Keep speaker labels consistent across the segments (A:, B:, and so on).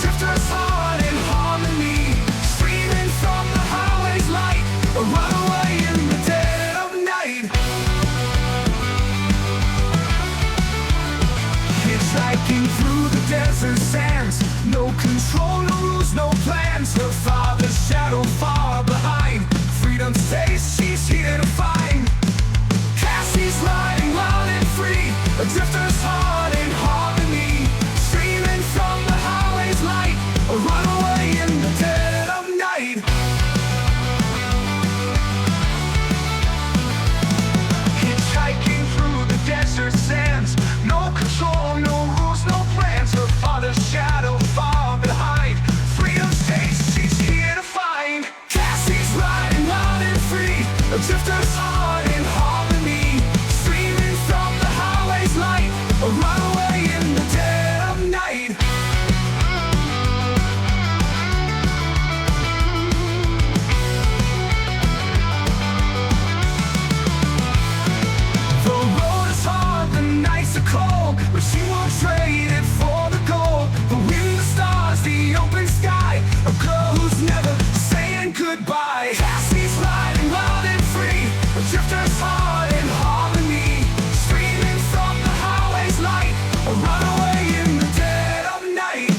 A: drifter's heart in harmony, streaming from the highway's light, a runaway in the dead of night. Hitchhiking through the desert sands, no control, no rules, no plans. Her father's shadow far behind, freedom's taste she's here to find. Cassie's riding wild and free, a drifter's heart in harmony, streaming from the highway's light, a runaway in the dead of night. Hitchhiking through the desert sands, no control, no rules, no plans. Her father's shadow far behind, freedom's taste she's here to find. Cassie's riding wild and free, a drifter's heart in harmony, streaming from the highway's light, a runaway in the dead of night. The road is hard, the nights are cold, but she won't trade it for the gold. The wind, the stars, the open sky, a girl who's never saying goodbye. Cassie's riding wild and free, a drifter's heart in harmony, streaming from the highway's light, a runaway in the dead of night.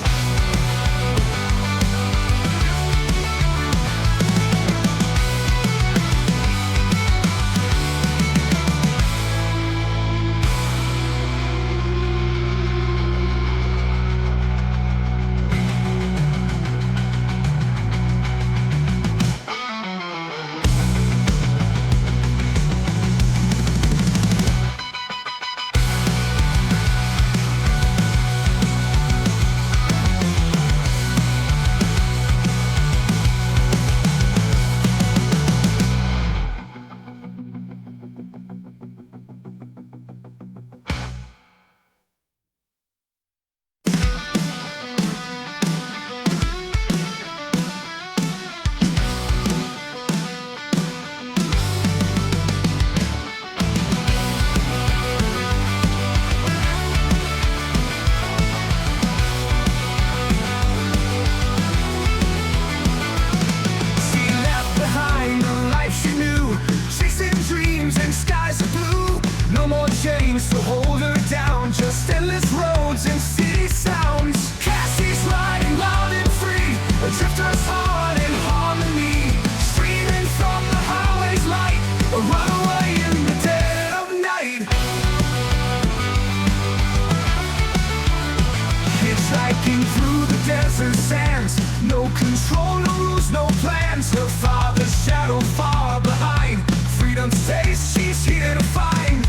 A: She left behind the life she knew, chasing dreams and skies of blue. No more chains to hold her down, just endless roads and city sounds. Cassie's riding loud and free, a drifter's heart in harmony, streaming from the highway's light, a runaway in the dead of night. Hitchhiking through the desert sands, no control, no rules, no plans. Her father's shadow far behind, freedom's taste she's here to find.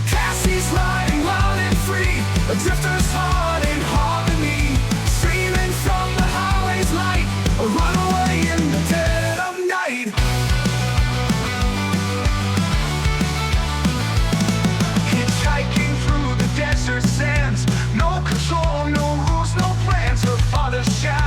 A: Cassie's riding wild and free, a drifter's heart in harmony, streaming from the highway's light, a runaway in the dead of night. Hitchhiking through the desert sands, no control, no rules, no plans. Her father's shadow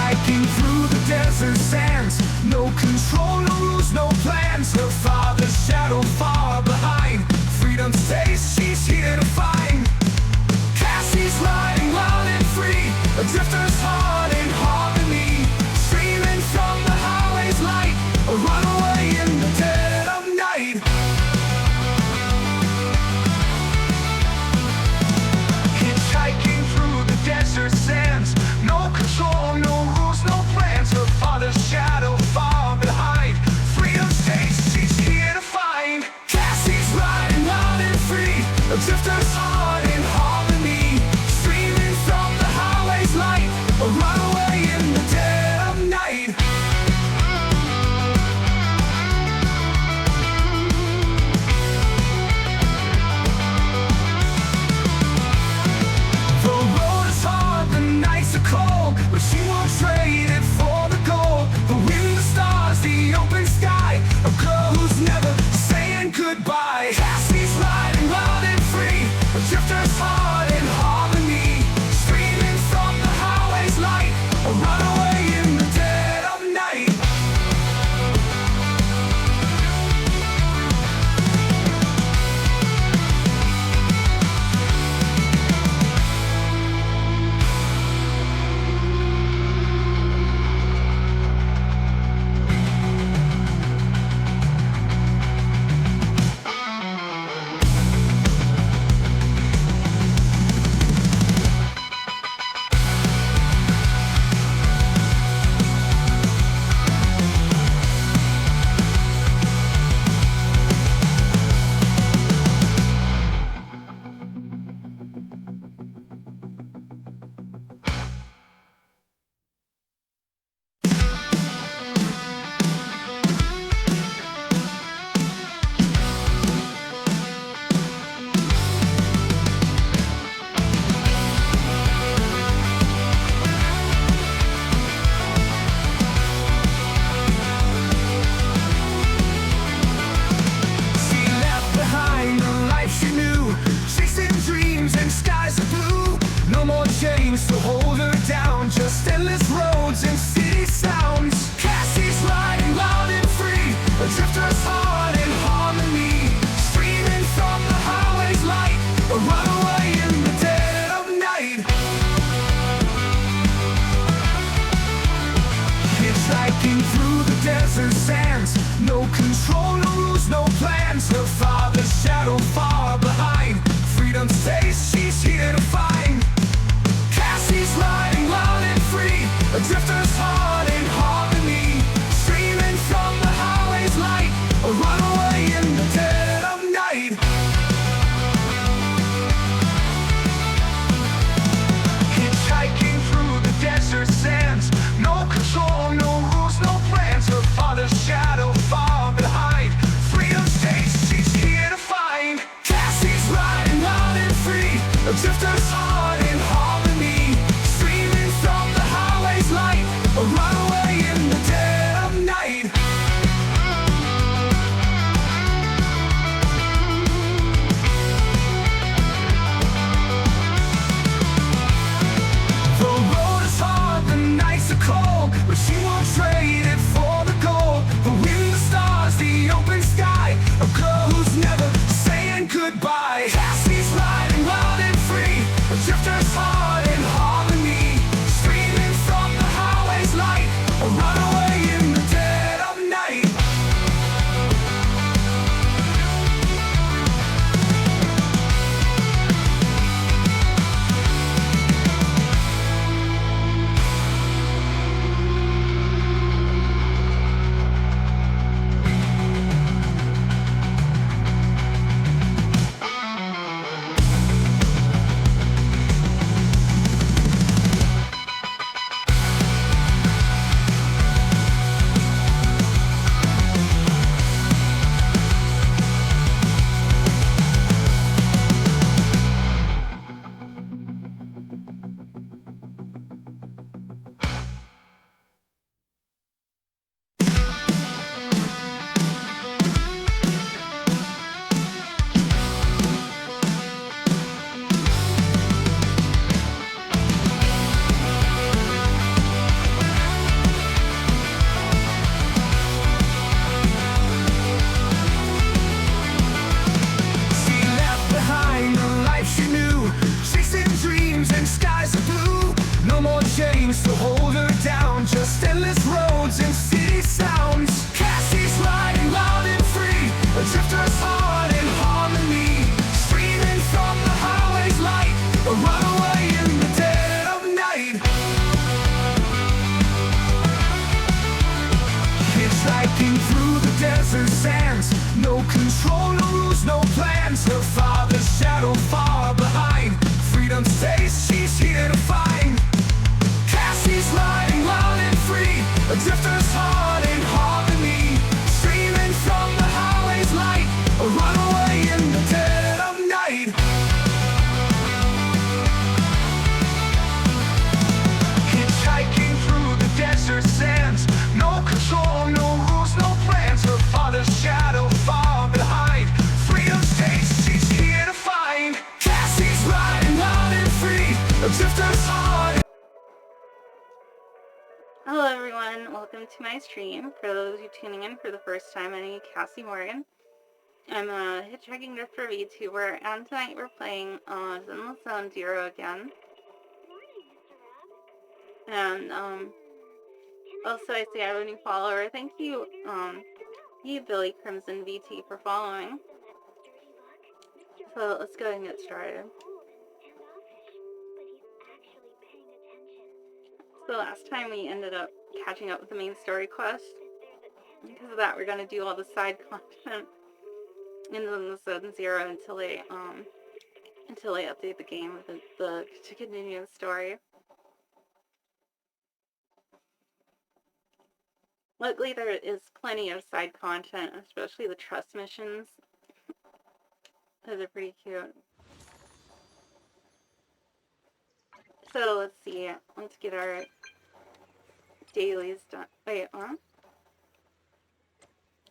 A: Hitchhiking through the desert sands, no control, no rules, no plans. Her father's shadow far behind, freedom's taste she's here to find. Cassie's riding wild and free, a drifter's heart in harmony, streaming from the highway's light, a runaway in the dead of night. Hitchhiking through the desert sands, no control, no rules, no plans. Her father's shadow far behind, freedom's taste she's here to find. Cassie's riding wild and free, a drifter's heart in harmony, streaming from the highway's light, a runaway in the dead of night. The road is hard, the nights are cold, but she won't trade it for the gold. The wind, the stars, the open sky, a girl who's never saying goodbye. Cassie's riding wild and free, a drifter's heart in harmony, streaming from the highway's light, a runaway in the dead of night. She left behind the life she knew, chasing dreams and skies of blue. No more chains to hold her down, just endless roads and city sounds. Cassie's riding loud and free, a drifter's heart in harmony, streaming from the highway's light, a runaway in the dead of night. Hitchhiking through the desert sands, no control, no rules, no plans. Her father's shadow far behind, freedom's taste she's here to find. Cassie's riding wild and free, a drifter's heart in harmony, streaming from the highway's light, a runaway in the dead of night. Hitchhiking through the desert sands, no control, no rules, no plans. Her father's shadow far behind, freedom's taste she's here to find. Cassie's riding wild and free, a drifter's heart in harmony, streaming from the highway's light, a runaway in the dead of night. The road is hard, the nights are cold, but she won't trade it for the gold. The wind, the stars, the open sky, a girl who's never saying goodbye. Cassie's riding wild and free, a drifter's heart in harmony, streaming from the highway's light, a runaway in the dead of night. to hold her down. Just endless roads and city sounds. Cassie's riding loud and free, a drifter's heart in harmony. Streaming from the highway's light, a runaway in the dead of night. Hitchhiking through the desert sands, no control, no rules, no plans. Her father's shadow far behind, freedom's taste she's here to find. Cassie's riding loud and free, a drifter's heart in harmony. Streaming from the highway's light, a runaway in the dead of night. Hitchhiking through the desert sands, no control, no rules, no plans. Her father's shadow far behind, freedom's taste she's here to find. Cassie's riding loud and free, a drifter's heart.
B: Hello everyone, welcome to my stream. For those of you tuning in for the first time, my name is Cassie Morgan. I'm a hitchhiking drifter VTuber, and tonight we're playing Zenless Zone Zero again. And also I see I have a new follower. Thank you, Billy Crimson VT for following. So let's go ahead and get started. So last time we ended up catching up with the main story quest. Because of that, we're gonna do all the side content in the Zone Zero until they update the game with to continue the story. Luckily, there is plenty of side content, especially the trust missions. Those are pretty cute. So let's see. Let's get our dailies done. Wait, huh?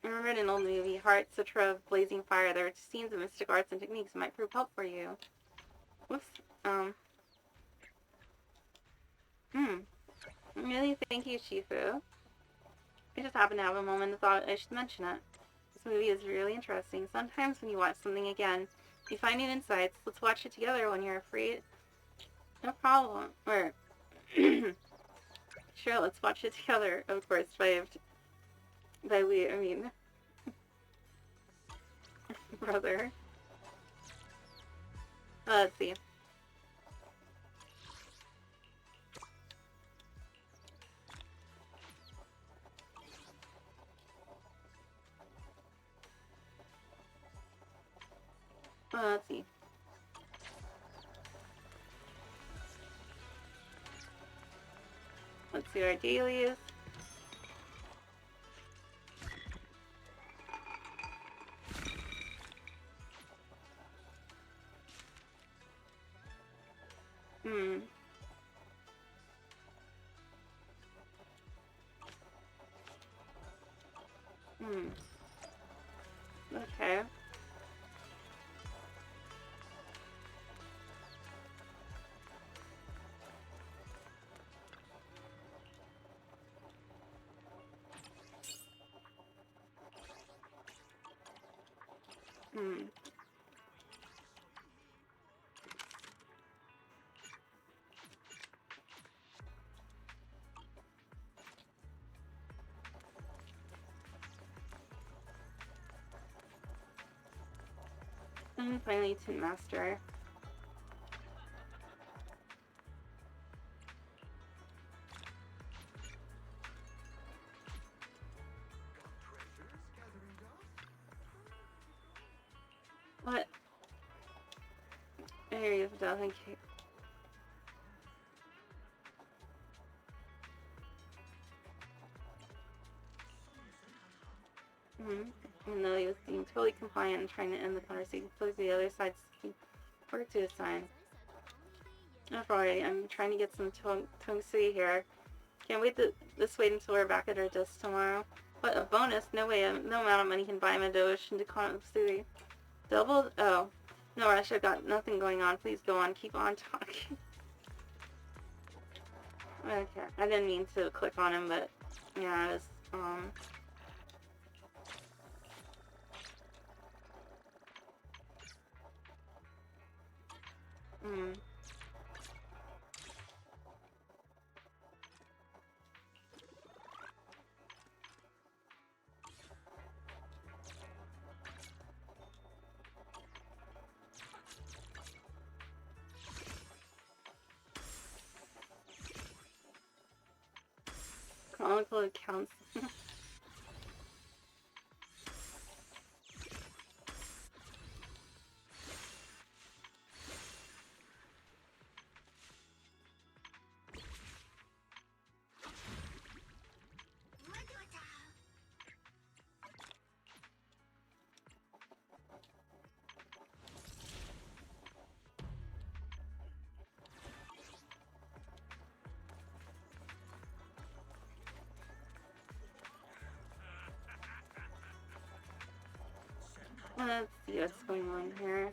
B: I remember in an old movie, Heart, Sutra of Blazing Fire, there are scenes of mystic arts and techniques that might prove help for you. Whoops. Really, thank you, Shifu. I just happened to have a moment and thought I should mention it. This movie is really interesting. Sometimes when you watch something again, you find new insights. Let's watch it together when you're free. No problem. Or, sure, let's watch it together. Of course, by we, I mean, brother. Let's see. Let's see. Let's see our dailies. Okay. And finally, Tin Master. What? Area of Death and Cake. Even though he was being totally compliant and trying to end the conversation, the other side's work to his side. After all, I'm trying to get some Tung City here. Can't wait this wait until we're back at our desk tomorrow. What a bonus! No way, no amount of money can buy me a Doge into Tung City. Doubled? Oh. No rush, I've got nothing going on. Please go on, keep on talking. Okay, I didn't mean to click on him, but yeah, it was, Chronicle accounts. Let's see what's going on here.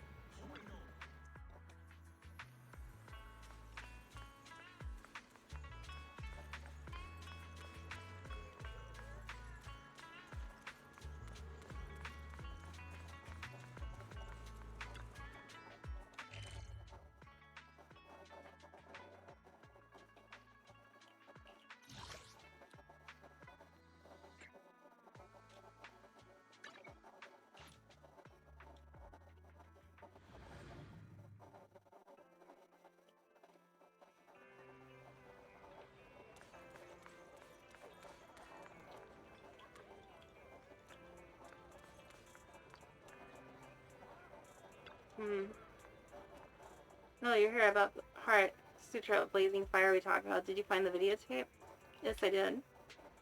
B: No, you're here about the Heart Sutra of Blazing Fire we talked about. Did you find the videotape? Yes, I did.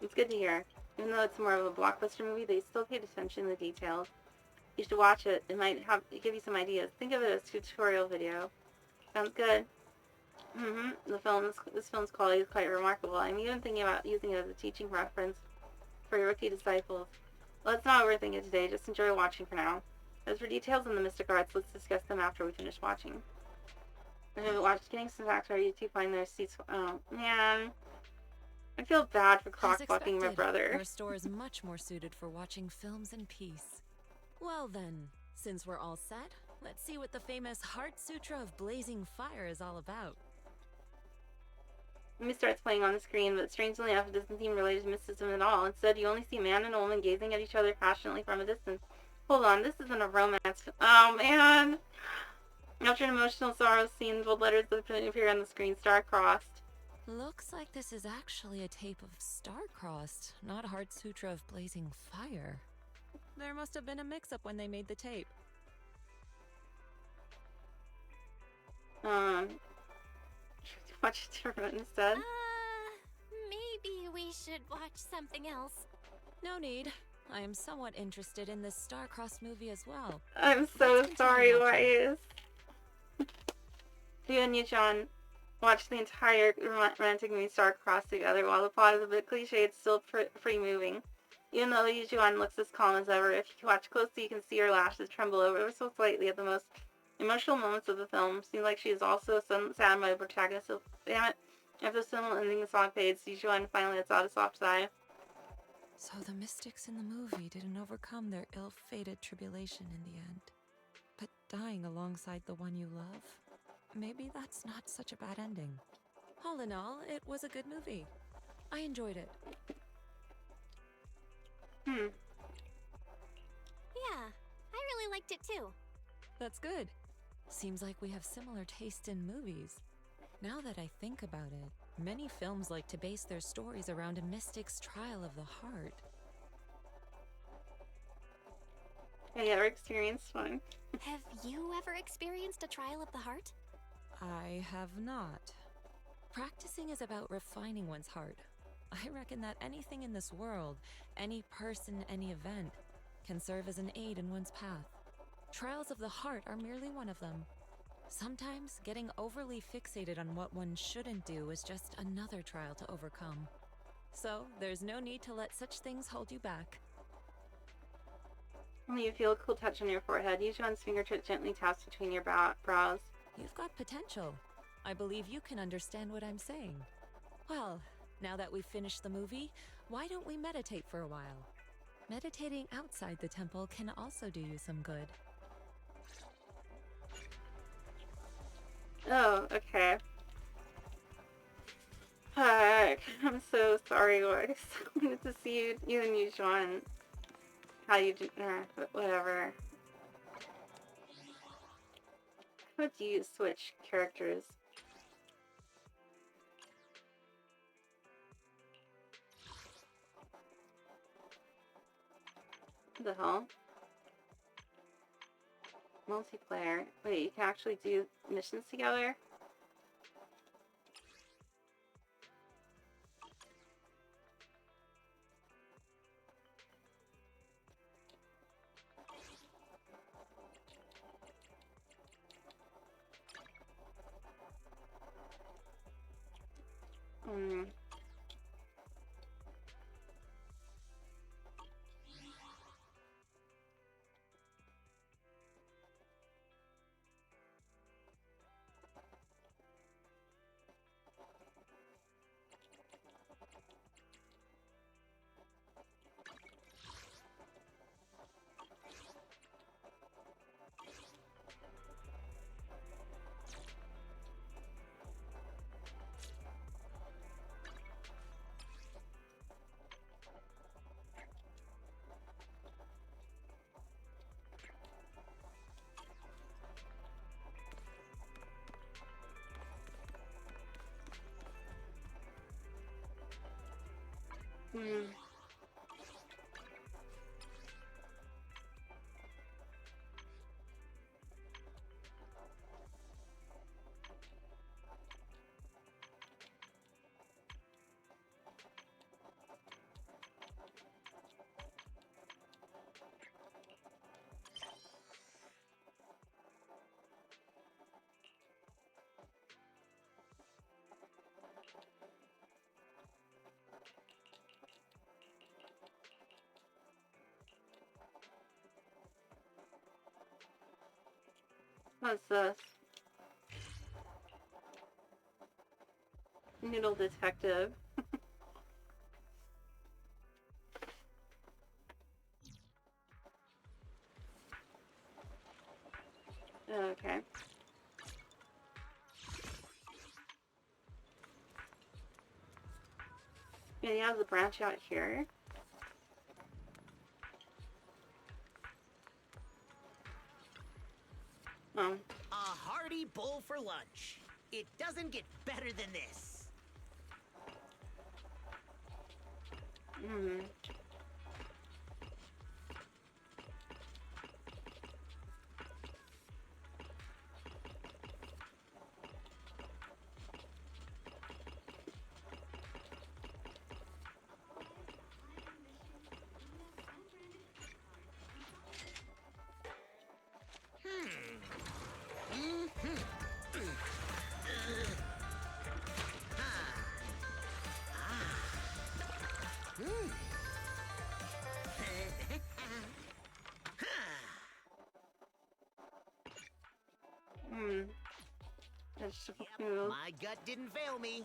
B: It's good to hear. Even though it's more of a blockbuster movie, they still paid attention to the details. You should watch it. It might give you some ideas. Think of it as a tutorial video. Sounds good. This film's quality is quite remarkable. I'm even thinking about using it as a teaching reference for your rookie disciples. Well, let's not overthink it today. Just enjoy watching for now. As for details on the mystic arts, let's discuss them after we finish watching. I haven't watched Getting some facts ready to find their seats. Oh, man. I feel bad for clock-blocking my brother.
C: Our store is much more suited for watching films in peace. Well then, since we're all set, let's see what the famous Heart Sutra of Blazing Fire is all about.
B: Movie starts playing on the screen, but strangely enough, it doesn't seem related to mysticism at all. Instead, you only see a man and a woman gazing at each other passionately from a distance. Hold on, this isn't a romance. Oh, man! After an emotional sorrow scene, bold letters appear on the screen, star-crossed.
C: Looks like this is actually a tape of Star-Crossed, not Heart Sutra of Blazing Fire. There must have been a mix-up when they made the tape.
B: Watch it instead.
D: Maybe we should watch something else.
C: No need. I am somewhat interested in this Star-Crossed movie as well.
B: I'm so sorry, Wise. You and Yu-chan watch the entire romantic movie Star-Crossed together. While the plot is a bit cliche, it's still pretty moving. Even though Yu-chan looks as calm as ever, if you watch closely, you can see her lashes tremble ever so slightly at the most emotional moments of the film. Seems like she is also saddened by the protagonist. So, damn it. After the simple ending, the song fades. Yu-chan finally lets out a soft sigh.
C: So the mystics in the movie didn't overcome their ill-fated tribulation in the end. But dying alongside the one you love, maybe that's not such a bad ending. All in all, it was a good movie. I enjoyed it.
D: Yeah, I really liked it too.
C: That's good. Seems like we have similar taste in movies. Now that I think about it, many films like to base their stories around a mystic's trial of the heart.
B: Have you ever experienced one?
D: Have you ever experienced a trial of the heart?
C: I have not. Practicing is about refining one's heart. I reckon that anything in this world, any person, any event, can serve as an aid in one's path. Trials of the heart are merely one of them. Sometimes getting overly fixated on what one shouldn't do is just another trial to overcome. So there's no need to let such things hold you back.
B: You feel a cool touch on your forehead. Yu-chan's fingertip gently taps between your brows.
C: You've got potential. I believe you can understand what I'm saying. Well, now that we've finished the movie, why don't we meditate for a while? Meditating outside the temple can also do you some good.
B: Oh, okay. Fuck. I'm so sorry, Lord. I wanted to see you and Yu-chan. How you do, but whatever. How do you switch characters? What the hell? Multiplayer. Wait, you can actually do missions together? Hmm. Hmm. What's this? Noodle detective. Okay. Yeah, you have the branch out here. Oh.
E: A hearty bowl for lunch. It doesn't get better than this.
B: Hmm. Hmm. Vegetable noodles.
E: My gut didn't fail me.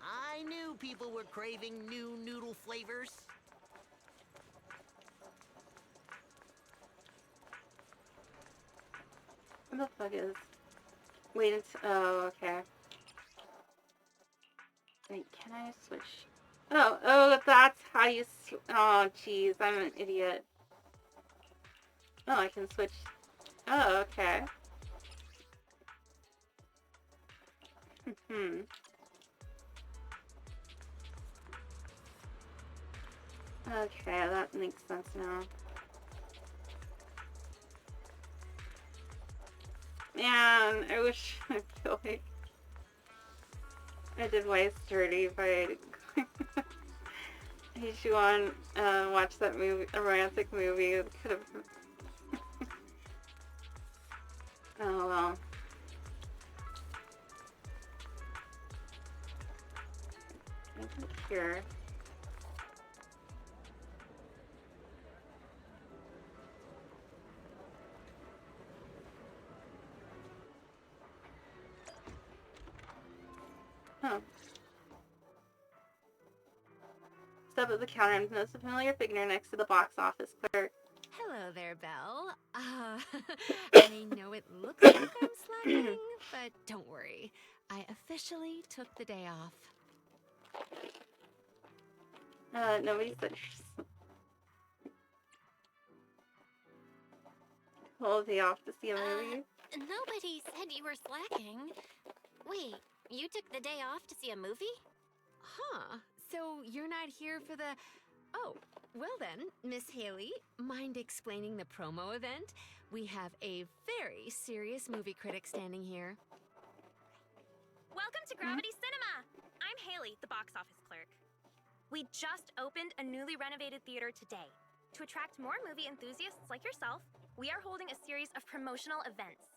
E: I knew people were craving new noodle flavors.
B: What the fuck is? Wait, it's. Oh, okay. Wait, can I switch? Oh, that's how you. Oh, jeez, I'm an idiot. Oh, I can switch. Oh, okay. Hmm. Okay, that makes sense now. Man, I wish I feel like I did Vice dirty by he should want watch that movie, a romantic movie. It could have. Oh well. I think here. Huh. Step at the counter and notice a familiar figure next to the box office clerk.
D: Hello there, Belle. I know it looks like I'm slacking, but don't worry. I officially took the day off.
B: Nobody said whole day off to see a movie.
D: Nobody said you were slacking. Wait, you took the day off to see a movie? Huh. So you're not here for the Oh, well then, Miss Haley, mind explaining the promo event? We have a very serious movie critic standing here.
F: Welcome to Gravity Cinema! I'm Haley, the box office clerk. We just opened a newly renovated theater today. To attract more movie enthusiasts like yourself, we are holding a series of promotional events.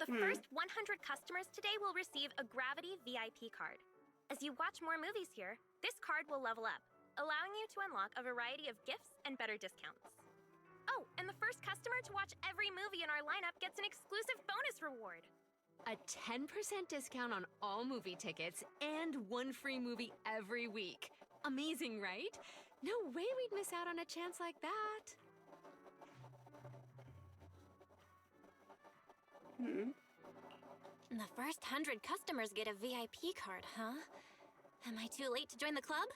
F: The first 100 customers today will receive a Gravity VIP card. As you watch more movies here, this card will level up, allowing you to unlock a variety of gifts and better discounts. Oh, and the first customer to watch every movie in our lineup gets an exclusive bonus reward.
D: A 10% discount on all movie tickets and one free movie every week. Amazing, right? No way we'd miss out on a chance like that.
F: The first 100 customers get a VIP card, huh? Am I too late to join the club?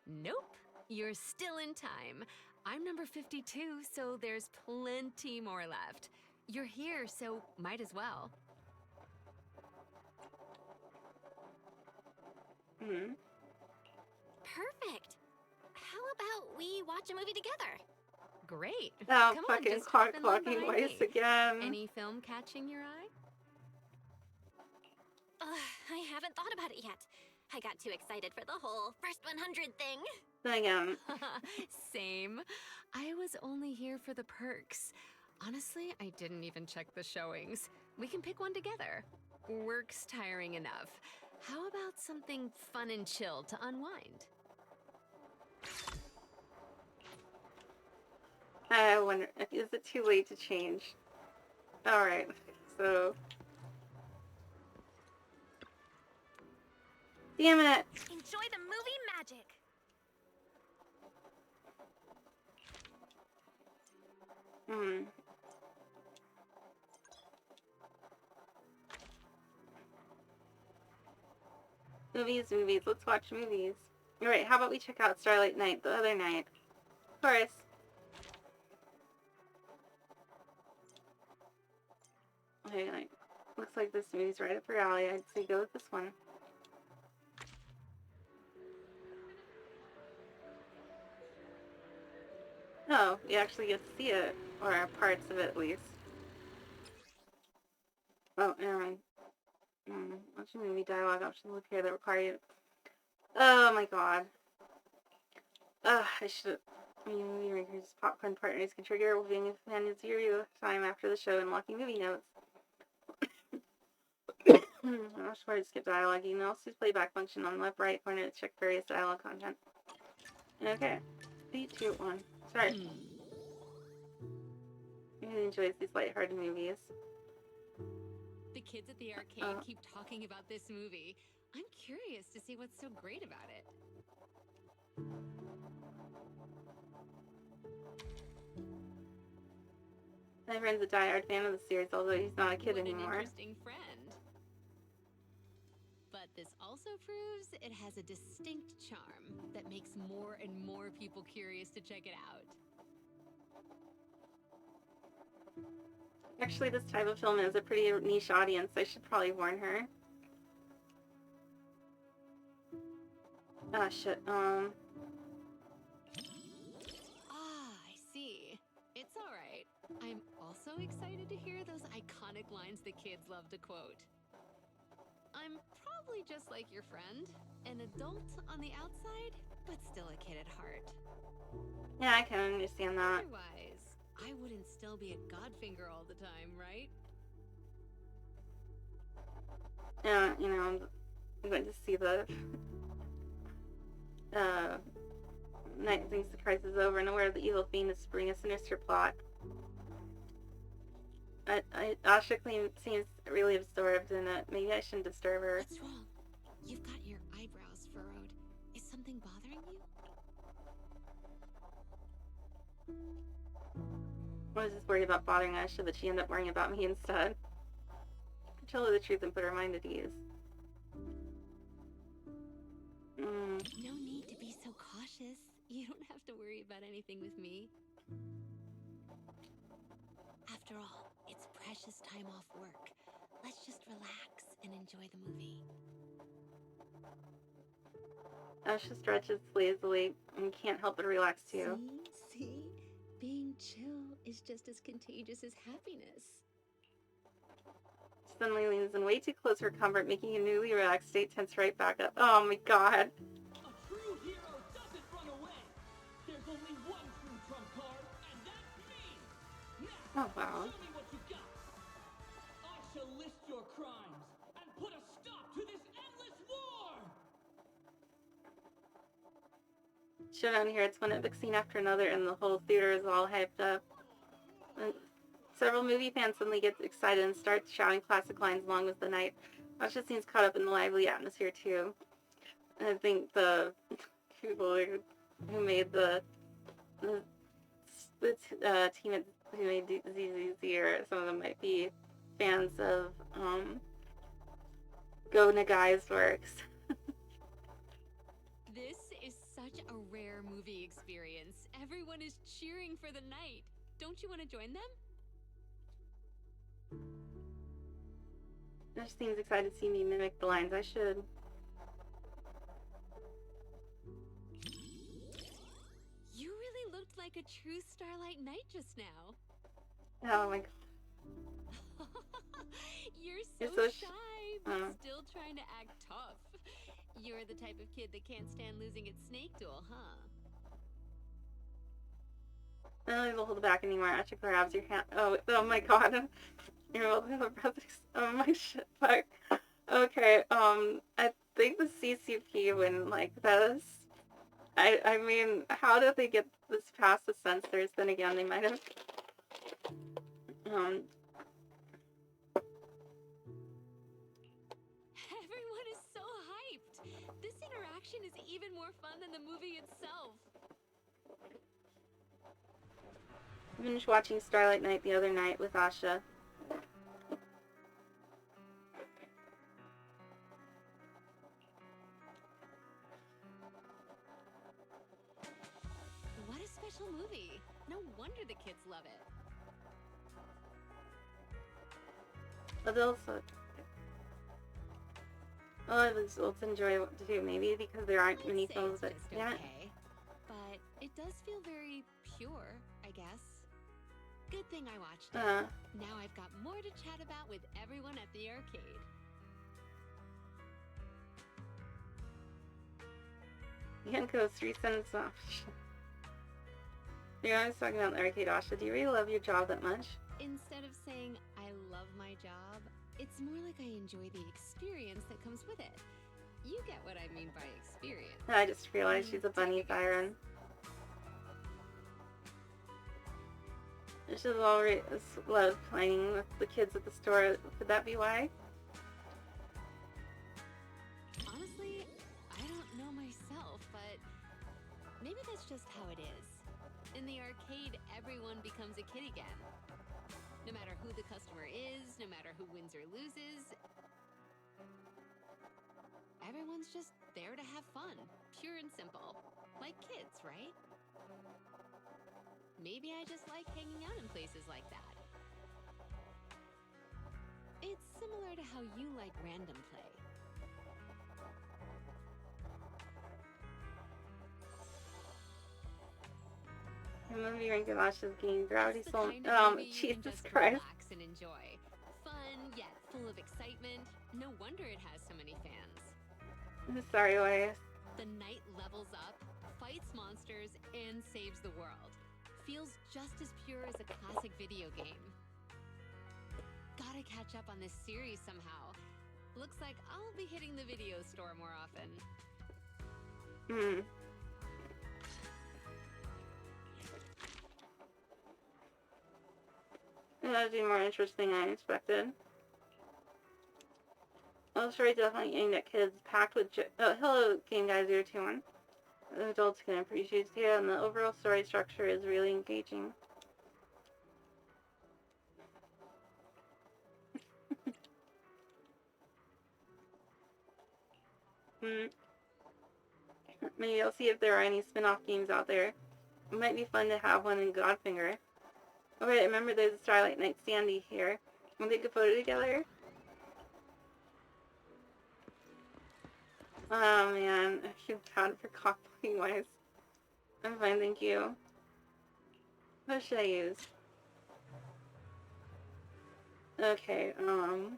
D: Nope, you're still in time. I'm number 52, so there's plenty more left. You're here, so might as well.
F: Perfect. How about we watch a movie together?
D: Great.
B: Oh,
D: Come on,
B: fucking
D: just hop in line
B: clocking
D: behind
B: twice
D: me.
B: again.
D: Any film catching your eye?
F: I haven't thought about it yet. I got too excited for the whole first 100 thing.
B: Again.
D: Same. I was only here for the perks. Honestly, I didn't even check the showings. We can pick one together. Work's tiring enough. How about something fun and chill to unwind?
B: I wonder, is it too late to change? Alright, so... Damn it!
F: Enjoy the movie magic.
B: Movies. Let's watch movies. Alright, how about we check out Starlight Night the other night? Of course. Okay, like, looks like this movie's right up your alley. I'd say go with this one. Oh, you actually get to see it. Or parts of it, at least. Oh, never mind. Watching movie dialogue options look here that require you. Oh my god. I should. Movie makers, popcorn partners can trigger viewing fan 0 time after the show and unlocking movie notes. I'll just try to skip dialogue. You can also use playback function on the left right corner to check various dialogue content. Okay. 3, 2, 1. Sorry. He really enjoys these lighthearted movies.
D: The kids at the arcade keep talking about this movie. I'm curious to see what's so great about it.
B: My friend's a diehard fan of the series, although he's not a kid
D: What
B: anymore.
D: An interesting friend. But this also proves it has a distinct charm that makes more and more people curious to check it out.
B: Actually, this type of film is a pretty niche audience. I should probably warn her. Ah, shit.
D: I see. It's all right. I'm also excited to hear those iconic lines the kids love to quote. I'm probably just like your friend, an adult on the outside, but still a kid at heart.
B: Yeah, I can understand that.
D: Otherwise, I wouldn't still be a godfinger all the time, right?
B: Yeah, you know, I'm going to see the Night thinks the crisis is over and aware of the evil fiend is spring a sinister plot. Asha seems really absorbed in it. Maybe I shouldn't disturb her.
D: What's wrong? You've got your eyebrows furrowed. Is something bothering you?
B: I was just worried about bothering Asha, but she ended up worrying about me instead. Tell her the truth and put her mind at ease.
D: No need to be so cautious. You don't have to worry about anything with me. After all, it's precious time off work. Let's just relax and enjoy the movie.
B: Asha stretches lazily and can't help but relax too.
D: See? Being chill is just as contagious as happiness.
B: Suddenly leans in way too close for comfort, making a newly relaxed state tense right back up. Oh my god.
G: A true hero doesn't run away. There's only one true trump card, and that's me. Now,
B: Oh wow.
G: show me what you got. I shall list your crimes and put a stop to this endless war.
B: Showdown here, it's one epic scene after another and the whole theater is all hyped up. And several movie fans suddenly get excited and start shouting classic lines along with the night. Asha seems caught up in the lively atmosphere too. And I think the people who made the team who made ZZZ, or some of them might be fans of Go Nagai's works.
D: This is such a rare movie experience. Everyone is cheering for the night. Don't you want to join them?
B: Ash seems excited to see me mimic the lines. I should.
D: You really looked like a true Starlight Knight just now.
B: Oh my god.
D: You're
B: You're
D: so
B: so
D: shy, but still trying to act tough. You're the type of kid that can't stand losing at Snake Duel, huh?
B: I don't even hold back anymore. Asha grabs your hand. Oh my god. You're holding the brothers. Oh my shit. Fuck. Okay. I think the CCP wouldn't like this. I mean, how did they get this past the censors? Then again, they might have.
D: Everyone is so hyped. This interaction is even more fun than the movie itself.
B: I finished watching Starlight Night the other night with Asha.
D: What a special movie. No wonder the kids love it.
B: Adults. Let's enjoy it too. Maybe because there aren't
D: I'd
B: many
D: say
B: films
D: it's
B: that.
D: just
B: Yeah.
D: okay, but it does feel very pure, I guess. Good thing I watched it. Now I've got more to chat about with everyone at the arcade.
B: Yanko's 3 cents off. You're always talking about the arcade, Asha. Do you really love your job that much?
D: Instead of saying I love my job, it's more like I enjoy the experience that comes with it. You get what I mean by experience.
B: I just realized she's a bunny siren. She's always loved playing with the kids at the store. Could that be why?
D: Honestly, I don't know myself, but maybe that's just how it is. In the arcade, everyone becomes a kid again. No matter who the customer is, no matter who wins or loses, everyone's just there to have fun, pure and simple. Like kids, right? Maybe I just like hanging out in places like that. It's similar to how you like random play.
B: I'm gonna be ranking Asha's game. Gravity
D: It's the
B: Soul.
D: kind of movie you can
B: Jesus
D: just
B: Christ.
D: relax and enjoy. Fun, yet full of excitement. No wonder it has so many fans.
B: I'm sorry, Wyatt.
D: The knight levels up, fights monsters, and saves the world. Feels just as pure as a classic video game. Gotta catch up on this series somehow. Looks like I'll be hitting the video store more often.
B: That'd be more interesting than I expected. Well, story definitely aimed at kids, packed with hello, Game Guy 021. Adults can appreciate it, and the overall story structure is really engaging. Maybe I'll see if there are any spin-off games out there. It might be fun to have one in Godfinger. Oh wait, I remember there's a Starlight Night Sandy here. Want to take a photo together? Oh man, I feel bad for cockblocking wise. I'm fine, thank you. What should I use? Okay, hmm.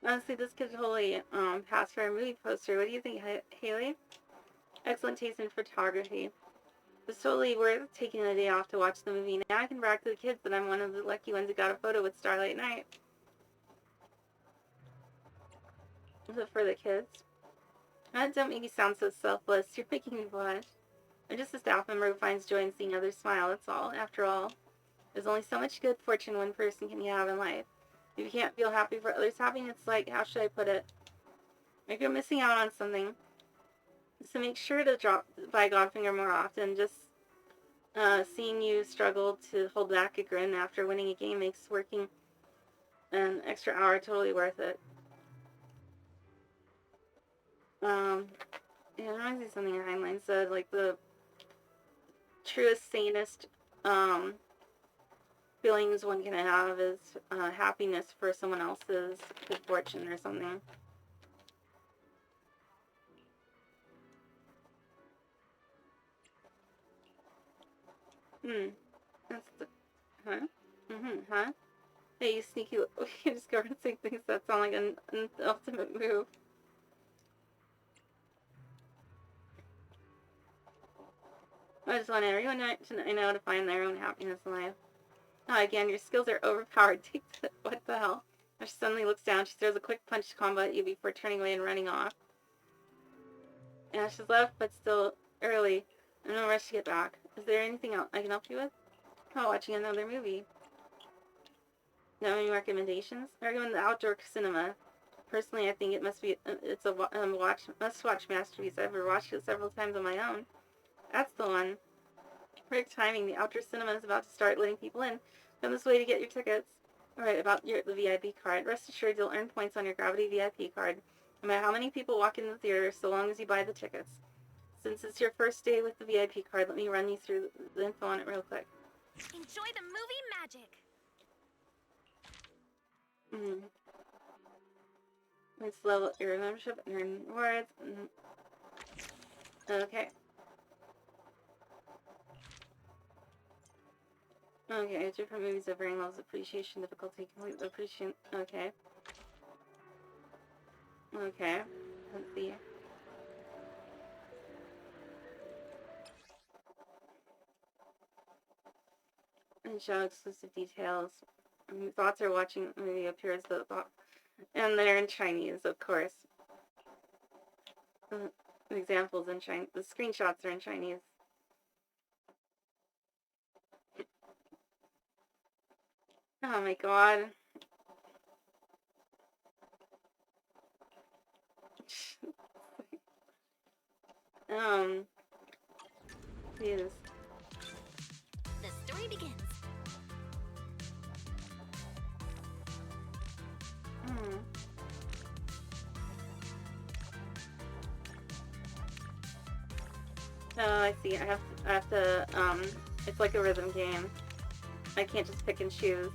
B: Honestly, this could totally pass for a movie poster. What do you think, Haley? Excellent taste in photography. It's totally worth taking a day off to watch the movie. Now I can brag to the kids that I'm one of the lucky ones who got a photo with Starlight Knight. Is it for the kids? That don't make you sound so selfless. You're making me blush. I'm just a staff member who finds joy in seeing others smile, that's all. After all, there's only so much good fortune one person can have in life. If you can't feel happy for others' happiness, it's like, how should I put it? Like you're missing out on something. So make sure to drop by Godfinger more often. Just seeing you struggle to hold back a grin after winning a game makes working an extra hour totally worth it. Yeah, it reminds me of something Heinlein said, like the truest, sanest feelings one can have is happiness for someone else's good fortune or something. That's the... Huh? Huh? Hey, you sneaky... You just go and say things that sound like an ultimate move. I just want everyone to know to find their own happiness in life. Oh, again, your skills are overpowered. What the hell? She suddenly looks down. She throws a quick punch combo at you before turning away and running off. Yeah, she's left, but still early. I'm no rush to get back. Is there anything else I can help you with? How about watching another movie? No, any recommendations? I recommend the outdoor cinema. Personally, I think it must be it's a must-watch masterpiece. I've watched it several times on my own. That's the one. Perfect timing. The outdoor cinema is about to start letting people in. Come this way to get your tickets. Alright, about the VIP card. Rest assured you'll earn points on your Gravity VIP card. No matter how many people walk in the theater, so long as you buy the tickets. Since it's your first day with the VIP card, let me run you through the info on it real quick.
F: Enjoy the movie magic.
B: Let's level up your membership and earn rewards. Okay. Okay, different movies of varying levels of appreciation, difficulty, complete appreciation. Okay. Okay. Let's see. And show exclusive details. Thoughts are watching the movie appears the thought. And they're in Chinese, of course. The examples in Chinese. The screenshots are in Chinese. Oh my god. Please.
F: The story begins.
B: Oh, I see. I have to, it's like a rhythm game. I can't just pick and choose.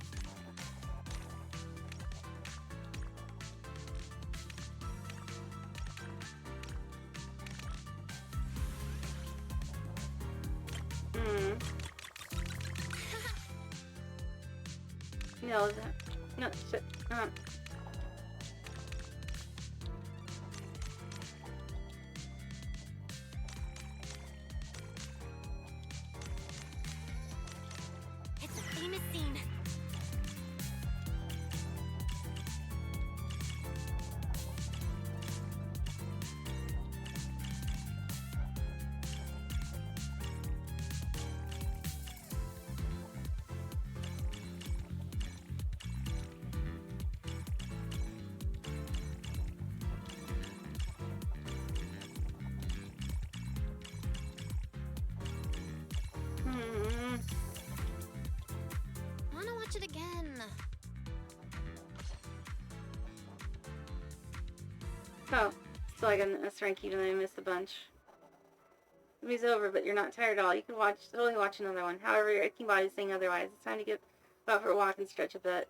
B: No, shit.
F: It's a famous scene.
B: Oh, still I got a strength even though I missed a bunch. The movie's over, but you're not tired at all. You can totally watch another one. However, your aching body's saying otherwise. It's time to get out for a walk and stretch a bit.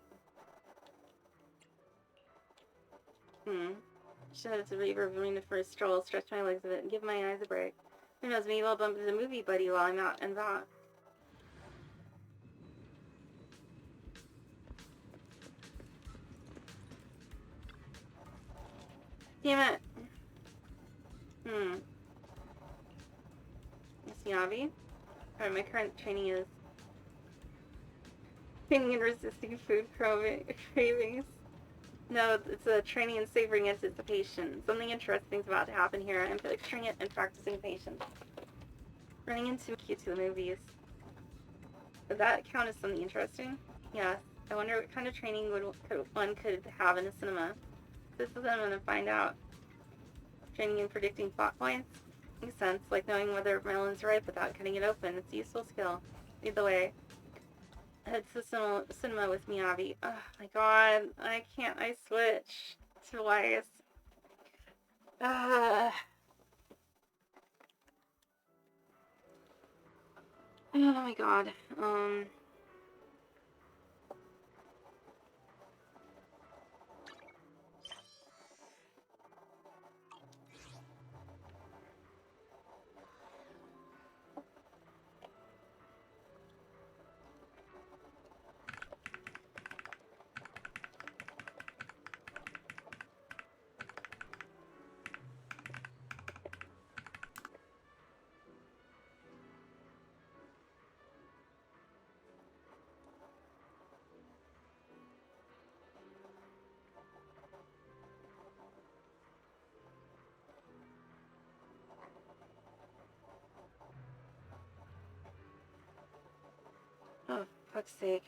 B: Should have to reverb arena for a stroll, stretch my legs a bit, and give my eyes a break. Who knows, maybe I'll bump into the movie buddy while I'm out and about. Damn it! Miss Yavi? Alright, my current training is training in resisting food cravings. No, it's a training in savoring anticipation. Something interesting's about to happen here. I'm picturing it and practicing patience. Running into cue to the movies. Would that count as something interesting? Yes. I wonder what kind of training one could have in a cinema. This is what I'm going to find out. Training in predicting plot points? Makes sense, like knowing whether a melon's ripe without cutting it open. It's a useful skill. Lead the way. Head to the cinema with Miyabi. Oh my god, I switch twice. Oh my god. Oh, fuck's sake.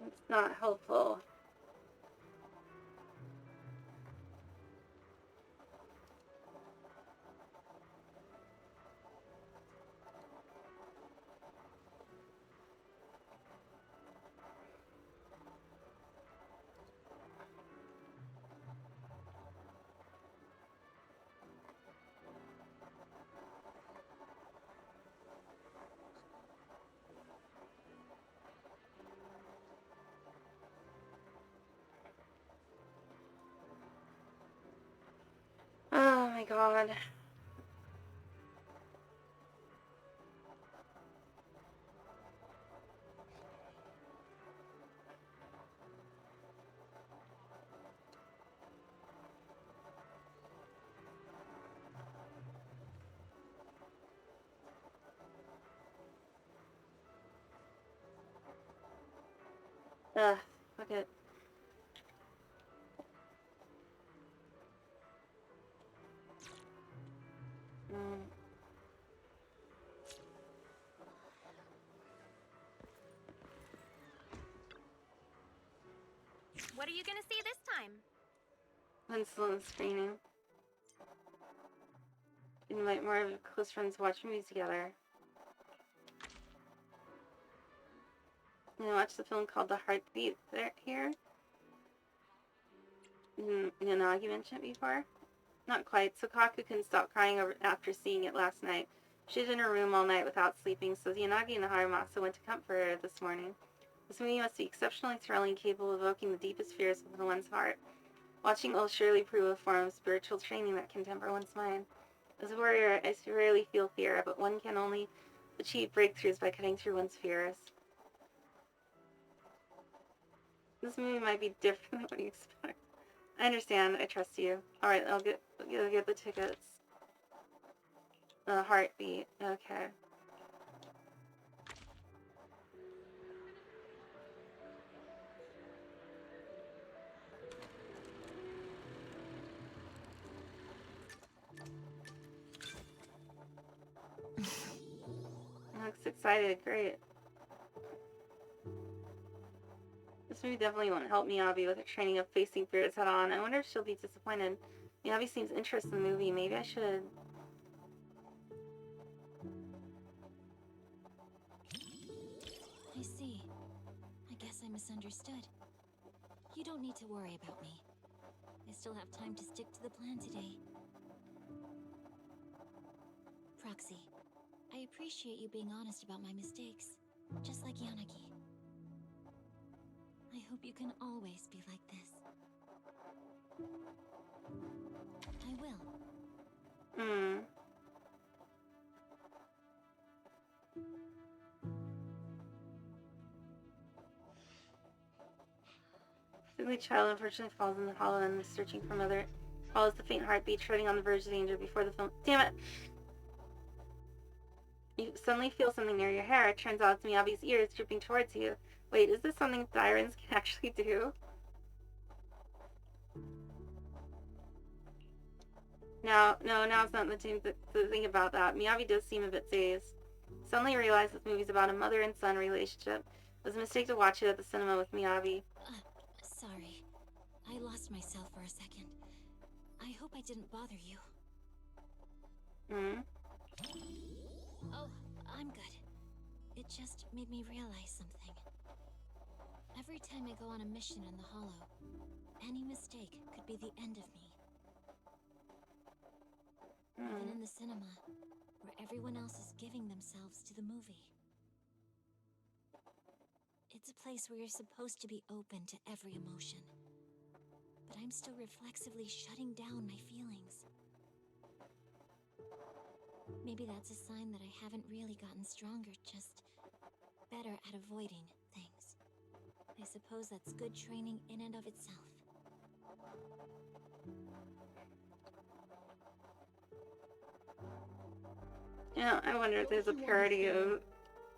B: It's not helpful. Oh my god. Ugh, fuck it.
F: What are you gonna see this time?
B: Insulin screening. invite more of your close friends to watch movies together. I watched the film called The Heartbeat here. Yanagi mentioned it before. Not quite. Sokaku couldn't stop crying after seeing it last night. She was in her room all night without sleeping, so Yanagi and Haramasa went to comfort her this morning. This movie must be exceptionally thrilling, capable of evoking the deepest fears within one's heart. Watching will surely prove a form of spiritual training that can temper one's mind. As a warrior, I rarely feel fear, but one can only achieve breakthroughs by cutting through one's fears. This movie might be different than what you expect. I understand. I trust you. Alright, I'll get the tickets. The Heartbeat. Okay. Looks excited. Great. This movie definitely won't help Miyabi with her training of facing fears head on. I wonder if she'll be disappointed. Miyabi seems interested in the movie. Maybe I should...
H: I see. I guess I misunderstood. You don't need to worry about me. I still have time to stick to the plan today. Proxy, I appreciate you being honest about my mistakes, just like Yanagi. I hope you can always be like this. I will. The child unfortunately falls in the hollow and is searching for mother. Follows the faint heartbeat, treading on the verge of danger before the film. Damn it! You suddenly feel something near your hair. It turns out it's Miyabi's ears dripping towards you. Wait, is this something sirens can actually do? Now's not the time to think about that. Miyabi does seem a bit dazed. Suddenly realized this movie's about a mother and son relationship. It was a mistake to watch it at the cinema with Miyabi. Sorry. I lost myself for a second. I hope I didn't bother you. Oh, I'm good. It just made me realize something. Every time I go on a mission in the Hollow, any mistake could be the end of me. Even in the cinema, where everyone else is giving themselves to the movie. It's a place where you're supposed to be open to every emotion. But I'm still reflexively shutting down my feelings. Maybe that's a sign that I haven't really gotten stronger, just better at avoiding things. I suppose that's good training in and of itself.
B: Yeah, I wonder if there's a parody of...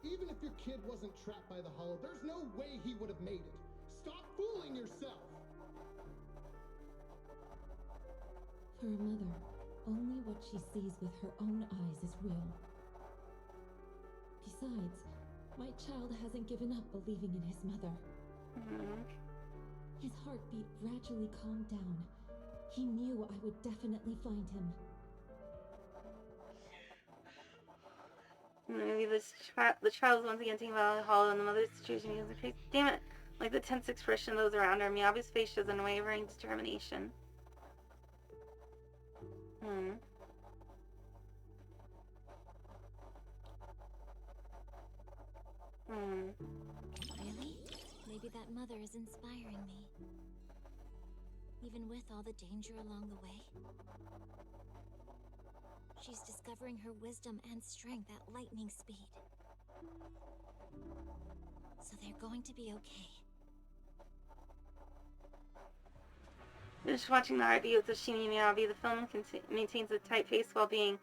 I: Even if your kid wasn't trapped by the Hollow, there's no way he would have made it. Stop fooling yourself!
J: For a mother, only what she sees with her own eyes is real. Besides, my child hasn't given up believing in his mother. His heartbeat gradually calmed down. He knew I would definitely find him.
B: Maybe the child is once again thinking about the Hollow and the mother's situation because of crazy. Damn it! Like the tense expression of those around her, Miyabi's face shows unwavering determination.
H: Really? Maybe that mother is inspiring me. Even with all the danger along the way. She's discovering her wisdom and strength at lightning speed. So they're going to be okay.
B: Just watching the Heartbeat with Toshimi Miyabi, the film maintains a tight pace while being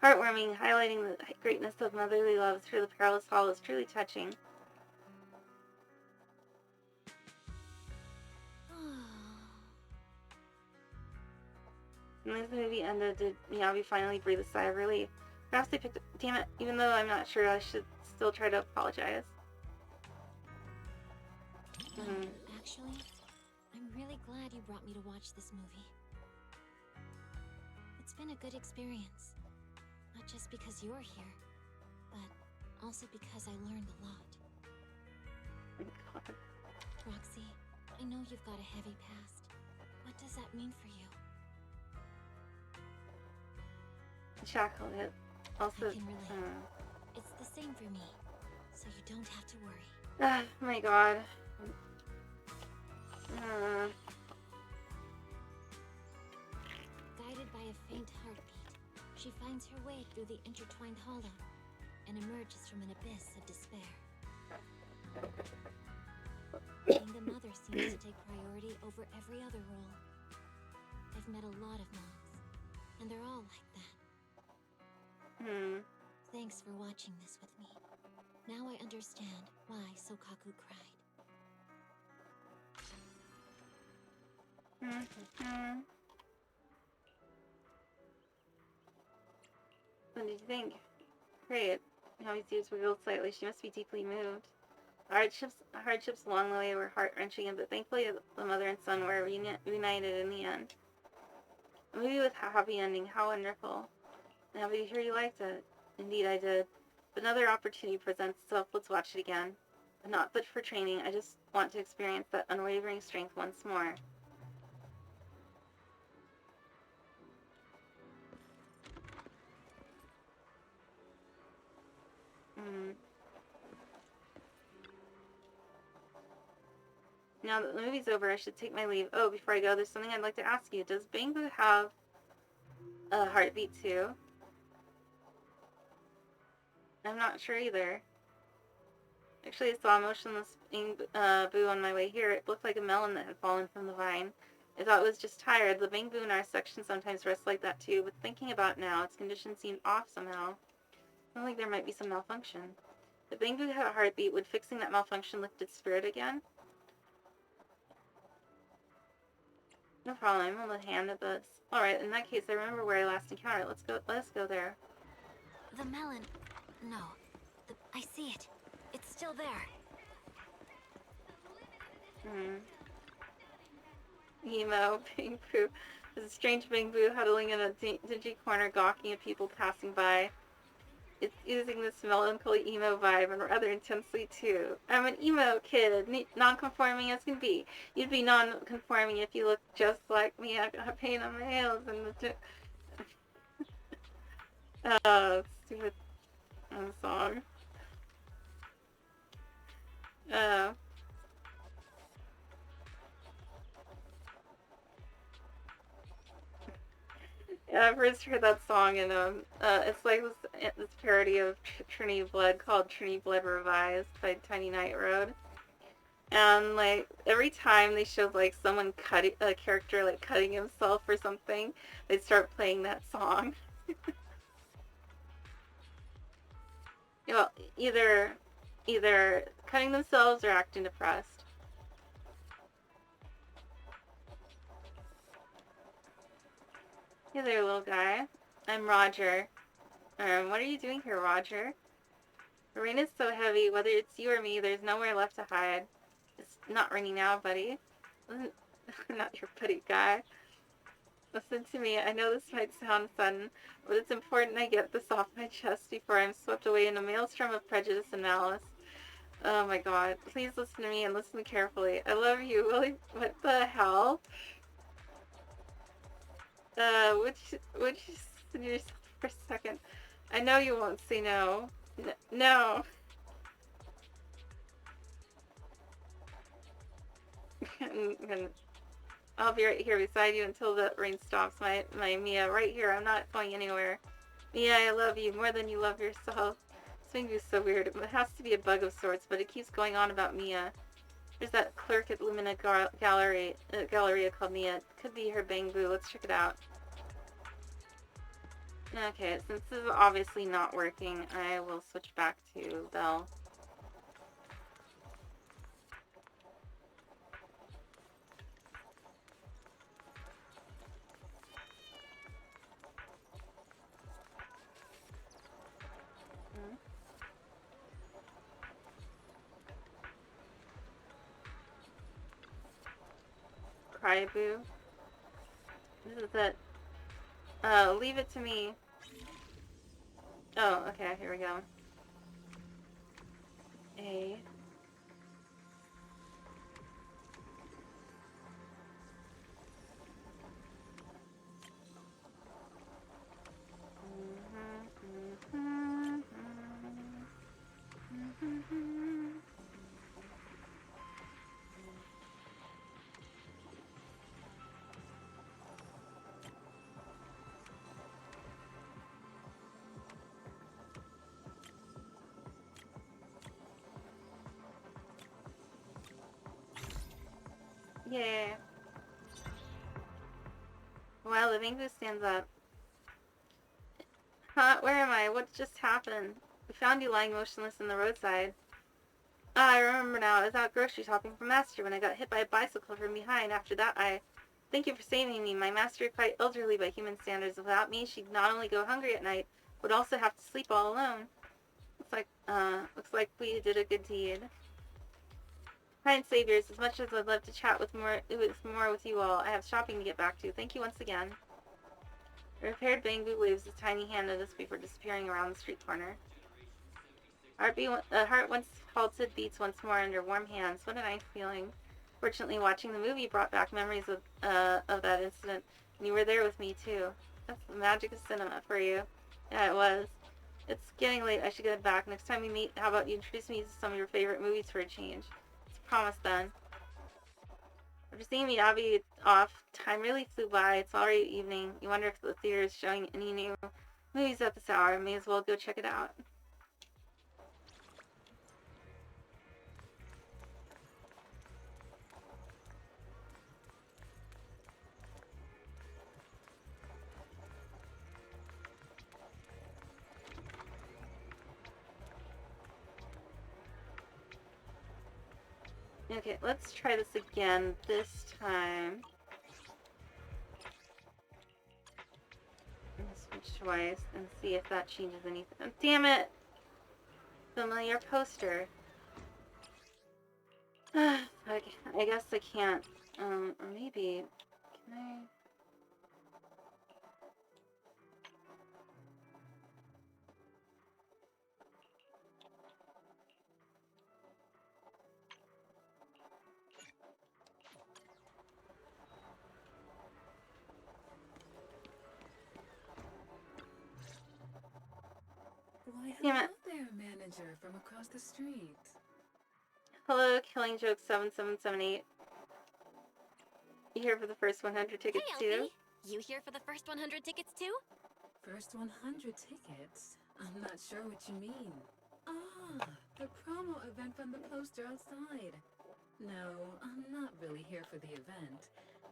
B: heartwarming, highlighting the greatness of motherly love through the perilous hollow is truly touching. When this movie ended, did Miyabi finally breathe a sigh of relief? Perhaps they picked up... Damn it, even though I'm not sure, I should still try to apologize.
H: Actually, I'm really glad you brought me to watch this movie. It's been a good experience.
K: Not just because you're here, but also because I learned a lot.
H: Oh my God.
K: Roxy, I know you've got a heavy past. What does that mean for you?
H: Chocolate. Also,
K: I can relate. It's the same for me, so you don't have to worry.
H: oh my God.
K: Guided by a faint heartbeat, she finds her way through the intertwined hollow and emerges from an abyss of despair. Being the mother seems to take priority over every other role. I've met a lot of moms, and they're all like that. Thanks for watching this with me. Now I understand why Sokaku cried.
H: What did you think? Great. Navi's ears wiggled slightly. She must be deeply moved. Hardships along the way were heart-wrenching, but thankfully the mother and son were reunited in the end. A movie with a happy ending. How wonderful. Now, but you hear you liked it. Indeed, I did. But another opportunity presents itself. Let's watch it again. But for training. I just want to experience that unwavering strength once more. Now that the movie's over, I should take my leave. Oh, before I go, there's something I'd like to ask you. Does Bangbu have a heartbeat too? I'm not sure either. Actually, I saw a motionless Bangbu on my way here. It looked like a melon that had fallen from the vine. I thought it was just tired. The Bangbu in our section sometimes rests like that too, but thinking about it now, its condition seemed off somehow. Sounds like there might be some malfunction. If Bangbu had a heartbeat, would fixing that malfunction lift its spirit again? No problem, I'm a hand at this. Alright, in that case, I remember where I last encountered it. Let us go there.
K: The melon... No. I see it. It's still there.
H: Emo, Bangbu. There's a strange Bangbu huddling in a dingy corner, gawking at people passing by. It's using this melancholy emo vibe, and rather intensely too. I'm an emo kid, non-conforming as can be. You'd be non-conforming if you looked just like me. I got paint on my nails and the oh, stupid song. Yeah, I've first heard that song, and it's like this parody of Trinity Blood called Trinity Blood Revised by Tiny Night Road. And like every time they showed like someone a character like cutting himself or something, they'd start playing that song. You know, either cutting themselves or acting depressed. Hey there, little guy. I'm Roger. What are you doing here, Roger? The rain is so heavy, whether it's you or me, there's nowhere left to hide. It's not raining now, buddy. I'm not your buddy guy. Listen to me, I know this might sound sudden, but it's important I get this off my chest before I'm swept away in a maelstrom of prejudice and malice. Oh my god, please listen to me and listen carefully. I love you, Willie. What the hell? Would you listen to yourself for a second? I know you won't say no. No. and I'll be right here beside you until the rain stops. My Mia, right here. I'm not going anywhere. Mia, I love you more than you love yourself. This makes me so weird. It has to be a bug of sorts, but it keeps going on about Mia. There's that clerk at Lumina Galleria called Mia. It could be her Bangbu. Let's check it out. Okay, since this is obviously not working, I will switch back to Belle. Cryaboo. This is it. Leave it to me. Oh, okay, here we go. A. Yay. Wow, the mango stands up. Huh? Where am I? What just happened? We found you lying motionless in the roadside. Ah, I remember now. I was out grocery shopping for Master when I got hit by a bicycle from behind. After that, I... Thank you for saving me. My master is quite elderly by human standards. Without me, she'd not only go hungry at night, but also have to sleep all alone. Looks like we did a good deed. Kind saviors, as much as I'd love to chat with more with you all, I have shopping to get back to. Thank you once again. The repaired bamboo waves his tiny hand at us before disappearing around the street corner. Heart once halted beats once more under warm hands. What a nice feeling. Fortunately, watching the movie brought back memories of that incident, and you were there with me too. That's the magic of cinema for you. Yeah, it was. It's getting late. I should get back. Next time we meet, how about you introduce me to some of your favorite movies for a change? It's a promise then. After seeing Miyabi off, time really flew by. It's already evening. You wonder if the theater is showing any new movies at this hour. May as well go check it out. Okay, let's try this again this time. Switch twice and see if that changes anything. Oh, damn it! Familiar poster. I guess I can't. Or maybe. Can I?
L: Why,
H: Damn
L: hello
H: it.
L: there, manager from across the street.
H: Hello, Killing Joke 7778. You here for the first 100 tickets
F: Hey,
H: too?
F: Elfie! You here for the first 100 tickets too?
L: First 100 tickets? I'm not sure what you mean. Ah, the promo event from the poster outside. No, I'm not really here for the event.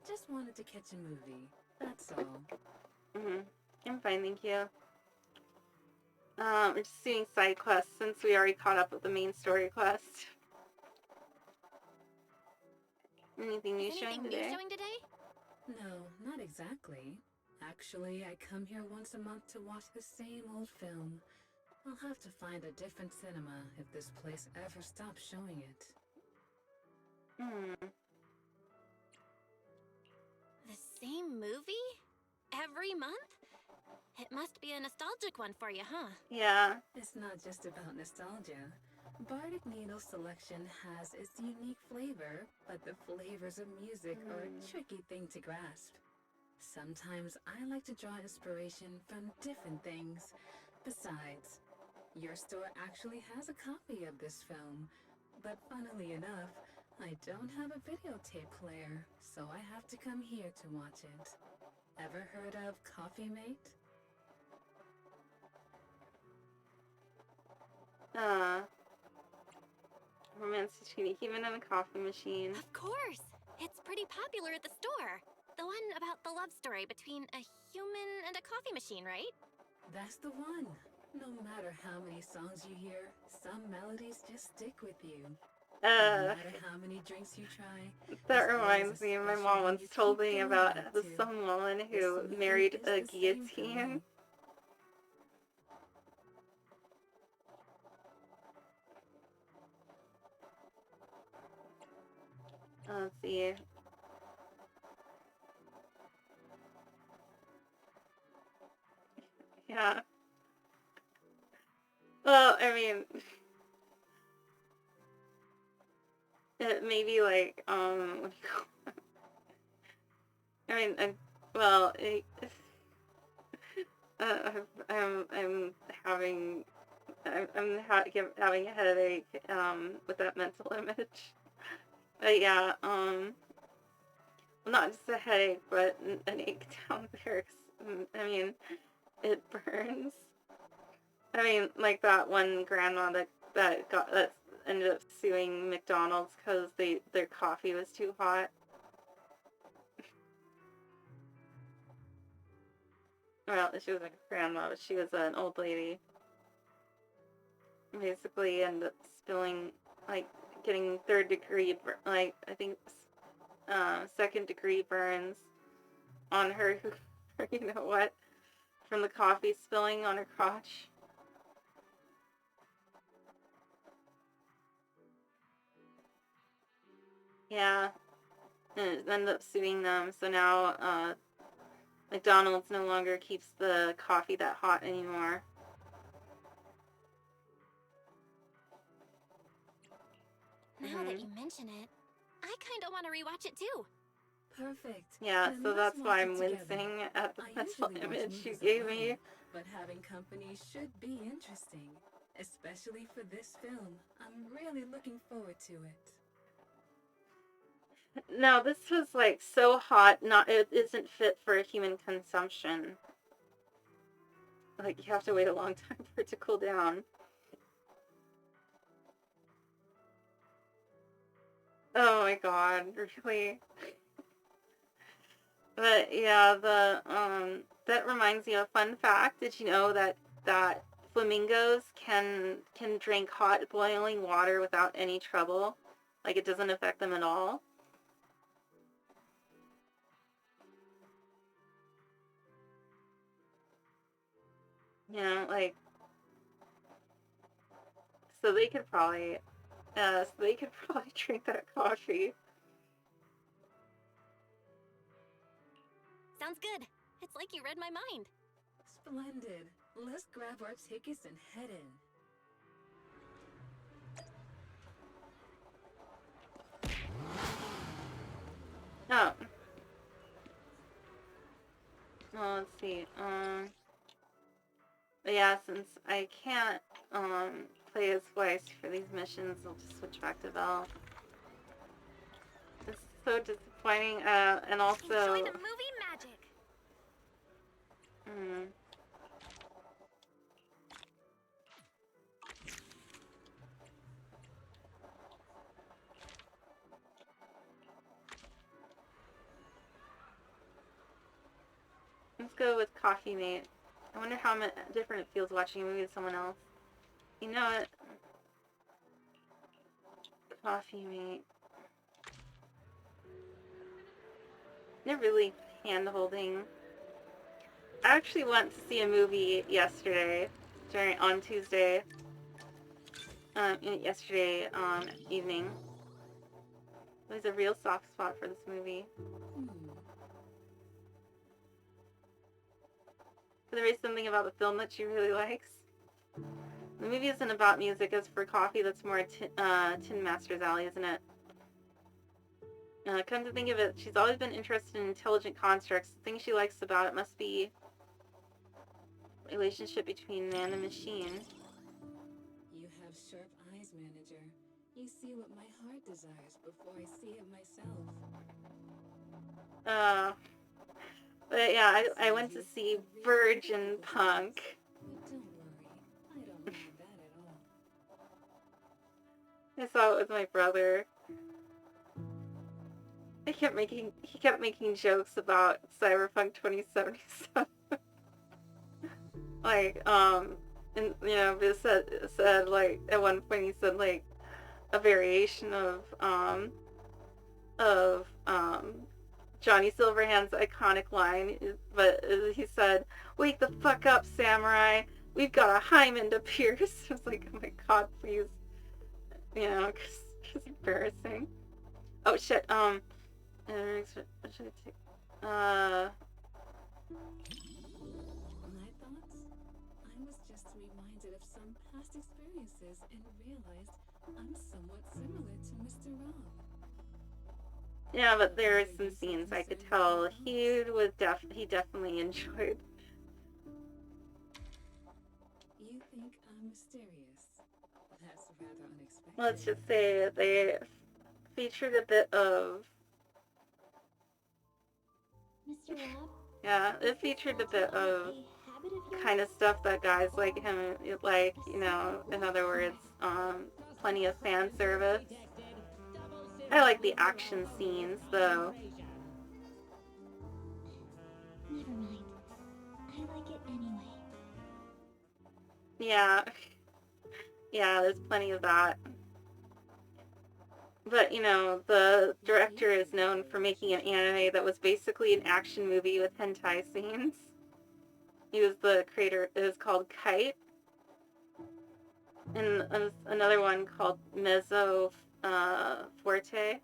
L: Just wanted to catch a movie. That's all.
H: I'm fine, thank you. We're just doing side quests since we already caught up with the main story quest. Anything new showing today?
L: No, not exactly. Actually, I come here once a month to watch the same old film. I'll have to find a different cinema if this place ever stops showing it.
F: The same movie? Every month? It must be a nostalgic one for you, huh?
H: Yeah.
L: It's not just about nostalgia. Bardic Needle's selection has its unique flavor, but the flavors of music are a tricky thing to grasp. Sometimes I like to draw inspiration from different things. Besides, your store actually has a copy of this film, but funnily enough, I don't have a videotape player, so I have to come here to watch it. Ever heard of Coffee Mate?
H: Romance between a human and a coffee machine.
F: Of course! It's pretty popular at the store. The one about the love story between a human and a coffee machine, right?
L: That's the one. No matter how many songs you hear, some melodies just stick with you. No matter how many drinks you try.
H: That reminds me, my mom once told me about some woman who married a guillotine. Let's see. Yeah. I mean, it maybe like, what do you call it? I mean, well, I'm having, having a headache, with that mental image. But yeah, not just a headache, but an ache down there. 'Cause, I mean, it burns. I mean, like that one grandma that ended up suing McDonald's because their coffee was too hot. Well, she was a grandma, but she was an old lady. Basically, ended up spilling, like, getting third degree, like, I think, second degree burns on her, you know what, from the coffee spilling on her crotch. Yeah, and it ended up suing them, so now, McDonald's no longer keeps the coffee that hot anymore.
F: Now that you mention it, I kind of want to rewatch it too.
L: Perfect.
H: Yeah,
L: Then
H: so
L: let's
H: that's why
L: watch
H: I'm
L: it together.
H: wincing at the
L: I
H: mental
L: usually watch
H: image you
L: movies
H: gave
L: alone,
H: me.
L: but having company should be interesting, especially for this film. I'm really looking forward to it.
H: No, this was like so hot, it isn't fit for human consumption. Like, you have to wait a long time for it to cool down. Oh my god, really? But yeah, that reminds me of a fun fact. Did you know that flamingos can drink hot boiling water without any trouble? Like, it doesn't affect them at all? You know, like, so they could probably drink that coffee.
F: Sounds good. It's like you read my mind.
L: Splendid. Let's grab our tickets and head in.
H: Oh. Well, let's see. But yeah, since I can't play as Weiss for these missions, I'll just switch back to Val. It's so disappointing, and also...
F: Enjoy the movie magic!
H: Let's go with Coffee Mate. I wonder how different it feels watching a movie with someone else. You know what? Coffee Mate. They're really hand-holding. I actually went to see a movie yesterday, on Tuesday. Yesterday evening. There's a real soft spot for this movie. But there is something about the film that she really likes. The movie isn't about music, as for Coffee, that's more Tin Master's alley, isn't it? Come to think of it, she's always been interested in intelligent constructs. The thing she likes about it must be the relationship between man and machine.
L: You have sharp eyes, manager. You see what my heart desires before I see it myself.
H: But yeah, I went to see Virgin Punk.
L: But don't worry, I don't mind that at all.
H: I saw it with my brother. He kept making jokes about Cyberpunk 2077. Like, and you know, it said like at one point he said like a variation of Johnny Silverhand's iconic line, but he said, "Wake the fuck up, samurai! We've got a hymen to pierce." I was like, "Oh my god, please!" You know, cause it's embarrassing. Oh shit. What should I take?
L: My thoughts? I was just reminded of some past experiences and realized I'm somewhat similar to Mr. Wrong.
H: Yeah, but there are some scenes I could tell he definitely enjoyed.
L: You think I'm mysterious? That's rather unexpected.
H: Let's just say they featured a bit of...
J: Mr. Rob?
H: Yeah, it featured a bit of kind of stuff that guys like him like, you know, in other words, plenty of fan service. I like the action scenes, though.
J: Never mind. I like it anyway.
H: Yeah. Yeah, there's plenty of that. But, you know, the director is known for making an anime that was basically an action movie with hentai scenes. He was the creator. It was called Kite. And another one called Mezzo Forte.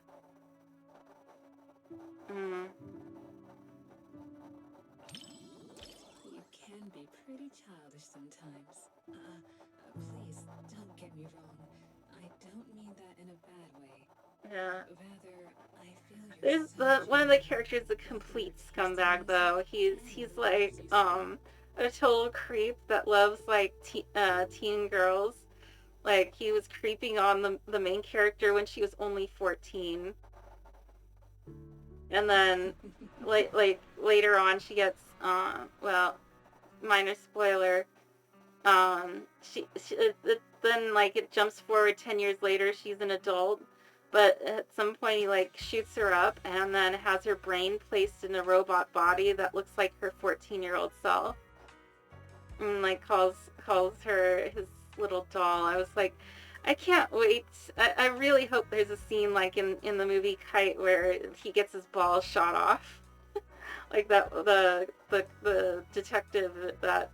L: You can be pretty childish sometimes. Please, don't get me wrong. I don't mean that in a bad way.
H: Yeah.
L: Rather, I feel
H: There's one of the characters is a complete scumbag, though. He's like a total creep that loves like teen girls. Like he was creeping on the main character when she was only 14. And then like later on she gets well, minor spoiler, she then like it jumps forward 10 years later, she's an adult, but at some point he like shoots her up and then has her brain placed in a robot body that looks like her 14-year-old self, and like calls her his little doll. I was like, I can't wait. I really hope there's a scene like in the movie Kite where he gets his balls shot off. Like that the detective that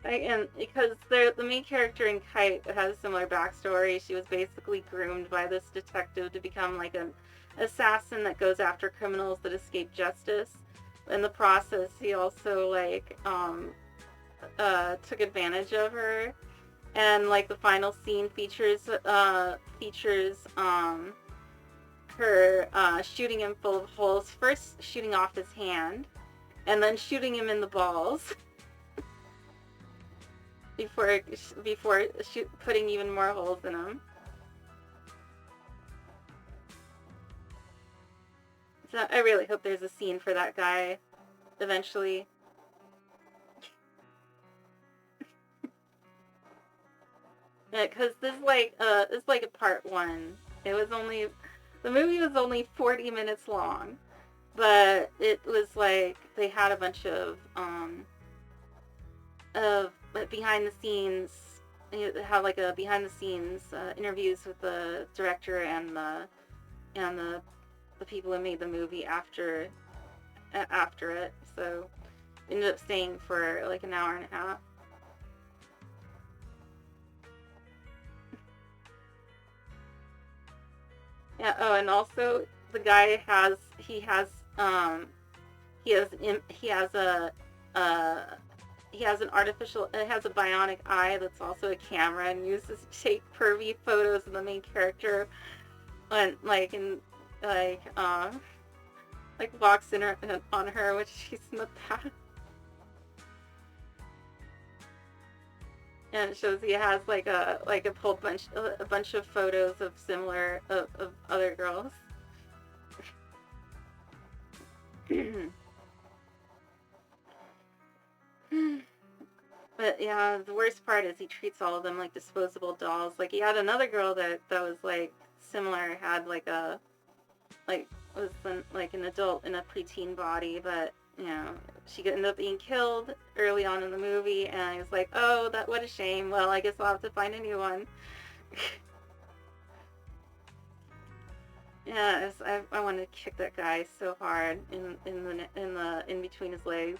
H: and because the main character in Kite has a similar backstory. She was basically groomed by this detective to become like an assassin that goes after criminals that escape justice. In the process, he also like took advantage of her, and like the final scene features her shooting him full of holes. First shooting off his hand, and then shooting him in the balls. before putting even more holes in him. So I really hope there's a scene for that guy eventually. Because this is like a part one. The movie was only 40 minutes long, but it was like they had a bunch of behind the scenes. They had like a behind the scenes interviews with the director and the people who made the movie after it. So ended up staying for like an hour and a half. Yeah. Oh, and also the guy has an artificial, it has a bionic eye that's also a camera and uses to take pervy photos of the main character, and like walks in on her when she's in the bath. And it shows he has like a whole bunch of photos of similar of other girls. But yeah, the worst part is he treats all of them like disposable dolls. Like he had another girl that was like similar, had like was like an adult in a preteen body, but you know, she ended up being killed early on in the movie, and I was like, oh, what a shame. Well, I guess I'll have to find a new one. Yeah, I want to kick that guy so hard in between his legs.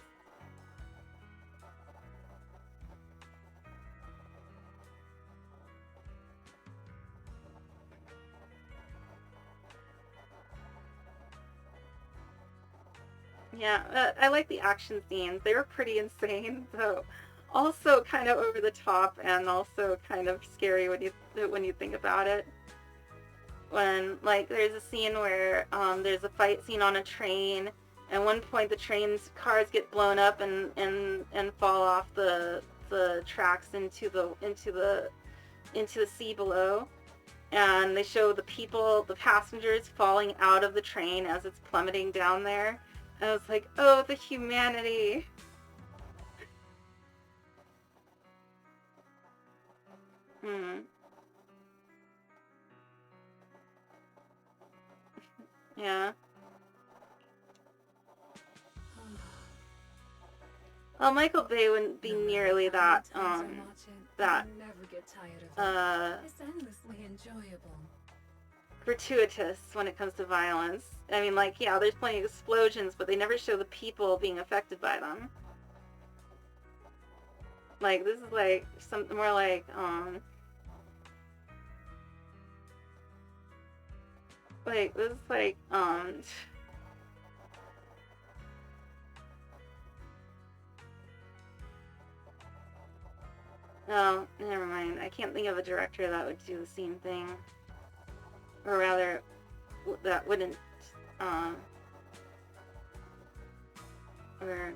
H: Yeah, I like the action scenes. They were pretty insane, though. Also kind of over the top, and also kind of scary when you think about it. When like there's a scene where there's a fight scene on a train. At one point, the train's cars get blown up and fall off the tracks into the sea below. And they show the passengers falling out of the train as it's plummeting down there. And I was like, oh, the humanity. Yeah. Well, Michael Bay wouldn't be nearly that,
L: It's endlessly enjoyable.
H: gratuitous when it comes to violence. I mean, like, yeah, there's plenty of explosions, but they never show the people being affected by them. Like, this is like something more like, this is like, oh, never mind. I can't think of a director that would do the same thing. Or rather, that wouldn't, or,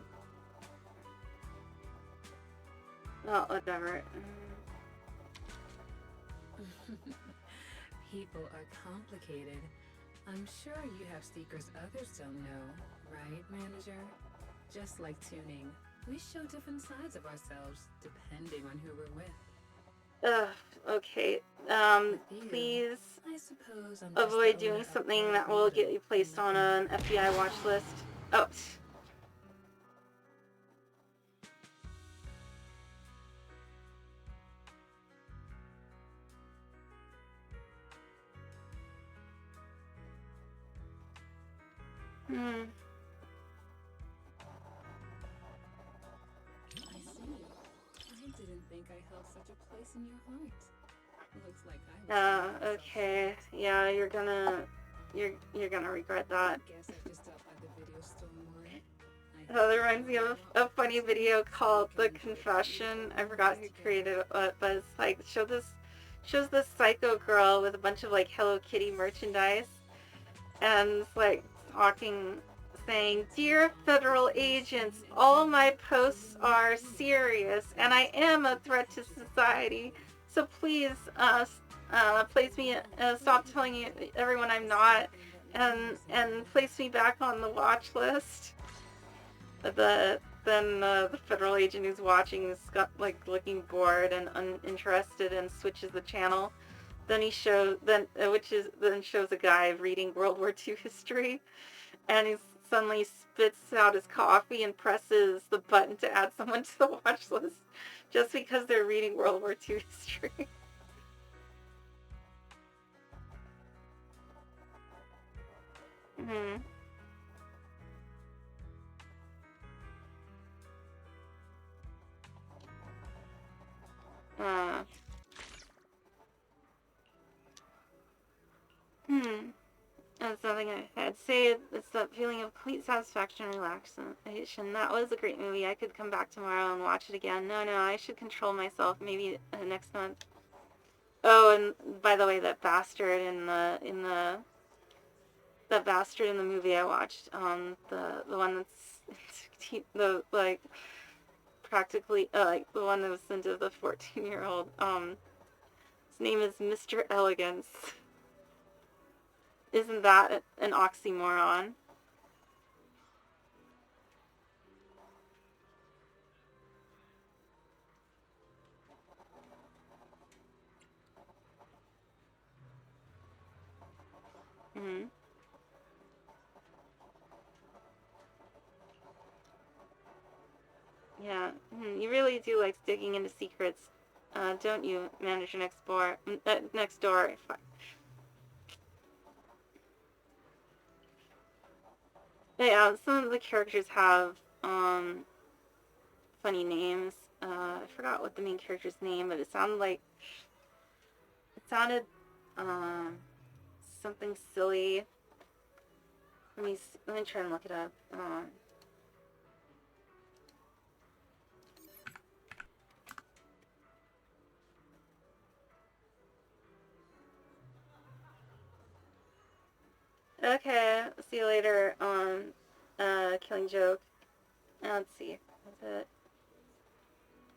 H: well, whatever.
L: People are complicated. I'm sure you have secrets others don't know, right, manager? Just like tuning, we show different sides of ourselves depending on who we're with.
H: Okay. Please
L: I suppose I'm
H: avoid doing something that will get you placed on an FBI watch list. Oh. Hmm.
L: I see. I didn't think I held such a place in your heart. Looks like I was
H: Okay. Yeah, you're gonna regret that.
L: guess I just stopped by the video store more.
H: That reminds me of a funny video called The Confession. I forgot who created it, but it's like shows this psycho girl with a bunch of like Hello Kitty merchandise, and it's like saying, "Dear federal agents, all my posts are serious, and I am a threat to society. So please, place me. Stop telling everyone I'm not, and place me back on the watch list." Then the federal agent who's watching is looking bored and uninterested and switches the channel. Then shows a guy reading World War II history, and he suddenly spits out his coffee and presses the button to add someone to the watch list just because they're reading World War II history. Hmm. That's something I'd say it's that feeling of complete satisfaction and relaxation. That was a great movie. I could come back tomorrow and watch it again. No, I should control myself. Maybe next month. Oh, and by the way, that bastard in the movie I watched, the one that's the practically the one that was sent to the 14-year-old. His name is Mr. Elegance. Isn't that an oxymoron? Hmm. Yeah, you really do like digging into secrets, don't you, Manager Next Door? Yeah, some of the characters have funny names. I forgot what the main character's name, but it sounded something silly. Let me try and look it up. Okay, see you later on Killing Joke. Let's see. What's it?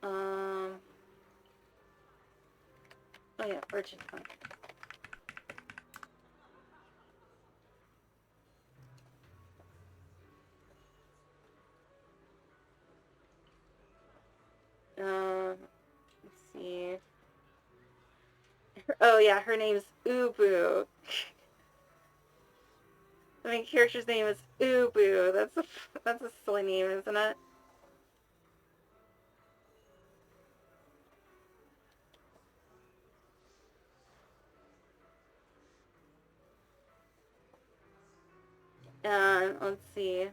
H: Oh yeah, Virgin Punk. Let's see. Oh yeah, her name's Ubu. The main character's name is Ubu. That's a silly name, isn't it? Let's see.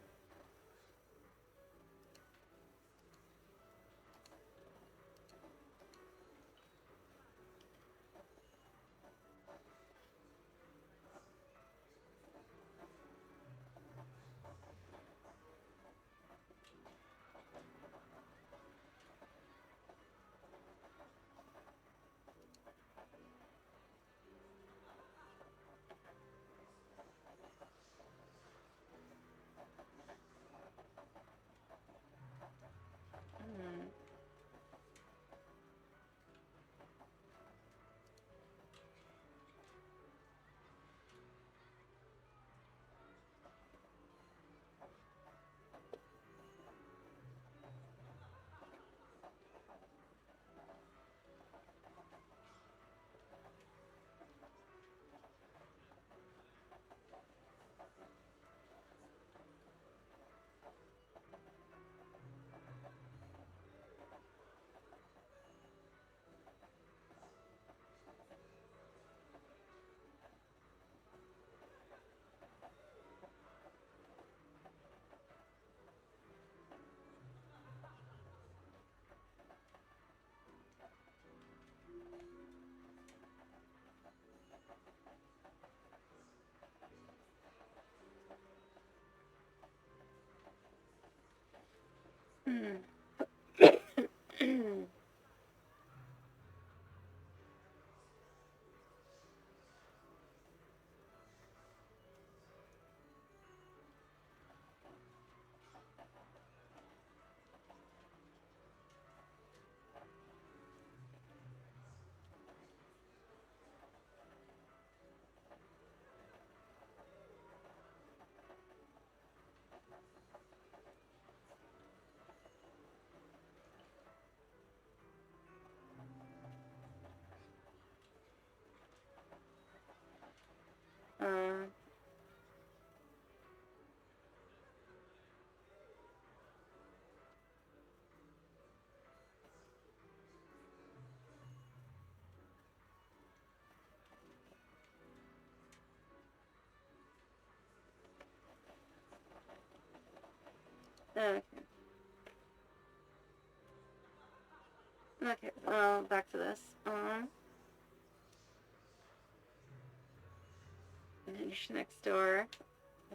H: Okay. Okay, back to this. Manage next door.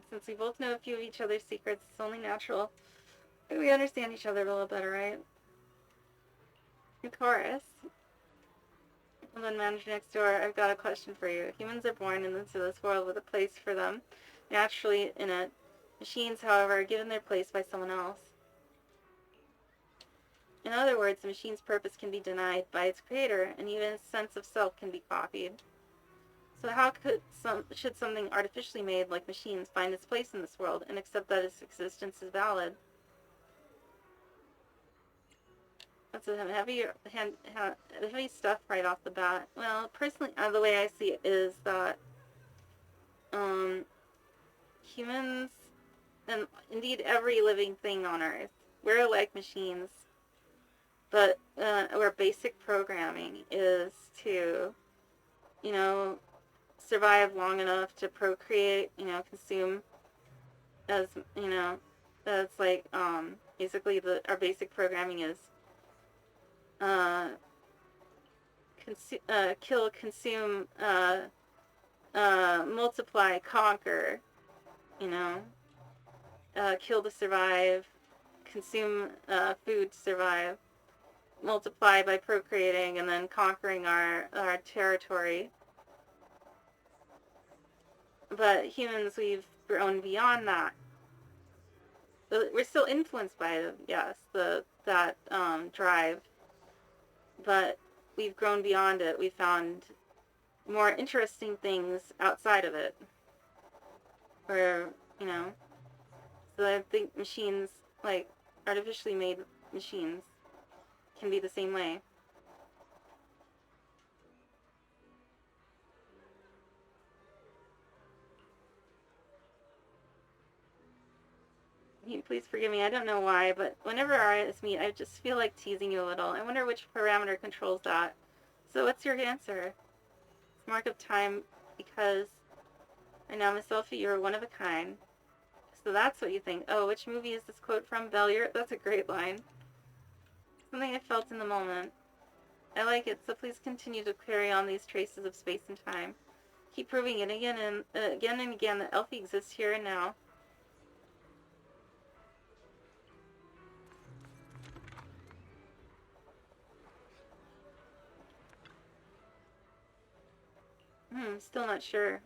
H: Since we both know a few of each other's secrets, it's only natural that we understand each other a little better, right? Of course. And then Manager next door, I've got a question for you. Humans are born into this world with a place for them, naturally in it. Machines, however, are given their place by someone else. In other words, the machine's purpose can be denied by its creator, and even its sense of self can be copied. So how should something artificially made, like machines, find its place in this world and accept that its existence is valid? That's a heavy stuff right off the bat. Well, personally, the way I see it is that humans, and indeed every living thing on Earth, we're like machines, but our basic programming is to, survive long enough to procreate, consume, as, that's like, basically our basic programming is kill, consume, multiply, conquer, kill to survive, consume food to survive, multiply by procreating, and then conquering our territory. But humans, we've grown beyond that. We're still influenced by it, yes, that drive, but we've grown beyond it. We found more interesting things outside of it. Where, you know, so I think machines, like artificially made machines, can be the same way. Please forgive me, I don't know why, but whenever our eyes meet, I just feel like teasing you a little. I wonder which parameter controls that. So what's your answer? Mark of time, because I know, Miss Elfie, you're one of a kind. So that's what you think. Oh, which movie is this quote from? Belle? That's a great line. Something I felt in the moment. I like it, so please continue to carry on these traces of space and time. Keep proving it again and again that Elfie exists here and now. Still not sure.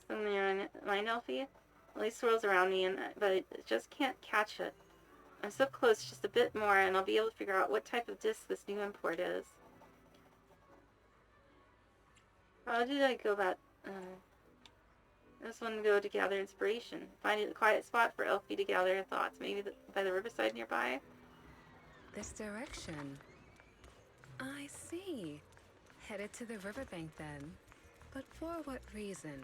H: Something in your mind, Elfie? At least swirls around me, but I just can't catch it. I'm so close, just a bit more, and I'll be able to figure out what type of disc this new import is. How did I go about... I just want to go to gather inspiration. Find a quiet spot for Elfie to gather her thoughts. Maybe by the riverside nearby?
L: This direction. I see. Headed to the riverbank then. But for what reason?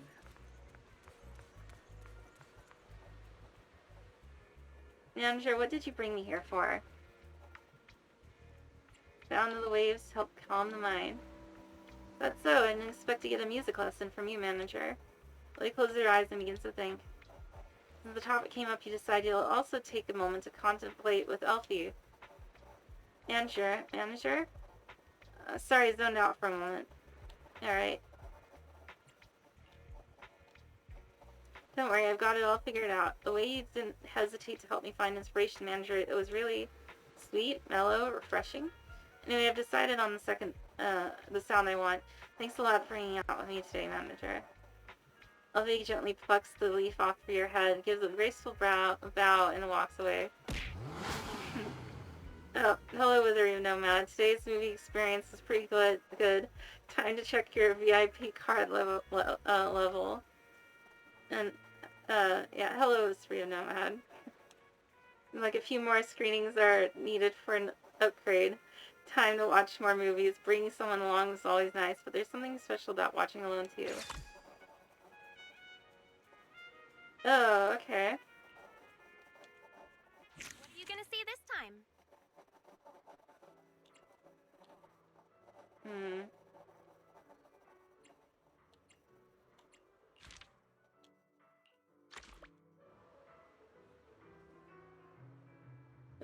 H: Manager, what did you bring me here for? Sound of the waves help calm the mind. That's so. I didn't expect to get a music lesson from you, Manager. Lily closes her eyes and begins to think. Since the topic came up, you decided you'll also take a moment to contemplate with Elfie. Manager? Sorry, I zoned out for a moment. Alright. Don't worry, I've got it all figured out. The way you didn't hesitate to help me find inspiration, Manager, it was really sweet, mellow, refreshing. Anyway, I've decided on the sound I want. Thanks a lot for hanging out with me today, Manager. Elfie gently plucks the leaf off of your head, gives a graceful bow, and walks away. Oh, hello, Wizard Nomad. Today's movie experience is pretty good. Time to check your VIP card level. And, yeah, hello, Wizard Nomad. Like, a few more screenings are needed for an upgrade. Time to watch more movies. Bringing someone along is always nice, but there's something special about watching alone, too. Oh, okay.
F: What are you gonna see this time?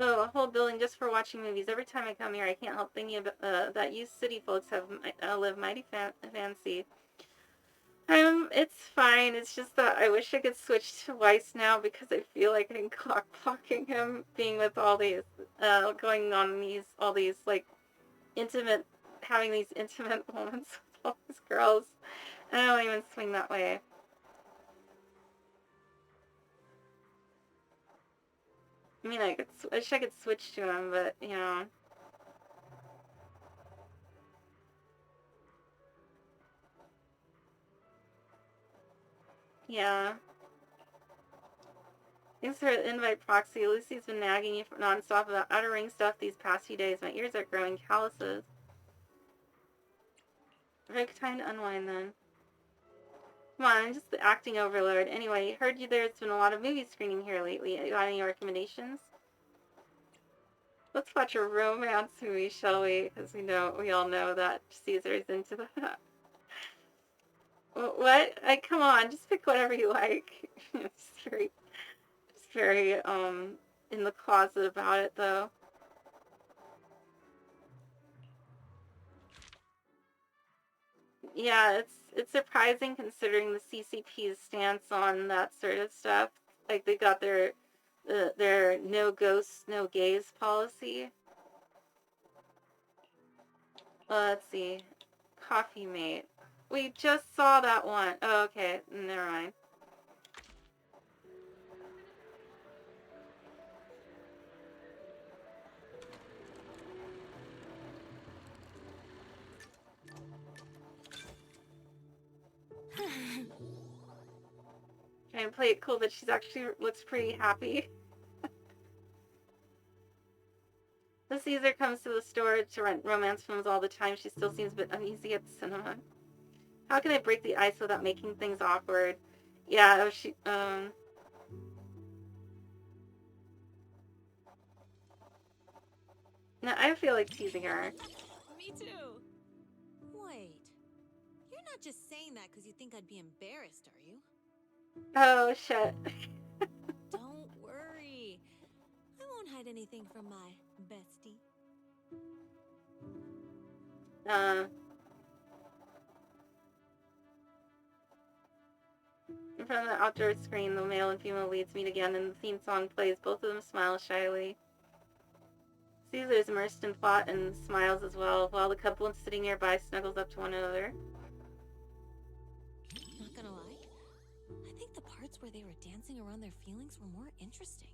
H: Oh, a whole building just for watching movies. Every time I come here, I can't help thinking about that you city folks live mighty fancy. It's fine. It's just that I wish I could switch to Weiss now because I feel like I'm clock-blocking him being with all these, going on all these, like, having these intimate moments with all these girls. I don't even swing that way. I mean, I wish I could switch to him, but, you know. Yeah. Thanks for the invite, Proxy. Lucy's been nagging you non-stop about Outer Ring stuff these past few days. My ears are growing calluses. Right, time to unwind then. Come on, I'm just the acting overload. Anyway, heard there's been a lot of movie screening here lately. You got any recommendations? Let's watch a romance movie, shall we? Because we all know that Caesar's into that. What? Come on, just pick whatever you like. It's very, in the closet about it, though. Yeah, it's surprising considering the CCP's stance on that sort of stuff. Like, they got their no ghosts, no gays policy. Well, let's see. Coffee Mate. We just saw that one. Oh, okay. Never mind. Trying to play it cool, but she's actually looks pretty happy. The Caesar comes to the store to rent romance films all the time. She still seems a bit uneasy at the cinema. How can I break the ice without making things awkward? Yeah, she, No, I feel like teasing her.
K: Me too. Wait. You're not just saying that because you think I'd be embarrassed, are you?
H: Oh, shit.
K: Don't worry. I won't hide anything from my bestie.
H: In front of the outdoor screen, the male and female leads meet again, and the theme song plays. Both of them smile shyly. Caesar is immersed in thought and smiles as well, while the couple sitting nearby snuggles up to one another.
K: Not gonna lie, I think the parts where they were dancing around their feelings were more interesting.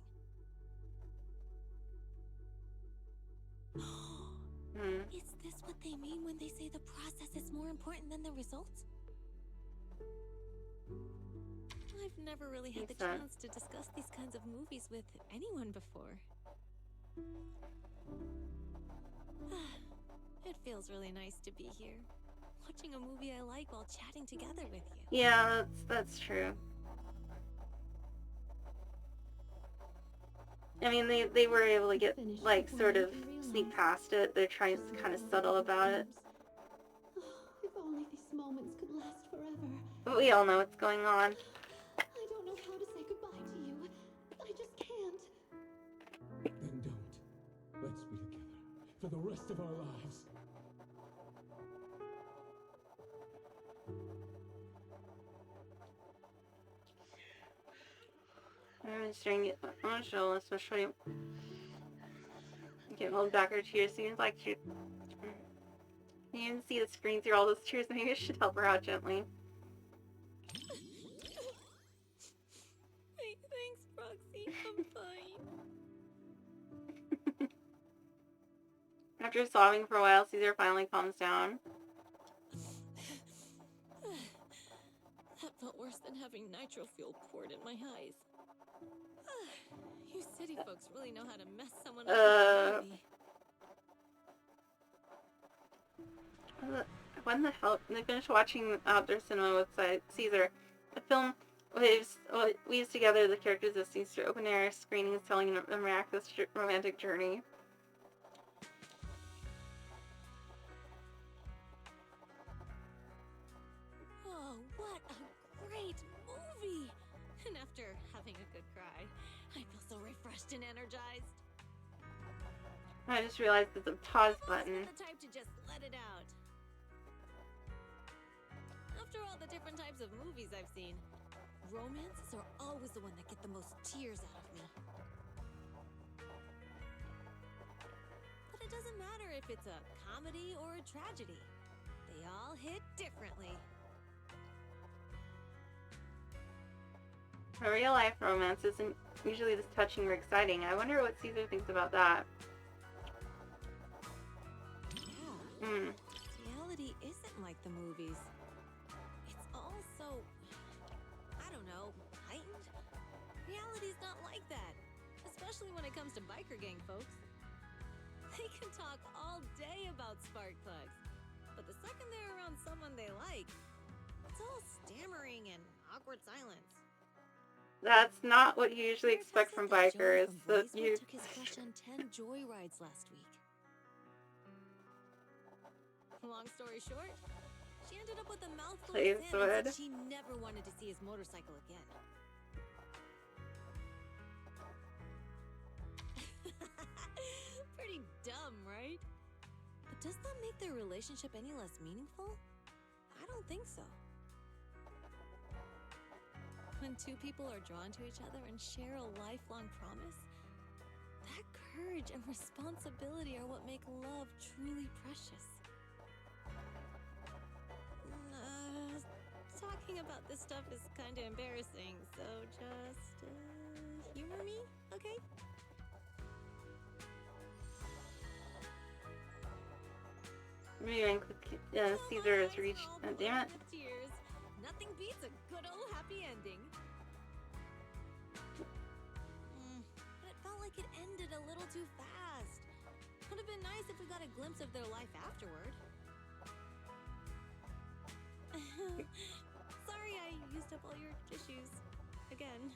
K: Is this what they mean when they say the process is more important than the results? I've never really had the chance to discuss these kinds of movies with anyone before. It feels really nice to be here, watching a movie I like while chatting together with you.
H: Yeah, that's true. I mean, they were able to get, like, sort of sneak past it. They're trying to kind of subtle about it.
J: If only these moments could last forever.
H: But we all know what's going on.
J: I don't know how to say goodbye to you. I just can't.
I: Then don't. Let's be together for the rest of our lives.
H: I'm staring at my show. Let's show you. Can't hold back her tears. Seems like she. You can see the screen through all those tears. Maybe I should help her out gently.
K: Thanks, Roxy. I'm fine.
H: After sobbing for a while, Caesar finally calms down.
K: That felt worse than having nitro fuel poured in my eyes. You city folks really know how to mess someone up with a movie.
H: When the hell? They finished watching Outdoor Cinema with Caesar. The film weaves together the characters of Caesar open-air screenings telling a miraculous romantic journey.
K: Oh, what a great movie! And after having a good cry, I feel so refreshed and energized.
H: I just realized there's a pause button.
K: The type to just let it out. After all the different types of movies I've seen, romances are always the one that get the most tears out of me. But it doesn't matter if it's a comedy or a tragedy. They all hit differently.
H: A real-life romance isn't usually this touching or exciting. I wonder what Caesar thinks about that.
K: Yeah. Reality isn't like the movies. It's all so, I don't know, heightened. Reality's not like that. Especially when it comes to biker gang folks. They can talk all day about spark plugs. But the second they're around someone they like, it's all stammering and awkward silence.
H: That's not what you usually expect from bikers.
K: Took his crush on 10 joyrides last week. Long story short, she ended up with a mouthful of sand and said she never wanted to see his motorcycle again. Pretty dumb, right? But does that make their relationship any less meaningful? I don't think so. When two people are drawn to each other and share a lifelong promise, that courage and responsibility are what make love truly precious. about this stuff is kind of embarrassing, so just humor me, okay?
H: Maybe Caesar has reached. Oh, damn it.
K: Cheers. Nothing beats a good old happy ending. But it felt like it ended a little too fast. Would have been nice if we got a glimpse of their life afterward. Sorry I used up all your tissues. Again.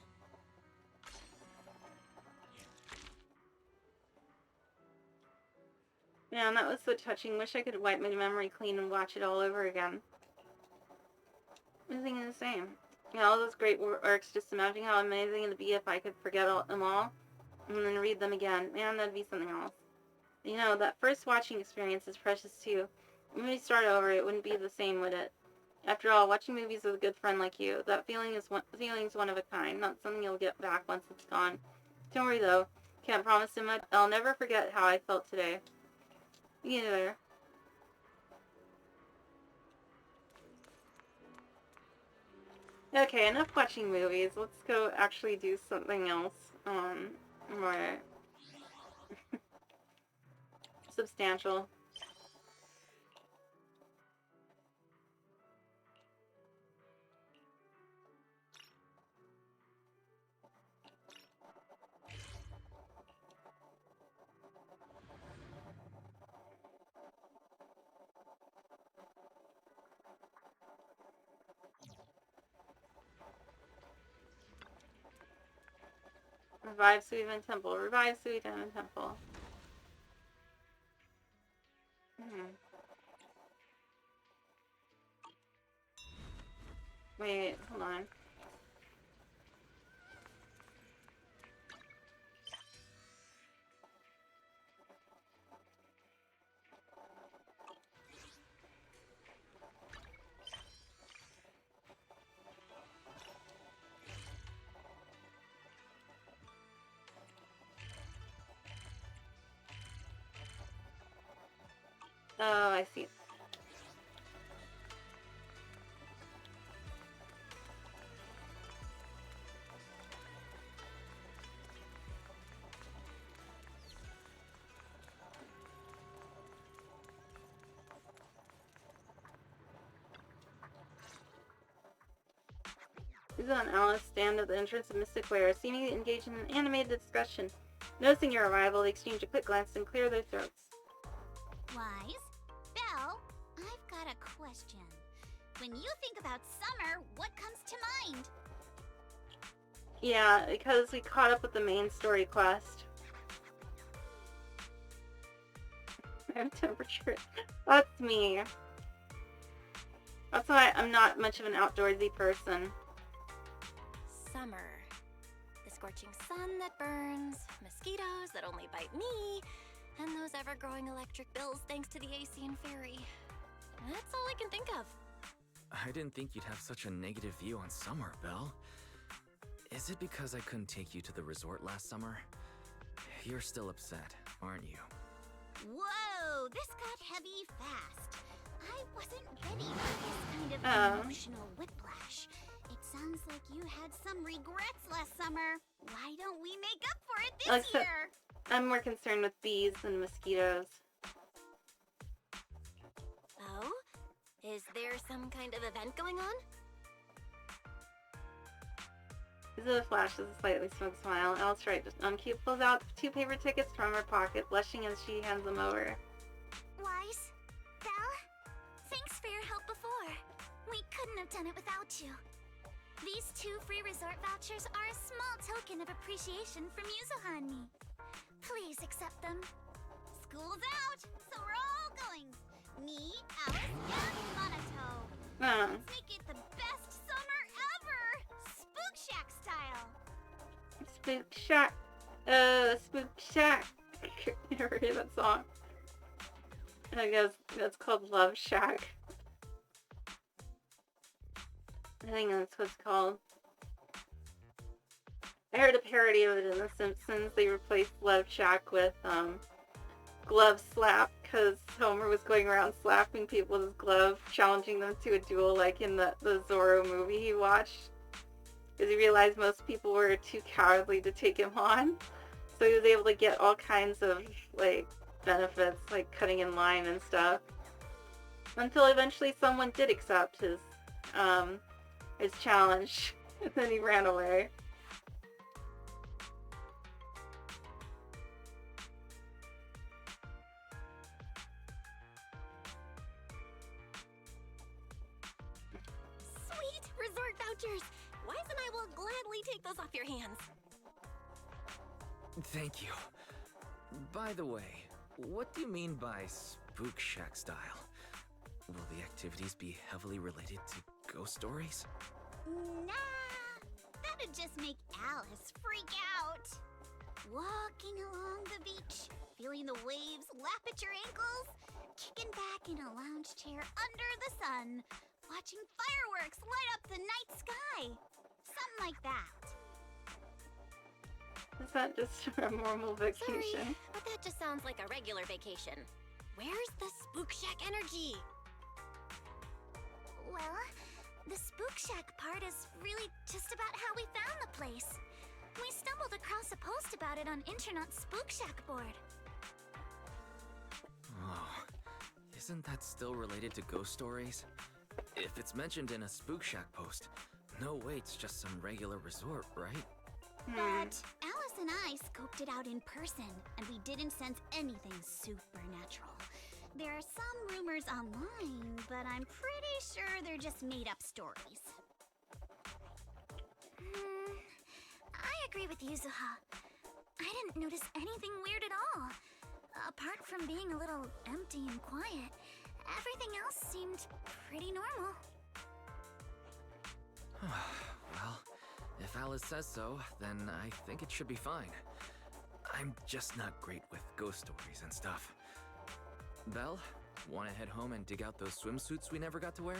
H: Man, that was so touching. Wish I could wipe my memory clean and watch it all over again. Amazing and the same. Yeah, all those great works, just imagine how amazing it'd be if I could forget them all and then read them again. Man, that'd be something else. You know, that first watching experience is precious too. When we start over, it wouldn't be the same, would it? After all, watching movies with a good friend like you, that feeling's one of a kind, not something you'll get back once it's gone. Don't worry though, can't promise too much. I'll never forget how I felt today. Either. Okay, enough watching movies. Let's go actually do something else. More substantial. Revive Suivan Temple. Revive Suivan Temple. Wait, hold on. Oh, I see. Lisa and Alice stand at the entrance of Mystic Lair, seemingly engaged in an animated discussion. Noticing your arrival, they exchange a quick glance and clear their throats.
M: Wise? Belle, I've got a question. When you think about summer, what comes to mind?
H: Yeah, because we caught up with the main story quest. I have temperature. That's me. That's why I'm not much of an outdoorsy person.
F: Summer. The scorching sun that burns, mosquitoes that only bite me, and those ever-growing electric bills thanks to the AC and ferry. That's all I can think of.
N: I didn't think you'd have such a negative view on summer, Belle. Is it because I couldn't take you to the resort last summer? You're still upset, aren't you?
M: Whoa, this got heavy fast. I wasn't ready for this kind of emotional whiplash. It sounds like you had some regrets last summer. Why don't we make up for it this year?
H: I'm more concerned with bees than mosquitoes.
F: Oh? Is there some kind of event going on?
H: Lisa flashes a slightly smug smile. Alice right on cue pulls out 2 paper tickets from her pocket, blushing as she hands them over.
M: Wise? Belle? Thanks for your help before. We couldn't have done it without you. These 2 free resort vouchers are a small token of appreciation from Yuzuha and me. Please accept them. School's out, so we're all going. Me, Alice, and Monato. Let's make it the best summer ever! Spook Shack style!
H: Spook Shack. Spook Shack. You ever hear that song? I guess that's called Love Shack. I think that's what it's called. I heard a parody of it in The Simpsons. They replaced Love Shack with Glove Slap because Homer was going around slapping people with his glove, challenging them to a duel like in the Zorro movie he watched. Because he realized most people were too cowardly to take him on. So he was able to get all kinds of, like, benefits, like cutting in line and stuff. Until eventually someone did accept his challenge. And then he ran away.
K: Sweet resort vouchers! Wise and I will gladly take those off your hands.
N: Thank you. By the way, what do you mean by Spook Shack style? Will the activities be heavily related to ghost stories?
M: Nah, that'd just make Alice freak out. Walking along the beach, feeling the waves lap at your ankles, kicking back in a lounge chair under the sun, watching fireworks light up the night sky. Something like that.
H: Is that just a normal vacation?
K: Sorry, but that just sounds like a regular vacation. Where's the Spook Shack energy?
M: Well, the Spook Shack part is really just about how we found the place. We stumbled across a post about it on Internet's Spook Shack board.
N: Oh, isn't that still related to ghost stories? If it's mentioned in a Spook Shack post, no way it's just some regular resort, right?
M: But Alice and I scoped it out in person, and we didn't sense anything supernatural. There are some rumors online, but I'm pretty sure they're just made-up stories. I agree with Yuzuha. I didn't notice anything weird at all. Apart from being a little empty and quiet, everything else seemed pretty normal.
N: Well, if Alice says so, then I think it should be fine. I'm just not great with ghost stories and stuff. Belle, wanna head home and dig out those swimsuits we never got to wear?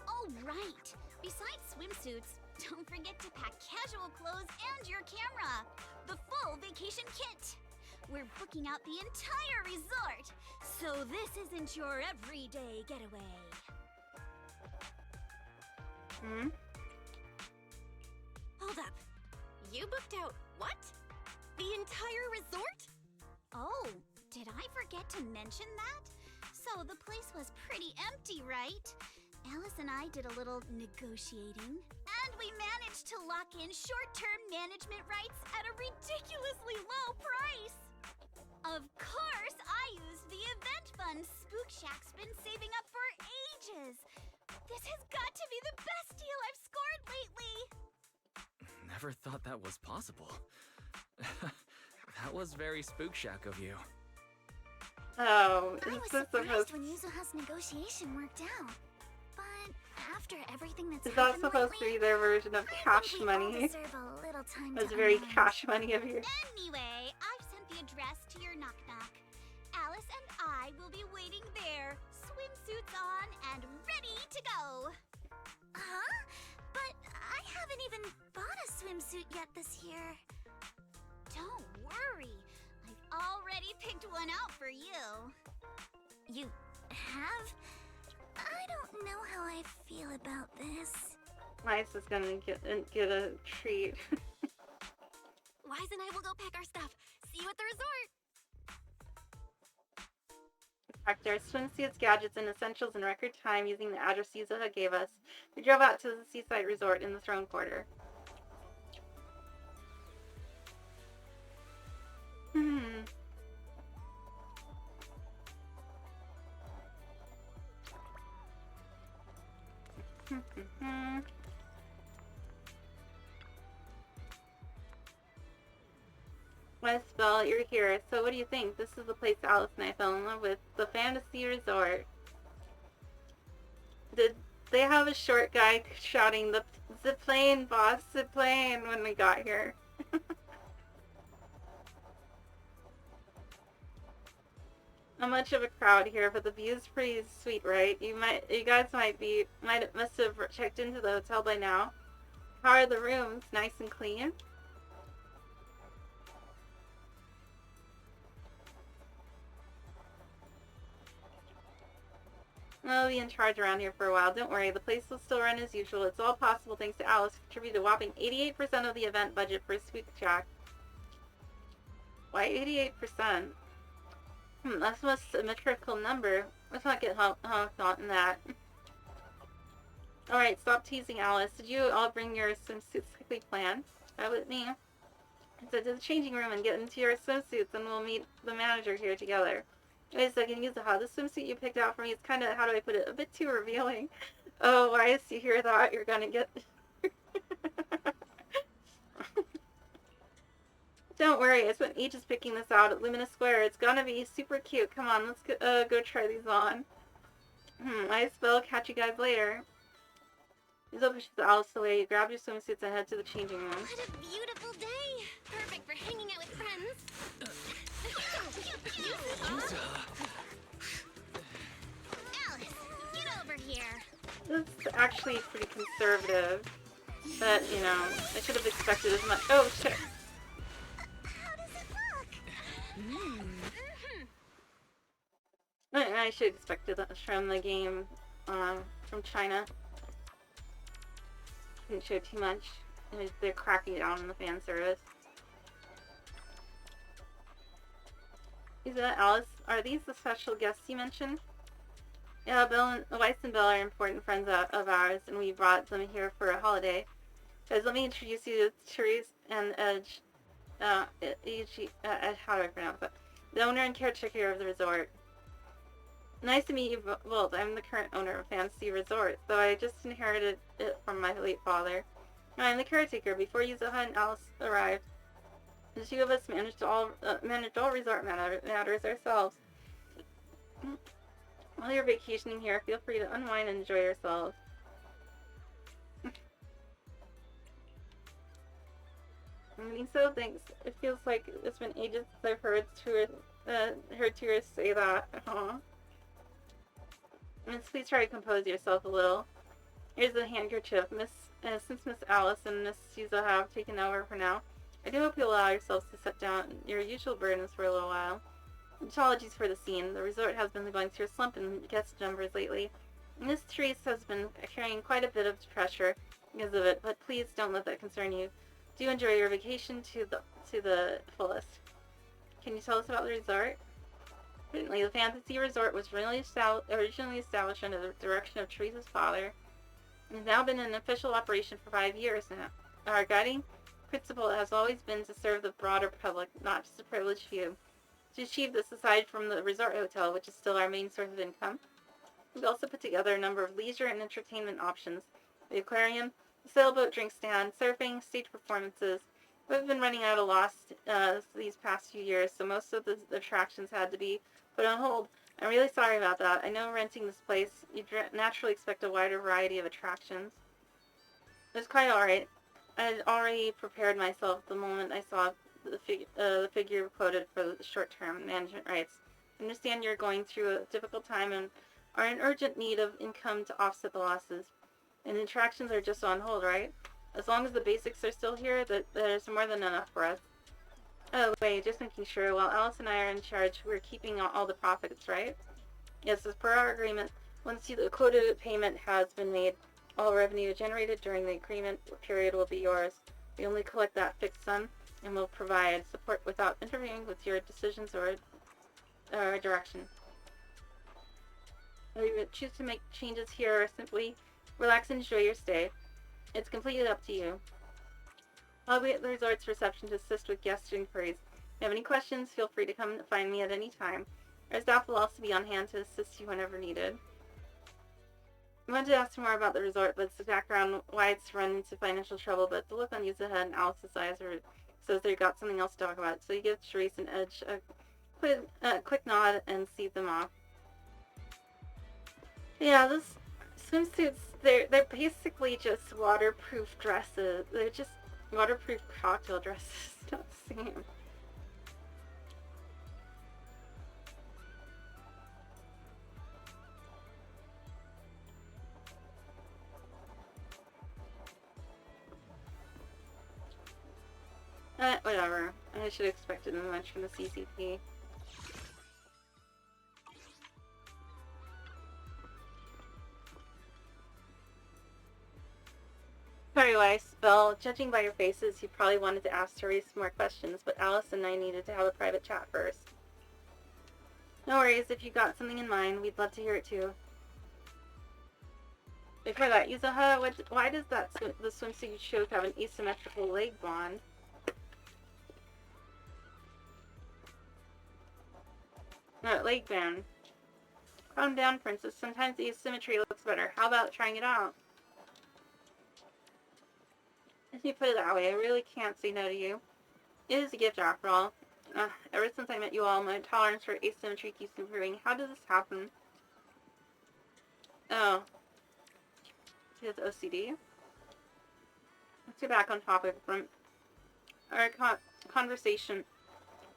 M: Oh, right! Besides swimsuits, don't forget to pack casual clothes and your camera! The full vacation kit! We're booking out the entire resort, so this isn't your everyday getaway.
K: Hold up. You booked out what? The entire resort?
M: Oh, did I forget to mention that? So the place was pretty empty, right? Alice and I did a little negotiating, and we managed to lock in short-term management rights at a ridiculously low price! Of course, I used the event fund Spook Shack's been saving up for ages! This has got to be the best deal I've scored lately!
N: Never thought that was possible. That was very Spook Shack of you.
H: Oh,
M: I was surprised when Yuzuha's negotiation worked out. But after everything that's
H: is that
M: happened
H: supposed to be their version of cash money? That's very cash money of you.
M: Anyway, I've sent the address to your knock-knock. Alice and I will be waiting there, swimsuits on and ready to go. Huh? But I haven't even bought a swimsuit yet this year. Don't worry. I've already picked one out for you. You have? I don't know how I feel about this.
H: Mice is gonna get a treat.
K: Wise and I will go pack our stuff. See you at the resort.
H: We packed our swimsuits, gadgets, and essentials in record time using the address Yuzuha gave us. We drove out to the seaside resort in the Throne Quarter. West Belle, you're here. So what do you think? This is the place Alice and I fell in love with. The Fantasy Resort. Did they have a short guy shouting, the plane, boss, the plane, when we got here? Not much of a crowd here, but the view's pretty sweet, right? You guys must have checked into the hotel by now. How are the rooms? Nice and clean? I'll be in charge around here for a while. Don't worry, the place will still run as usual. It's all possible thanks to Alice, who contributed a whopping 88% of the event budget for Squeak Jack. Why 88%? That's the most symmetrical number. Let's not get hung on that. Alright, stop teasing, Alice. Did you all bring your swimsuits like we planned? With me? So to the changing room and get into your swimsuits, and we'll meet the manager here together. Wait a second, Yuzuha. The swimsuit you picked out for me is kind of, how do I put it, a bit too revealing. Oh, why is you hear that? You're gonna get... Don't worry, I spent ages picking this out at Lumina Square. It's gonna be super cute. Come on, let's go try these on. I spell. Catch you guys later. Yuzo pushes Alice away. You grab your swimsuits and head to the changing room.
M: What a beautiful day! Perfect for hanging out with friends. Alice, get over here.
H: This is actually pretty conservative. But, you know, I should have expected as much. Oh, shit.
M: How does it look?
H: I should have expected that from the game from China. Didn't show too much. They're cracking down on the fan service. Is that Alice? Are these the special guests you mentioned? Yeah, Weiss and Belle are important friends of ours, and we brought them here for a holiday. Guys, let me introduce you to Therese and Edge. How do I pronounce that? The owner and caretaker of the resort. Nice to meet you both. I'm the current owner of Fantasy Resort, though I just inherited it from my late father. I'm the caretaker. Before Yuzuha and Alice arrived, the two of us managed all resort matters ourselves. While you're vacationing here, feel free to unwind and enjoy yourselves. I mean, so thanks. It feels like it's been ages since I've heard tourists say that. Aww. Miss, please try to compose yourself a little. Here's a handkerchief. Since Miss Alice and Miss Yuzuha have taken over for now, I do hope you'll allow yourselves to set down your usual burdens for a little while. Apologies for the scene. The resort has been going through a slump in guest numbers lately. Miss Therese has been carrying quite a bit of pressure because of it, but please don't let that concern you. Do enjoy your vacation to the fullest. Can you tell us about the resort? Certainly, the Fantasy Resort was originally established under the direction of Therese's father, and has now been in official operation for 5 years now. Our guiding principle has always been to serve the broader public, not just a privileged few. To achieve this, aside from the resort hotel, which is still our main source of income, we've also put together a number of leisure and entertainment options. The aquarium, the sailboat drink stand, surfing, stage performances. We've been running out of loss these past few years, so most of the attractions had to be put on hold. I'm really sorry about that. I know renting this place, you'd naturally expect a wider variety of attractions. It was quite alright. I had already prepared myself the moment I saw the figure quoted for the short-term management rights. I understand you're going through a difficult time and are in urgent need of income to offset the losses. And the attractions are just on hold, right? As long as the basics are still here, there's more than enough for us. Oh, wait, just making sure. While Alice and I are in charge, we're keeping all the profits, right? Yes, as per our agreement, once the quoted payment has been made, all revenue generated during the agreement period will be yours. We only collect that fixed sum, and will provide support without interfering with your decisions or direction. Whether you choose to make changes here or simply relax and enjoy your stay, it's completely up to you. I'll be at the resort's reception to assist with guest inquiries. If you have any questions, feel free to come find me at any time. Our staff will also be on hand to assist you whenever needed. I wanted to ask more about the resort, but it's the background why it's run into financial trouble, but the look on Yuzuha and Alice's eyes says they've got something else to talk about, so you give Therese and Edge a quick nod and see them off. Yeah, this swimsuits, they're basically just waterproof dresses. They're just waterproof cocktail dresses. Not the same. Whatever. I should have expected much from the CCP. Sorry, Weiss. Well, judging by your faces, you probably wanted to ask Therese some more questions, but Alice and I needed to have a private chat first. No worries, if you got something in mind, we'd love to hear it too. Before that, Yuzuha, why does the swimsuit you chose have an asymmetrical leg bond? No, leg band. Calm down, princess. Sometimes the asymmetry looks better. How about trying it out? If you put it that way, I really can't say no to you. It is a gift after all. Ever since I met you all, my tolerance for asymmetry keeps improving. How did this happen? Oh. She has OCD? Let's get back on topic from our conversation.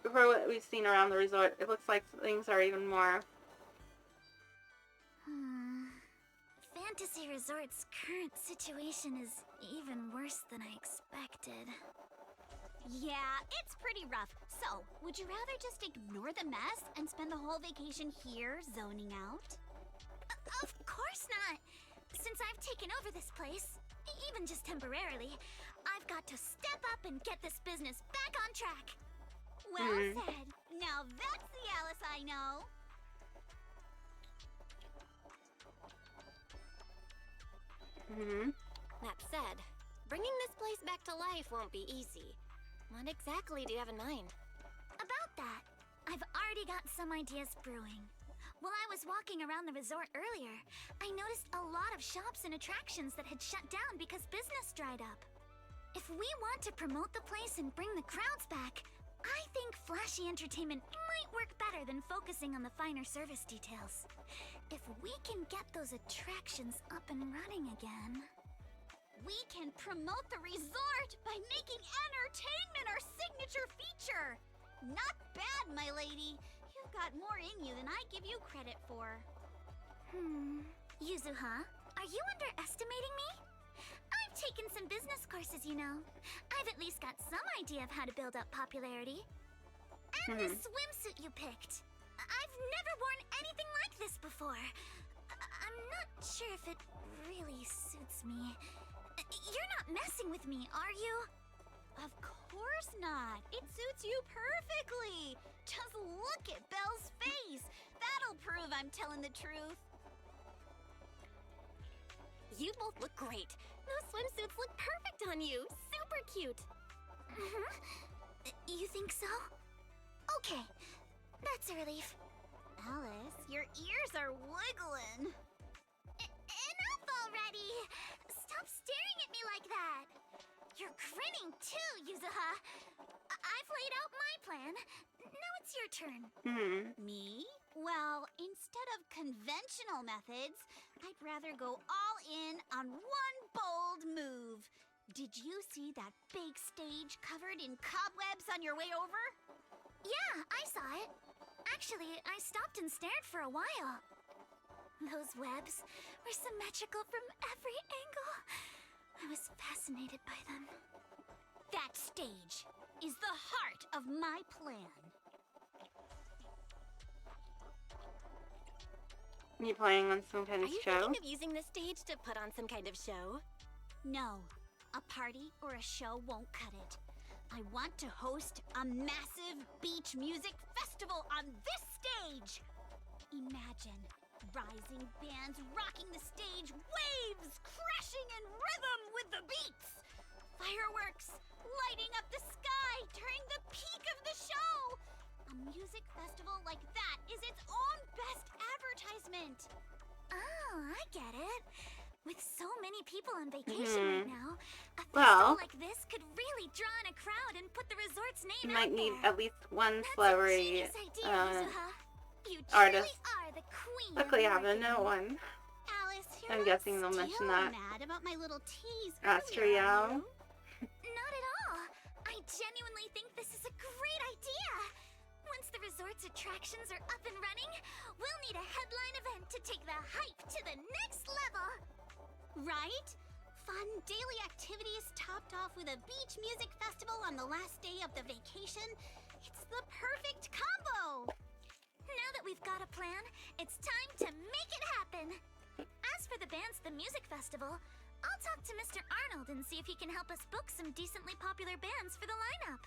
H: Before what we've seen around the resort, it looks like things are even more.
M: Fantasy Resort's current situation is even worse than I expected.
O: Yeah, it's pretty rough. So, would you rather just ignore the mess and spend the whole vacation here zoning out?
M: Of course not! Since I've taken over this place, even just temporarily, I've got to step up and get this business back on track.
O: Well said. Now that's the Alice I know.
F: That said, bringing this place back to life won't be easy. What exactly do you have in mind?
M: About that, I've already got some ideas brewing. While I was walking around the resort earlier, I noticed a lot of shops and attractions that had shut down because business dried up. If we want to promote the place and bring the crowds back, I think flashy entertainment might work better than focusing on the finer service details. If we can get those attractions up and running again...
O: We can promote the resort by making entertainment our signature feature! Not bad, my lady. You've got more in you than I give you credit for.
M: Yuzuha, are you underestimating me? I've taken some business courses, you know. I've at least got some idea of how to build up popularity. And the swimsuit you picked. I've never worn anything like this before. I'm not sure if it really suits me. You're not messing with me, are you?
O: Of course not. It suits you perfectly. Just look at Belle's face. That'll prove I'm telling the truth.
F: You both look great. Those swimsuits look perfect on you. Super cute.
M: You think so? Okay, that's a relief.
O: Alice, your ears are wiggling.
M: Enough already! Stop staring at me like that! You're grinning too, Yuzuha! I've laid out my plan. Now it's your turn.
O: Me? Well, instead of conventional methods, I'd rather go all in on one bold move. Did you see that big stage covered in cobwebs on your way over?
M: Yeah, I saw it. Actually, I stopped and stared for a while. Those webs were symmetrical from every angle. I was fascinated by them.
O: That stage is the heart of my plan.
H: You planning on some kind of show?
F: Are you thinking of using this stage to put on some kind of show?
O: No, a party or a show won't cut it. I want to host a massive beach music festival on this stage. Imagine rising bands rocking the stage, waves crashing in rhythm with the beats. Fireworks lighting up the sky during the peak of the show. A music festival like that is its own best advertisement.
M: Oh, I get it. With so many people on vacation right now, a festival
H: Well,
M: like this could really draw in a crowd and put the resort's name
H: you
M: out
H: might need
M: there.
H: at least one
M: That's
H: celebrity
M: a genius idea, Yuzuha. You
H: artist.
M: truly are the queen
H: Luckily, I
M: of
H: happen to know
M: marketing.
H: one.
O: Alice, you're
H: I'm
O: not
H: guessing they'll mention
O: still
H: that.
O: mad about my little tease
H: Astrid,
O: earlier, are
H: yeah.
O: you?
M: Not at all. I genuinely think this is a great idea. Once the resort's attractions are up and running, we'll need a headline event to take the hype to the next level.
O: Right? Fun daily activities topped off with a beach music festival on the last day of the vacation. It's the perfect combo!
M: Now that we've got a plan, it's time to make it happen. As for the bands at the music festival, I'll talk to Mr. Arnold and see if he can help us book some decently popular bands for the lineup.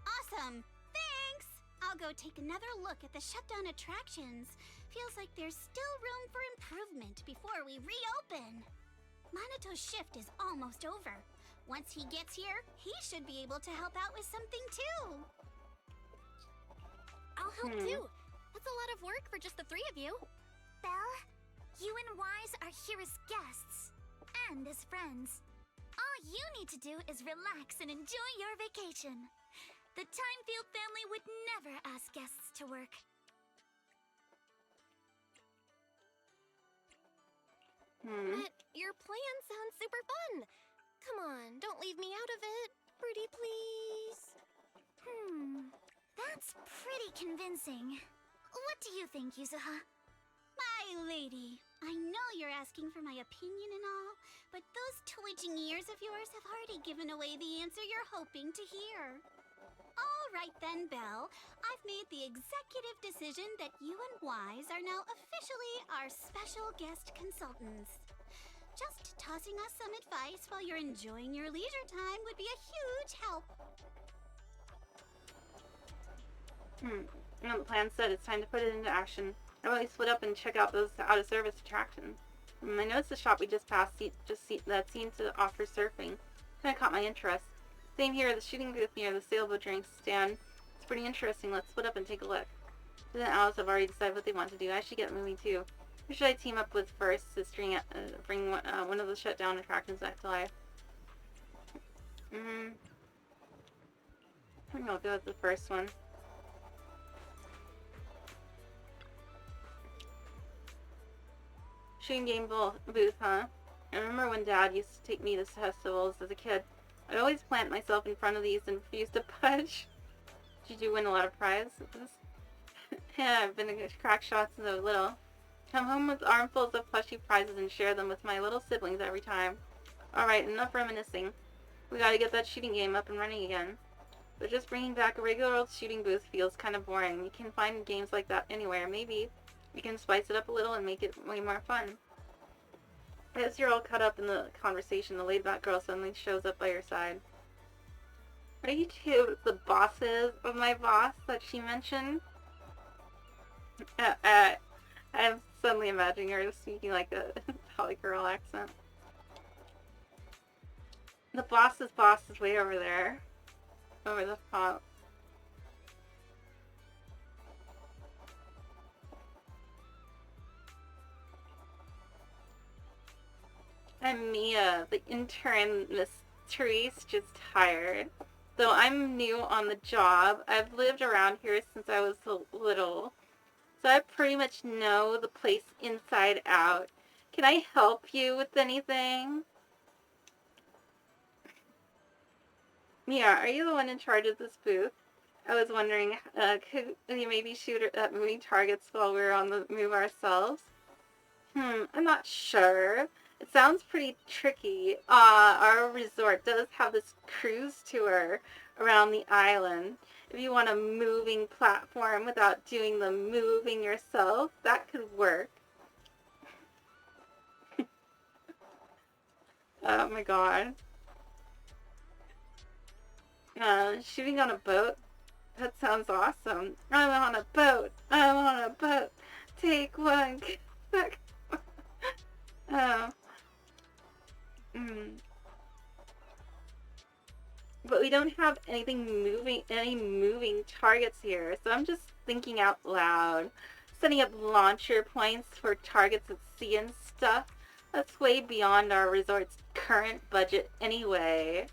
O: Awesome! Thanks! I'll go take another look at the shutdown attractions. Feels like there's still room for improvement before we reopen. Manato's shift is almost over. Once he gets here, he should be able to help out with something too.
F: I'll help too. That's a lot of work for just the three of you.
M: Belle, you and Wise are here as guests and as friends. All you need to do is relax and enjoy your vacation. The Timefield family would never ask guests to work.
F: But your plan sounds super fun. Come on, don't leave me out of it. Pretty please.
M: That's pretty convincing. What do you think, Yuzuha?
O: My lady, I know you're asking for my opinion and all, but those twitching ears of yours have already given away the answer you're hoping to hear. All right then, Belle. I've made the executive decision that you and Wise are now officially our special guest consultants. Just tossing us some advice while you're enjoying your leisure time would be a huge help.
H: Now the plan said, it's time to put it into action. I want to split up and check out those out-of-service attractions. I noticed the shop we just passed that seemed to offer surfing. Kind of caught my interest. Same here, the shooting booth near the sailboat drink stand. It's pretty interesting. Let's split up and take a look. Jen and Alice have already decided what they want to do. I should get moving too. Who should I team up with first to bring one of the shutdown attractions back to life? I think I'll go with the first one. Shooting game booth, huh? I remember when Dad used to take me to festivals as a kid. I'd always plant myself in front of these and refuse to budge. Did you win a lot of prizes? Yeah, I've been a crack shot since I was little. Come home with armfuls of plushy prizes and share them with my little siblings every time. Alright, enough reminiscing. We gotta get that shooting game up and running again. But just bringing back a regular old shooting booth feels kind of boring. You can find games like that anywhere. Maybe we can spice it up a little and make it way more fun. As you're all caught up in the conversation, the laid-back girl suddenly shows up by your side. Are you two the bosses of my boss that she mentioned? I'm suddenly imagining her speaking like a Holly girl accent. The boss's boss is way over there. Over the top. I'm Mia, the intern Miss Therese just hired. Though I'm new on the job, I've lived around here since I was little. So I pretty much know the place inside out. Can I help you with anything? Mia, are you the one in charge of this booth? I was wondering, could you maybe shoot at moving targets while we're on the move ourselves? I'm not sure. It sounds pretty tricky. Our resort does have this cruise tour around the island. If you want a moving platform without doing the moving yourself, that could work. Oh my god. Shooting on a boat? That sounds awesome. I'm on a boat. I'm on a boat. Take one. Oh. But we don't have any moving targets here, so I'm just thinking out loud. Setting up launcher points for targets at sea and stuff. That's way beyond our resort's current budget anyway.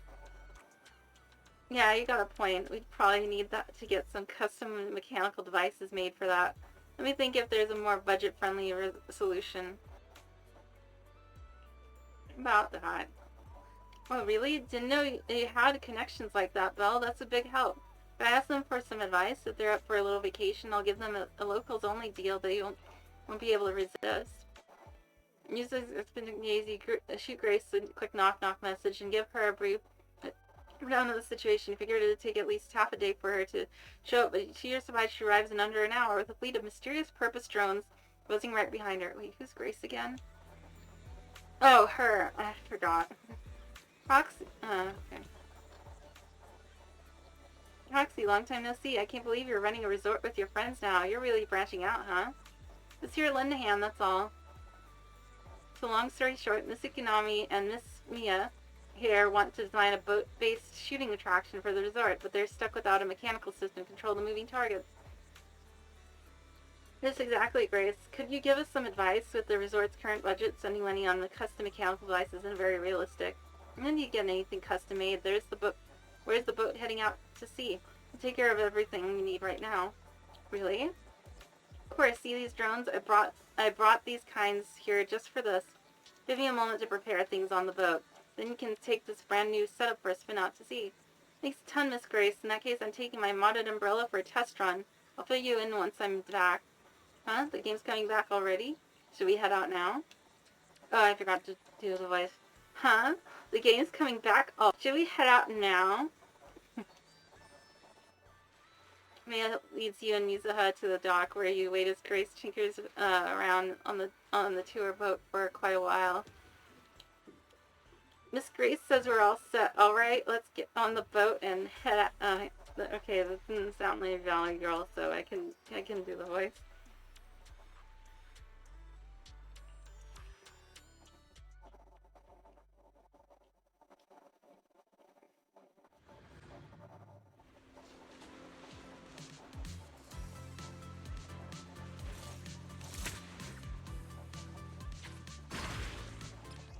H: Yeah, you got a point. We'd probably need that to get some custom mechanical devices made for that. Let me think if there's a more budget-friendly solution. About that. Oh, really? Didn't know you had connections like that, Belle. That's a big help. If I ask them for some advice, if they're up for a little vacation, I'll give them a locals-only deal that you won't be able to resist. Use it's been easy. Shoot Grace a quick knock-knock message and give her a brief rundown of the situation. Figured it'd take at least half a day for her to show up, but you're surprised she arrives in under an hour with a fleet of mysterious purpose drones buzzing right behind her. Wait, who's Grace again? Oh, her. I forgot. Proxy. Okay. Proxy, long time no see. I can't believe you're running a resort with your friends now. You're really branching out, huh? It's here lend a hand, that's all. So long story short, Miss Ikonami and Miss Mia here want to design a boat-based shooting attraction for the resort, but they're stuck without a mechanical system to control the moving targets. Yes, exactly, Grace. Could you give us some advice? With the resort's current budget, spending money on the custom mechanical device isn't very realistic. When do you get anything custom made? There's the boat. Where's the boat heading out to sea? We'll take care of everything we need right now. Really? Of course, see these drones? I brought these kinds here just for this. Give me a moment to prepare things on the boat. Then you can take this brand new setup for a spin out to sea. Thanks a ton, Miss Grace. In that case, I'm taking my modded umbrella for a test run. I'll fill you in once I'm back. Huh? The game's coming back already? Should we head out now? Oh, I forgot to do the voice. Huh? The game's coming back? Oh, should we head out now? Mia leads you and Mizuha to the dock where you wait as Grace tinkers around on the tour boat for quite a while. Miss Grace says we're all set. Alright, let's get on the boat and head out. Okay, that didn't sound like Valley Girl, so I can do the voice.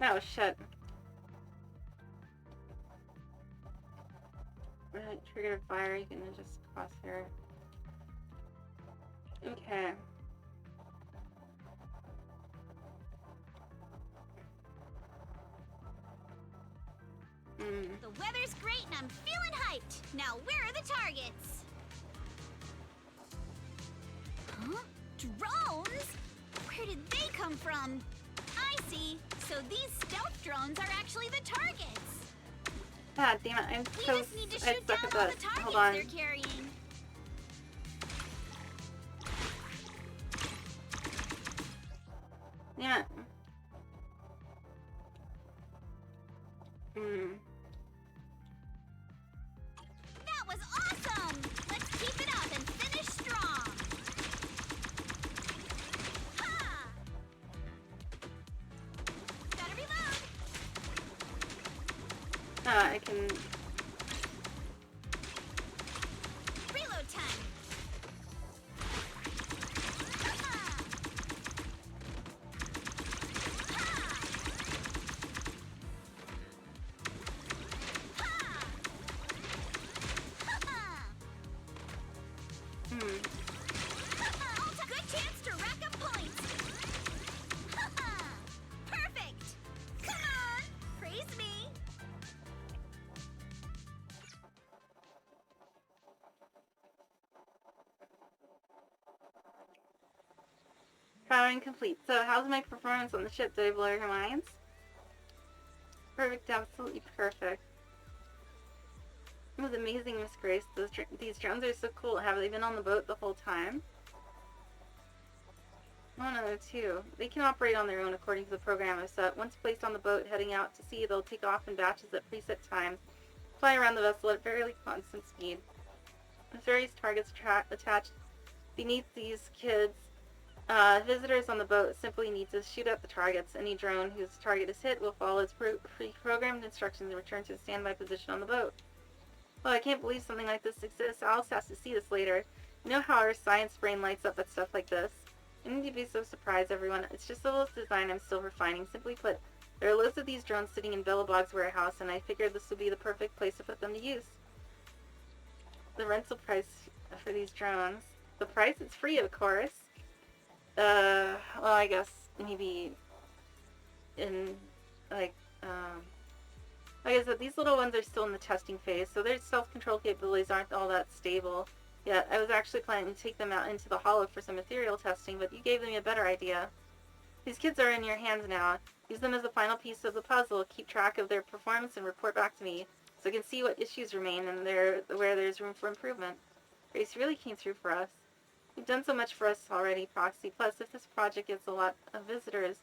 H: Oh, shit. Triggered fire, you can just cross here. Okay.
O: The weather's great and I'm feeling hyped. Now, where are the targets? Huh? Drones? Where did they come from? I see. So these stealth drones are actually the targets.
H: God damn it, I'm
O: We
H: so
O: just need to shoot
H: suck
O: down
H: at
O: all
H: that.
O: the targets
H: Hold on.
O: they're carrying.
H: Damn it.
O: That was awesome! Let's keep it up and finish strong. Ha! Gotta reload.
H: I can...
O: Reload time. Good chance to rack up points. Perfect. Come on, praise me.
H: Powering complete. So, how's my performance on the ship? Did I blow your minds? Perfect, absolutely perfect. It was amazing, Miss Grace. These drones are so cool. Have they been on the boat the whole time? Oh no, too. They can operate on their own according to the program I've set. Once placed on the boat heading out to sea, they'll take off in batches at preset times, fly around the vessel at fairly constant speed. With various targets attached beneath these kids, visitors on the boat simply need to shoot at the targets. Any drone whose target is hit will follow its pre-programmed instructions and return to a standby position on the boat. Well, I can't believe something like this exists. Alice has to see this later. You know how our science brain lights up at stuff like this? You need to be so surprised, everyone. It's just a little design I'm still refining. Simply put, there are loads of these drones sitting in Billabog's warehouse, and I figured this would be the perfect place to put them to use. The rental price for these drones. The price is free, of course. Well, I guess maybe in, like, like I said, these little ones are still in the testing phase, so their self-control capabilities aren't all that stable yet. I was actually planning to take them out into the hollow for some ethereal testing, but you gave me a better idea. These kids are in your hands now. Use them as the final piece of the puzzle. Keep track of their performance and report back to me, so I can see what issues remain and where there's room for improvement. Grace really came through for us. You've done so much for us already, Proxy. Plus, if this project gets a lot of visitors,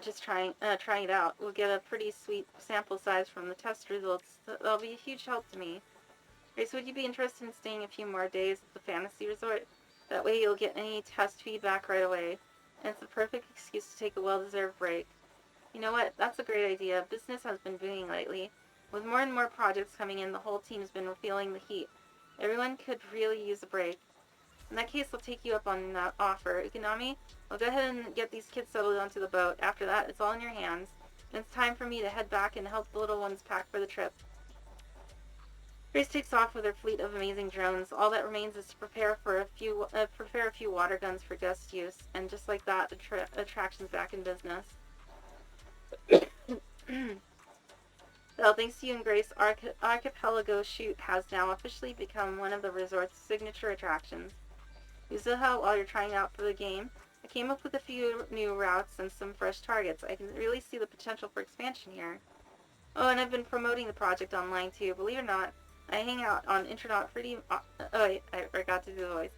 H: just trying it out. We'll get a pretty sweet sample size from the test results. That'll be a huge help to me. Grace, would you be interested in staying a few more days at the fantasy resort? That way you'll get any test feedback right away. And it's the perfect excuse to take a well-deserved break. You know what? That's a great idea. Business has been booming lately. With more and more projects coming in, the whole team's been feeling the heat. Everyone could really use a break. In that case, I'll take you up on that offer. Ukonami, I'll go ahead and get these kids settled onto the boat. After that, it's all in your hands. And it's time for me to head back and help the little ones pack for the trip. Grace takes off with her fleet of amazing drones. All that remains is to prepare a few water guns for guest use. And just like that, the attraction's back in business. Well, thanks to you and Grace, Archipelago Shoot has now officially become one of the resort's signature attractions. Use the help while you're trying out for the game. I came up with a few new routes and some fresh targets. I can really see the potential for expansion here. Oh, and I've been promoting the project online too. Believe it or not, I hang out on Internet pretty... oh wait, I forgot to do the voice.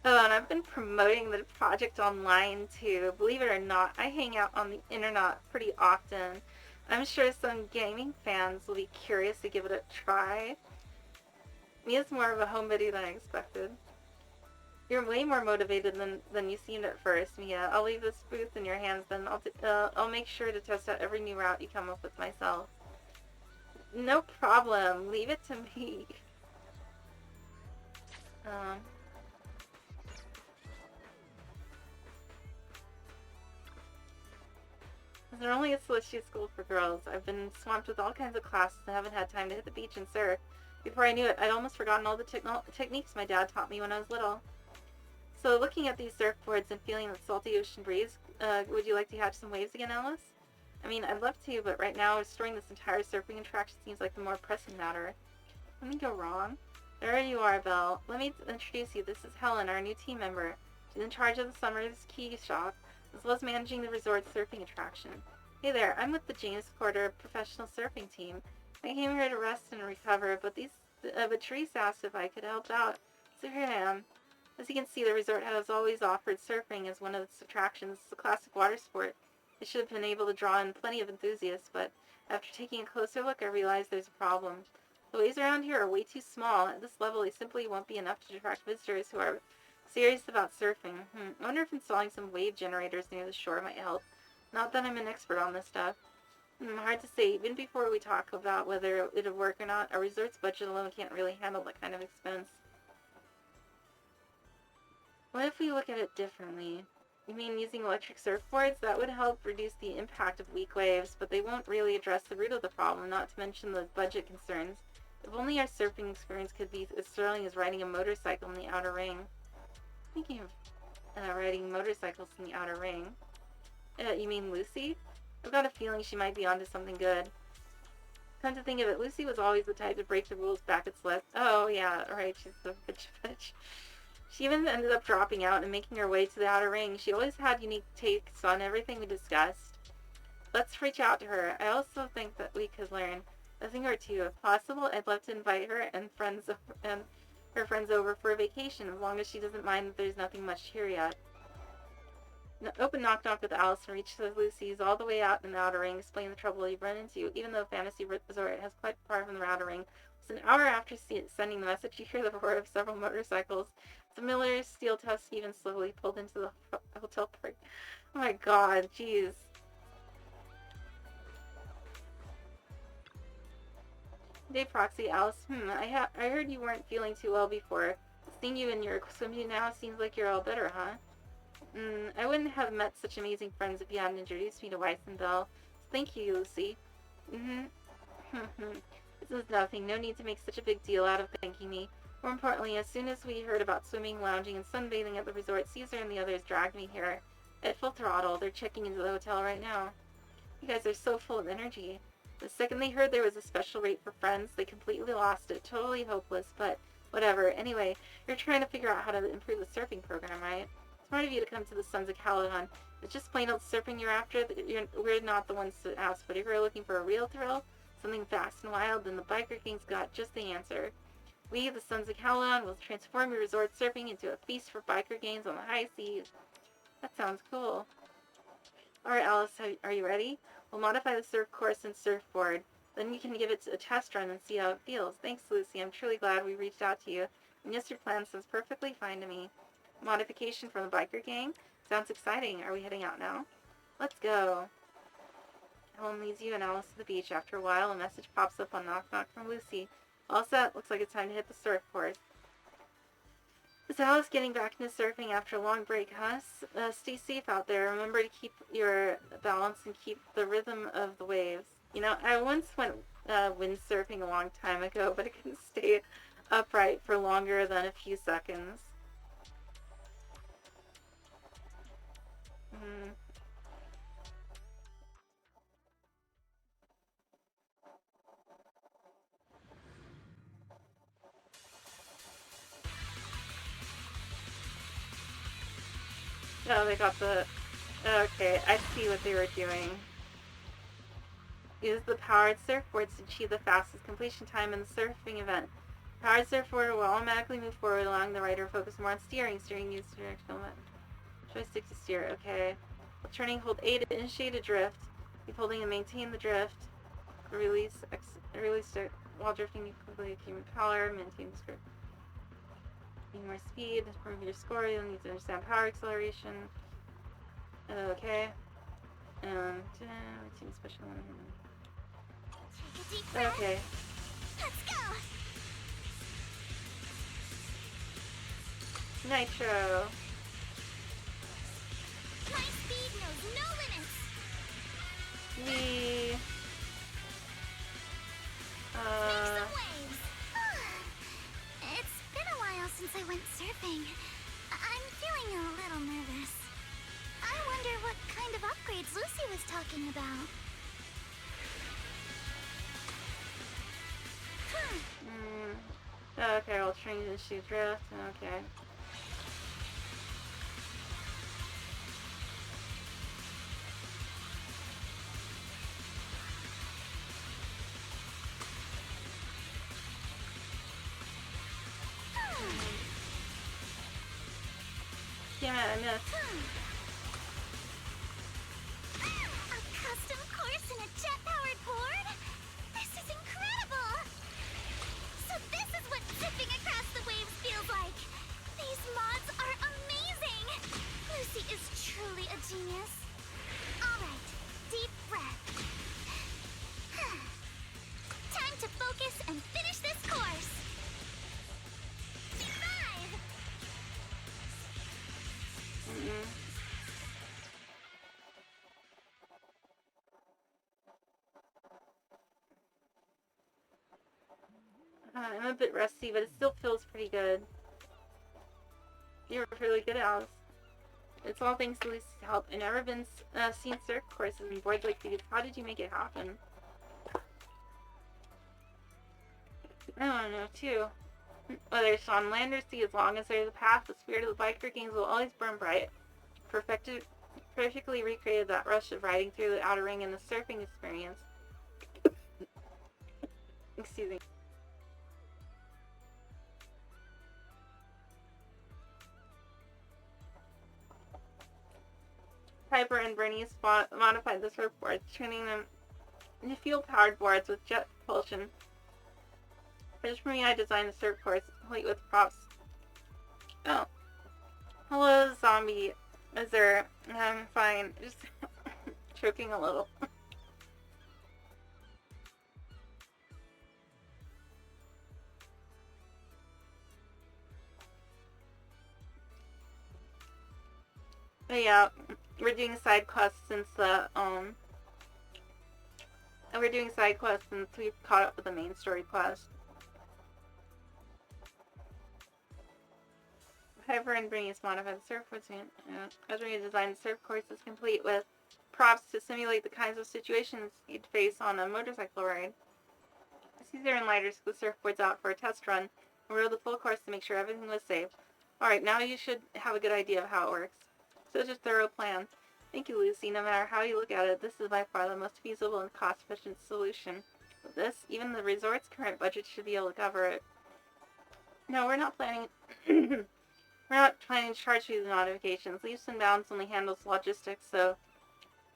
H: Oh, and I've been promoting the project online too. Believe it or not, I hang out on the internet pretty often. I'm sure some gaming fans will be curious to give it a try. Mia's more of a homebody than I expected. You're way more motivated than you seemed at first, Mia. I'll leave this booth in your hands, then I'll make sure to test out every new route you come up with myself. No problem. Leave it to me. They're only a celestial school for girls. I've been swamped with all kinds of classes and haven't had time to hit the beach and surf. Before I knew it, I'd almost forgotten all the techniques my dad taught me when I was little. So looking at these surfboards and feeling the salty ocean breeze, would you like to catch some waves again, Alice? I mean, I'd love to, but right now restoring this entire surfing attraction seems like the more pressing matter. Let me go wrong. There you are, Belle. Let me introduce you. This is Helen, our new team member. She's in charge of the summer's key shop, as well as managing the resort's surfing attraction. Hey there, I'm with the James Porter professional surfing team. I came here to rest and recover, but Therese asked if I could help out, so here I am. As you can see, the resort has always offered surfing as one of its attractions. It's a classic water sport. It should have been able to draw in plenty of enthusiasts, but after taking a closer look, I realized there's a problem. The waves around here are way too small. At this level, they simply won't be enough to attract visitors who are serious about surfing. I wonder if installing some wave generators near the shore might help. Not that I'm an expert on this stuff. Hard to say. Even before we talk about whether it'll work or not, our resort's budget alone can't really handle that kind of expense. What if we look at it differently? You mean using electric surfboards? That would help reduce the impact of weak waves, but they won't really address the root of the problem, not to mention the budget concerns. If only our surfing experience could be as thrilling as riding a motorcycle in the outer ring. Speaking of riding motorcycles in the outer ring, you mean Lucy? I've got a feeling she might be onto something good. Come to think of it, Lucy was always the type to break the rules back at Slip. Oh yeah, right, she's the bitch. She even ended up dropping out and making her way to the outer ring. She always had unique takes on everything we discussed. Let's reach out to her. I also think that we could learn a thing or two. If possible, I'd love to invite her and her friends over for a vacation, as long as she doesn't mind that there's nothing much here yet. Open Knock Knock with Alice and reaches Lucy's all the way out in the outer ring, explain the trouble you've run into. Even though Fantasy Resort has quite far from the outer ring, it's an hour after sending the message, you hear the roar of several motorcycles. The Miller's steel tusk even slowly pulled into the hotel park. Oh my god, jeez. Day Proxy, Alice. I heard you weren't feeling too well before. Seeing you in your swimsuit now seems like you're all better, huh? I wouldn't have met such amazing friends if you hadn't introduced me to Weiss and Belle. So thank you, Lucy. This is nothing. No need to make such a big deal out of thanking me. More importantly, as soon as we heard about swimming, lounging, and sunbathing at the resort, Caesar and the others dragged me here. At full throttle. They're checking into the hotel right now. You guys are so full of energy. The second they heard there was a special rate for friends, they completely lost it. Totally hopeless, but whatever. Anyway, you're trying to figure out how to improve the surfing program, right? Smart of you to come to the Sons of Caledon. If it's just plain old surfing you're after, we're not the ones to ask, but if you're looking for a real thrill, something fast and wild, then the Biker King's got just the answer. We, the Sons of Caledon, will transform your resort surfing into a feast for biker gangs on the high seas. That sounds cool. Alright, Alice, are you ready? We'll modify the surf course and surfboard. Then you can give it a test run and see how it feels. Thanks, Lucy. I'm truly glad we reached out to you. And yes, your plan sounds perfectly fine to me. Modification from the biker gang? Sounds exciting. Are we heading out now? Let's go. Helen leads you and Alice to the beach. After a while, a message pops up on Knock Knock from Lucy. All set. Looks like it's time to hit the surf course. Is Alice getting back into surfing after a long break, huh? Stay safe out there. Remember to keep your balance and keep the rhythm of the waves. You know, I once went windsurfing a long time ago, but I couldn't stay upright for longer than a few seconds. Oh, they got the... Okay, I see what they were doing. Use the powered surfboards to achieve the fastest completion time in the surfing event. Powered surfboard will automatically move forward, allowing the rider to focus more on steering. Steering uses directional joystick to steer. Okay. While turning, hold A to initiate a drift. Keep holding and maintain the drift. Release it while drifting. You quickly accumulate power. Maintain the script. Need more speed. Improve your score. You'll need to understand power acceleration. Okay. And routine special.
M: Take a deep breath.
H: Okay.
M: Let's go.
H: Nitro.
M: My speed knows no limits.
H: We.
M: Make some waves. It's been a while since I went surfing. I'm feeling a little nervous. I wonder what kind of upgrades Lucy was talking about.
H: Okay, I'll train you to shoot drift. Okay. Damn it, I missed.
M: A custom course and a jet-powered board? This is incredible! So this is what zipping across the waves feels like. These mods are amazing! Lucy is truly a genius. Alright, deep breath. Time to focus and finish this course. 5!
H: I'm a bit rusty, but it still feels pretty good. You were really good, Alice. It's all thanks to Lucy's help. I've never been seen surf courses and boards like these. How did you make it happen? I don't know, too. Whether it's on land or sea, as long as there's a path, the spirit of the biker gangs will always burn bright. Perfectly recreated that rush of riding through the outer ring and the surfing experience. Excuse me. Piper and Bernice modified the surfboards, turning them into fuel-powered boards with jet propulsion. Just for me, I designed the surfboards, complete with props. Oh. Hello, zombie. Is there... I'm fine. Just choking a little. But yeah, we're doing side quests since we're doing side quests since we've caught up with the main story quest. Piper and Bernice modified the surfboards. As we designed the surf course is complete with props to simulate the kinds of situations you'd face on a motorcycle ride. It's easier and lighter to the surfboards out for a test run and rode the full course to make sure everything was safe. Alright, now you should have a good idea of how it works. Such a thorough plan. Thank you, Lucy. No matter how you look at it, this is by far the most feasible and cost-efficient solution. With this, even the resort's current budget should be able to cover it. No, we're not planning... we're not planning to charge you the notifications. Leaps and Bounds only handles logistics, so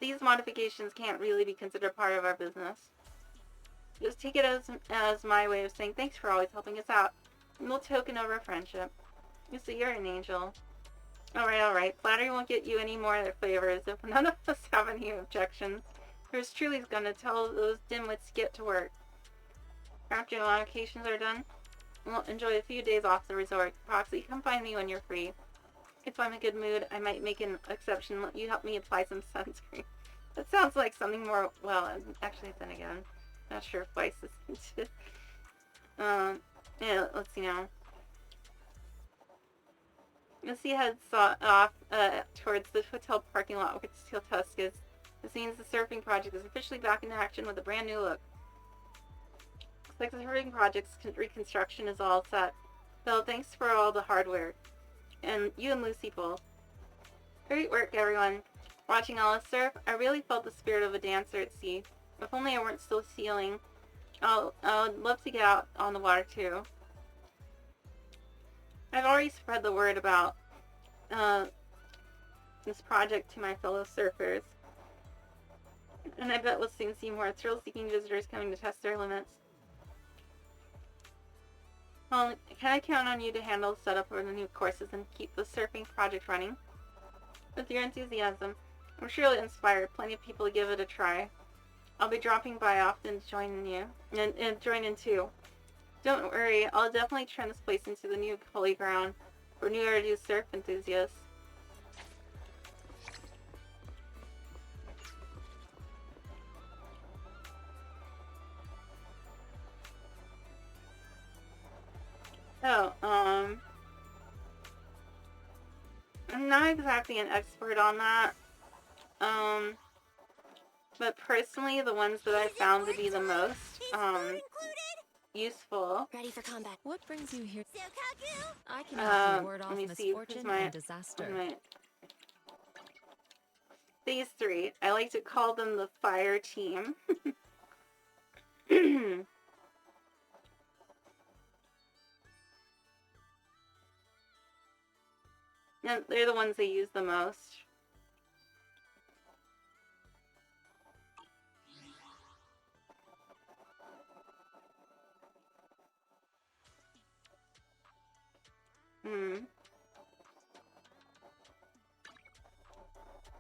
H: these modifications can't really be considered part of our business. Just take it as my way of saying thanks for always helping us out. And we'll token over friendship. You see, you're an angel. Alright. Flattery won't get you any more of their favors if none of us have any objections. Yours truly's gonna tell those dimwits to get to work. After your modifications are done, we'll enjoy a few days off the resort. Proxy, come find me when you're free. If I'm in a good mood, I might make an exception and let you help me apply some sunscreen. That sounds like something more, well, actually, then again, not sure if Weiss is into. Yeah, let's see now. Missy heads off towards the hotel parking lot where Steel Tusk is. This means the surfing project is officially back in action with a brand new look. Looks like the surfing project's reconstruction is all set. Well, thanks for all the hard work. And you and Lucy both. Great work, everyone. Watching Alice surf, I really felt the spirit of a dancer at sea. If only I weren't still sealing. I'd love to get out on the water too. I've already spread the word about this project to my fellow surfers. And I bet we'll soon see more thrill-seeking visitors coming to test their limits. Well, can I count on you to handle the setup for the new courses and keep the surfing project running? With your enthusiasm, I'm sure it'll inspire plenty of people to give it a try. I'll be dropping by often to join you, and join in too. Don't worry, I'll definitely turn this place into the new holy ground for new Erdu surf enthusiasts. Oh, I'm not exactly an expert on that. But personally, the ones that I found to be the most, useful.
K: Ready for combat.
C: What brings you here? I can
H: Let
C: help you ward off
H: me see,
C: misfortune and disaster.
H: These three. I like to call them the fire team. And they're the ones they use the most.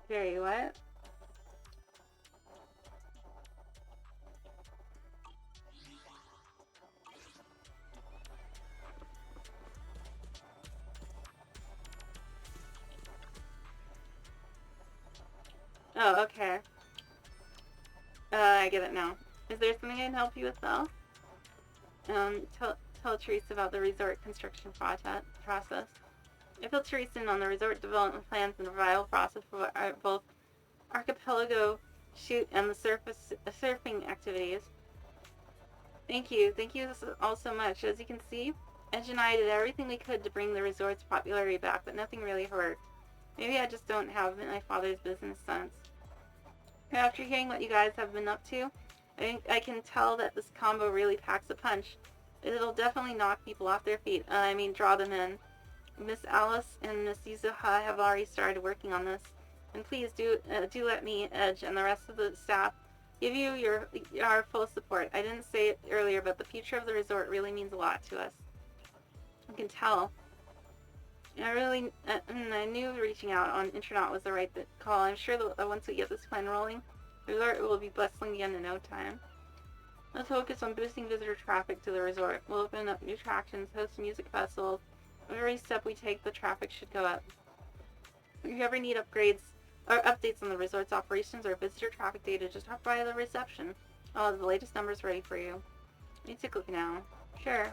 H: Very what? Oh, okay. I get it now. Is there something I can help you with, though? Tell Teresa about the resort construction process. I filled Teresa in on the resort development plans and revival process for both archipelago shoot and the surfing activities. Thank you all so much. As you can see, Edge and I did everything we could to bring the resort's popularity back, but nothing really worked. Maybe I just don't have my father's business sense. After hearing what you guys have been up to, I can tell that this combo really packs a punch. It'll definitely knock people off their feet. Draw them in. Miss Alice and Miss Yuzuha have already started working on this. And please do let me, Edge, and the rest of the staff give you our full support. I didn't say it earlier, but the future of the resort really means a lot to us. I can tell. I knew reaching out on Intronaut was the right call. I'm sure that once we get this plan rolling, the resort will be bustling again in no time. Let's focus on boosting visitor traffic to the resort. We'll open up new attractions, host music festivals. With every step we take, the traffic should go up. If you ever need upgrades or updates on the resort's operations or visitor traffic data, just stop by the reception. I'll have the latest numbers ready for you. Let me take a look now. Sure.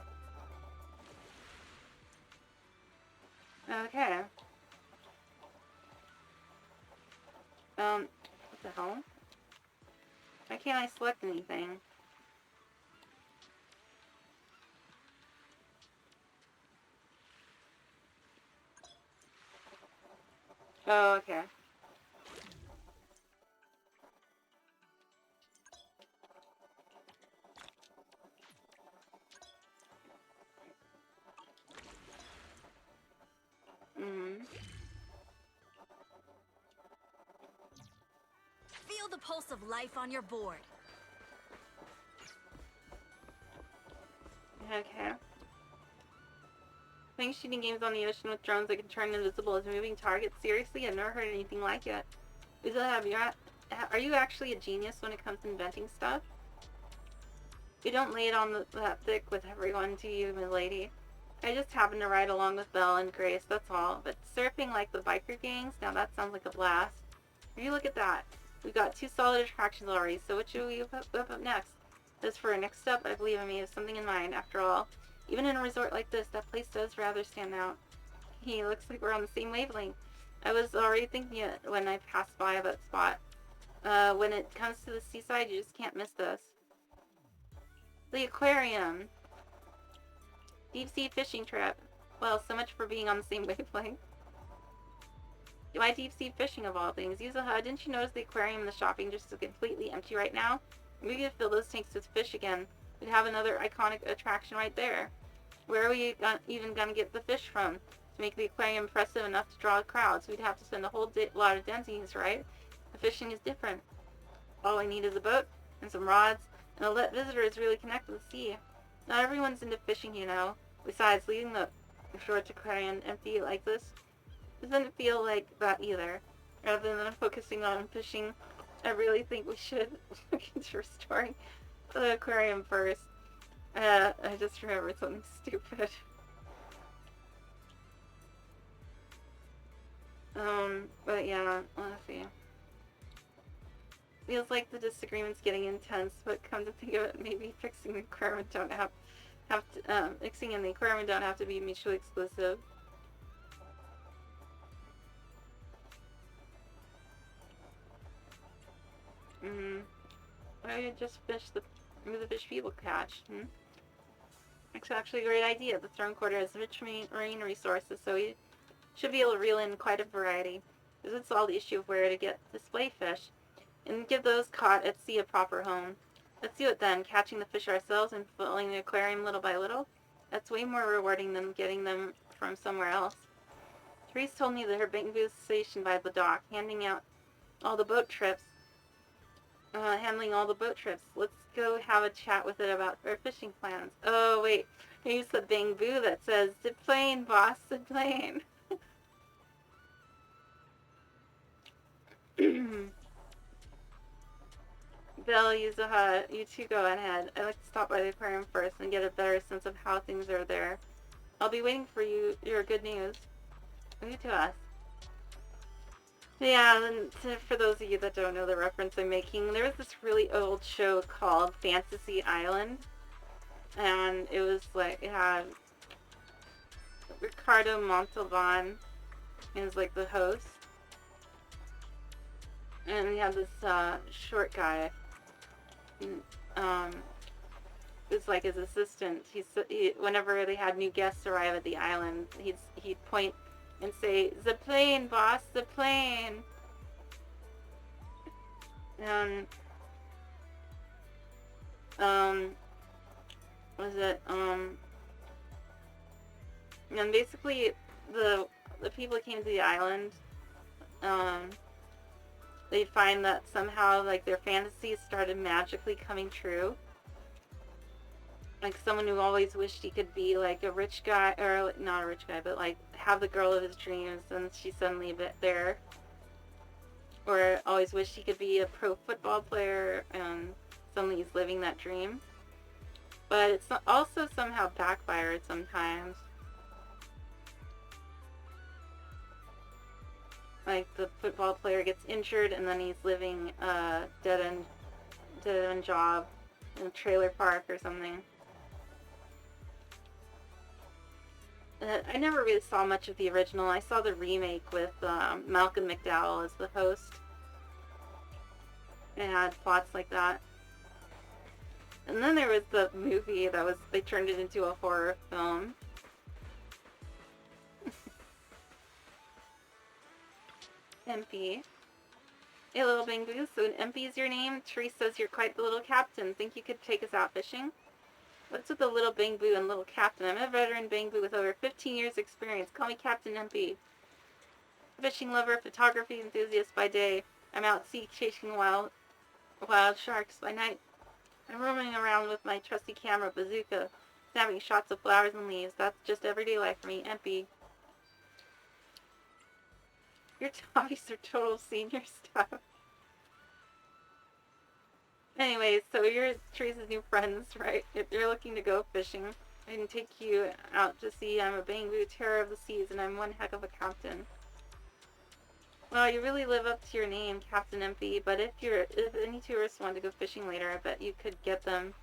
H: Okay. What the hell? Why can't I select anything? Oh, okay.
K: Feel the pulse of life on your board.
H: Okay. Playing shooting games on the ocean with drones that can turn invisible as moving targets. Seriously, I've never heard anything like it. Are you actually a genius when it comes to inventing stuff? You don't lay it on that thick with everyone, do you, milady? I just happen to ride along with Belle and Grace, that's all. But surfing like the biker gangs? Now that sounds like a blast. You look at that. We've got 2 solid attractions already, so what should we whip up next? As for our next step, I believe I may have something in mind. After all, even in a resort like this, that place does rather stand out. He looks like we're on the same wavelength. I was already thinking it when I passed by that spot. When it comes to the seaside, you just can't miss this. The aquarium. Deep sea fishing trip. Well, so much for being on the same wavelength. Why deep sea fishing of all things? Yuzuha, didn't you notice the aquarium and the shopping just is completely empty right now? We could fill those tanks with fish again. We'd have another iconic attraction right there. Where are we even gonna get the fish from? To make the aquarium impressive enough to draw crowds, we'd have to spend a whole lot of denies, right? The fishing is different. All we need is a boat and some rods, and to let visitors really connect with the sea. Not everyone's into fishing, you know. Besides, leaving the resort aquarium empty like this doesn't feel like that either. Rather than focusing on fishing, I really think we should look into restoring the aquarium first. I just remembered something stupid. But yeah, let's see. Feels like the disagreement's getting intense, but come to think of it, maybe fixing the aquarium don't mixing and the aquarium don't have to be mutually exclusive. I just fished the fish people catch. It's actually a great idea. The Throne Quarter has rich marine resources, so we should be able to reel in quite a variety. This would solve the issue of where to get display fish, and give those caught at sea a proper home. Let's do it then, catching the fish ourselves and filling the aquarium little by little. That's way more rewarding than getting them from somewhere else. Therese told me that her bank booth is stationed by the dock, handling all the boat trips. Let's go have a chat with it about our fishing plans. Oh, wait. I used the bamboo that says, "The plane, boss, the plane." Belle, Yuzuha, you two go ahead. I'd like to stop by the aquarium first and get a better sense of how things are there. I'll be waiting for your good news. You to us. Yeah, and for those of you that don't know the reference I'm making, there was this really old show called Fantasy Island. And it was like, it had Ricardo Montalban as like the host. And we had this short guy. Was like his assistant. Whenever they had new guests arrive at the island, he'd point and say, "The plane, boss, the plane." And and basically the people that came to the island, they'd find that somehow like their fantasies started magically coming true. Like someone who always wished he could be like a rich guy, or not a rich guy, but like have the girl of his dreams, and she's suddenly a bit there. Or always wished he could be a pro football player, and suddenly he's living that dream. But it's also somehow backfired sometimes. Like the football player gets injured, and then he's living a dead-end job in a trailer park or something. I never really saw much of the original. I saw the remake with Malcolm McDowell as the host. It had plots like that. And then there was the movie that they turned it into a horror film. MP. Hey, little Bangboo, so MP is your name? Therese says you're quite the little captain. Think you could take us out fishing? What's with the little Bangboo and little captain? I'm a veteran Bangboo with over 15 years experience. Call me Captain MP. Fishing lover, photography enthusiast by day. I'm out sea chasing wild sharks by night. I'm roaming around with my trusty camera bazooka, snapping shots of flowers and leaves. That's just everyday life for me. Empty. Your hobbies are total senior stuff. Anyways, so you're Teresa's new friends, right? If you're looking to go fishing, I can take you out to sea. I'm a Bangbu, terror of the seas, and I'm one heck of a captain. Well, you really live up to your name, Captain MP, but if any tourists want to go fishing later, I bet you could get them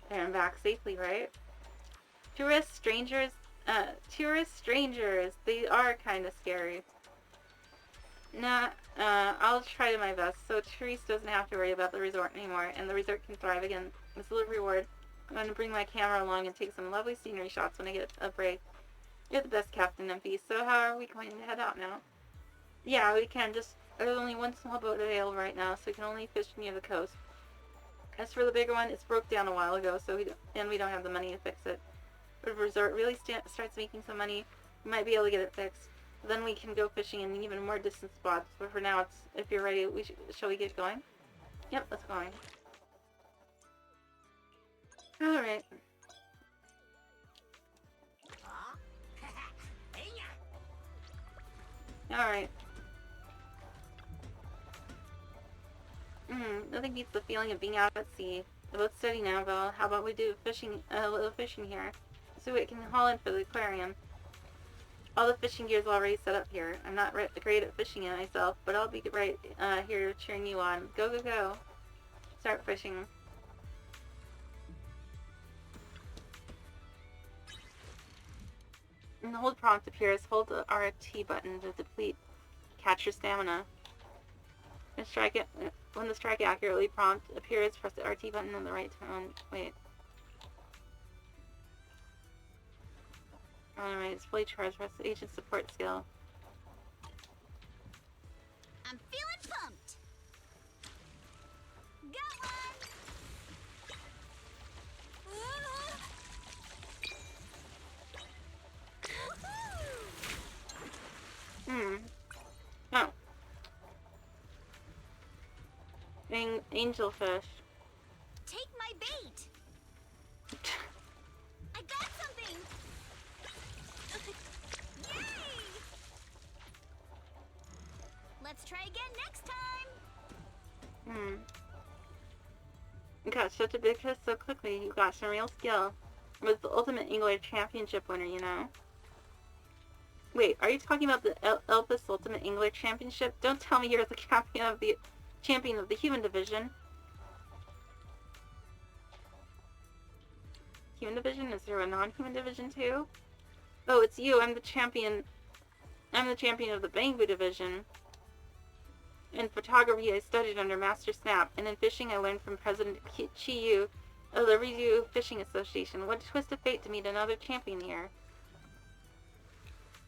H: there and back safely, right? Tourist strangers, they are kind of scary. Nah, I'll try my best, so Therese doesn't have to worry about the resort anymore, and the resort can thrive again. As a little reward, I'm going to bring my camera along and take some lovely scenery shots when I get a break. You're the best, Captain MP, so how are we going to head out now? Yeah, we can, there's only one small boat available right now, so we can only fish near the coast. As for the bigger one, it's broke down a while ago, so we don't have the money to fix it. But if the resort really starts making some money, we might be able to get it fixed. Then we can go fishing in even more distant spots. But for now, if you're ready, shall we get going? Yep, let's go. Alright. Alright. Nothing beats the feeling of being out at sea. The boat's steady now, Belle. How about we do a little fishing here? So we can haul in for the aquarium. All the fishing gear's already set up here. I'm not great at fishing it myself, but I'll be right here cheering you on. Go, go, go. Start fishing. And the hold prompt appears. Hold the RT button to deplete catch your stamina. When the strike accurately prompt appears, press the RT button on the right tone. Wait. Alright, it's fully charged. Press the agent support skill.
O: I'm feeling pumped. Got
H: one. Oh. Angelfish.
O: Take my bait. I got something. Yay! Let's try again next time.
H: You got such a big fish so quickly. You got some real skill. It was the ultimate angler championship winner, you know. Wait, are you talking about the Elpis Ultimate Angler Championship? Don't tell me you're the champion of the human division. Human division? Is there a non-human division too? Oh, it's you. I'm the champion of the Bangbu division. In photography, I studied under Master Snap, and in fishing, I learned from President Chi Yu of the Ryukyu Fishing Association. What a twist of fate to meet another champion here.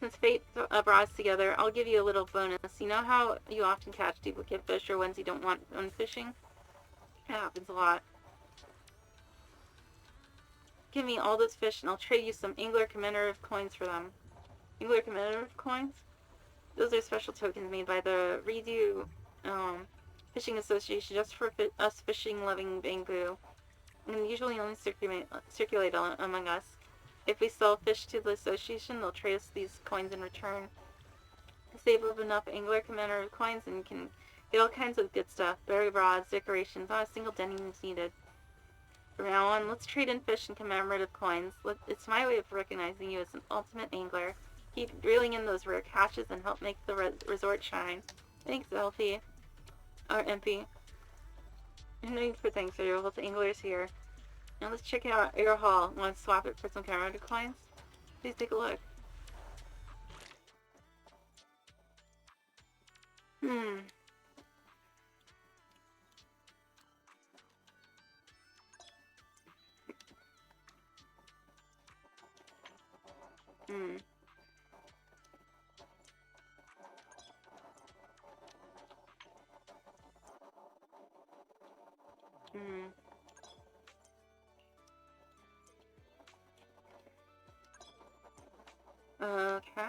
H: Since fate brought us together, I'll give you a little bonus. You know how you often catch duplicate fish or ones you don't want when fishing? It happens a lot. Give me all those fish and I'll trade you some Angler commemorative coins for them. Angler commemorative coins? Those are special tokens made by the Ryukyu Fishing Association just for us fishing-loving Bangbu, and usually only circulate among us. If we sell fish to the association, they'll trade us these coins in return. Save up enough Angler commemorative coins and you can get all kinds of good stuff. Berry rods, decorations, not a single denning is needed. From now on, let's trade in fish and commemorative coins. It's my way of recognizing you as an ultimate angler. Keep reeling in those rare catches and help make the resort shine. Thanks, LP. Or MP. No need for thanks, there are both anglers here. Now let's check out your haul. Want to swap it for some commemorative coins? Please take a look. Okay.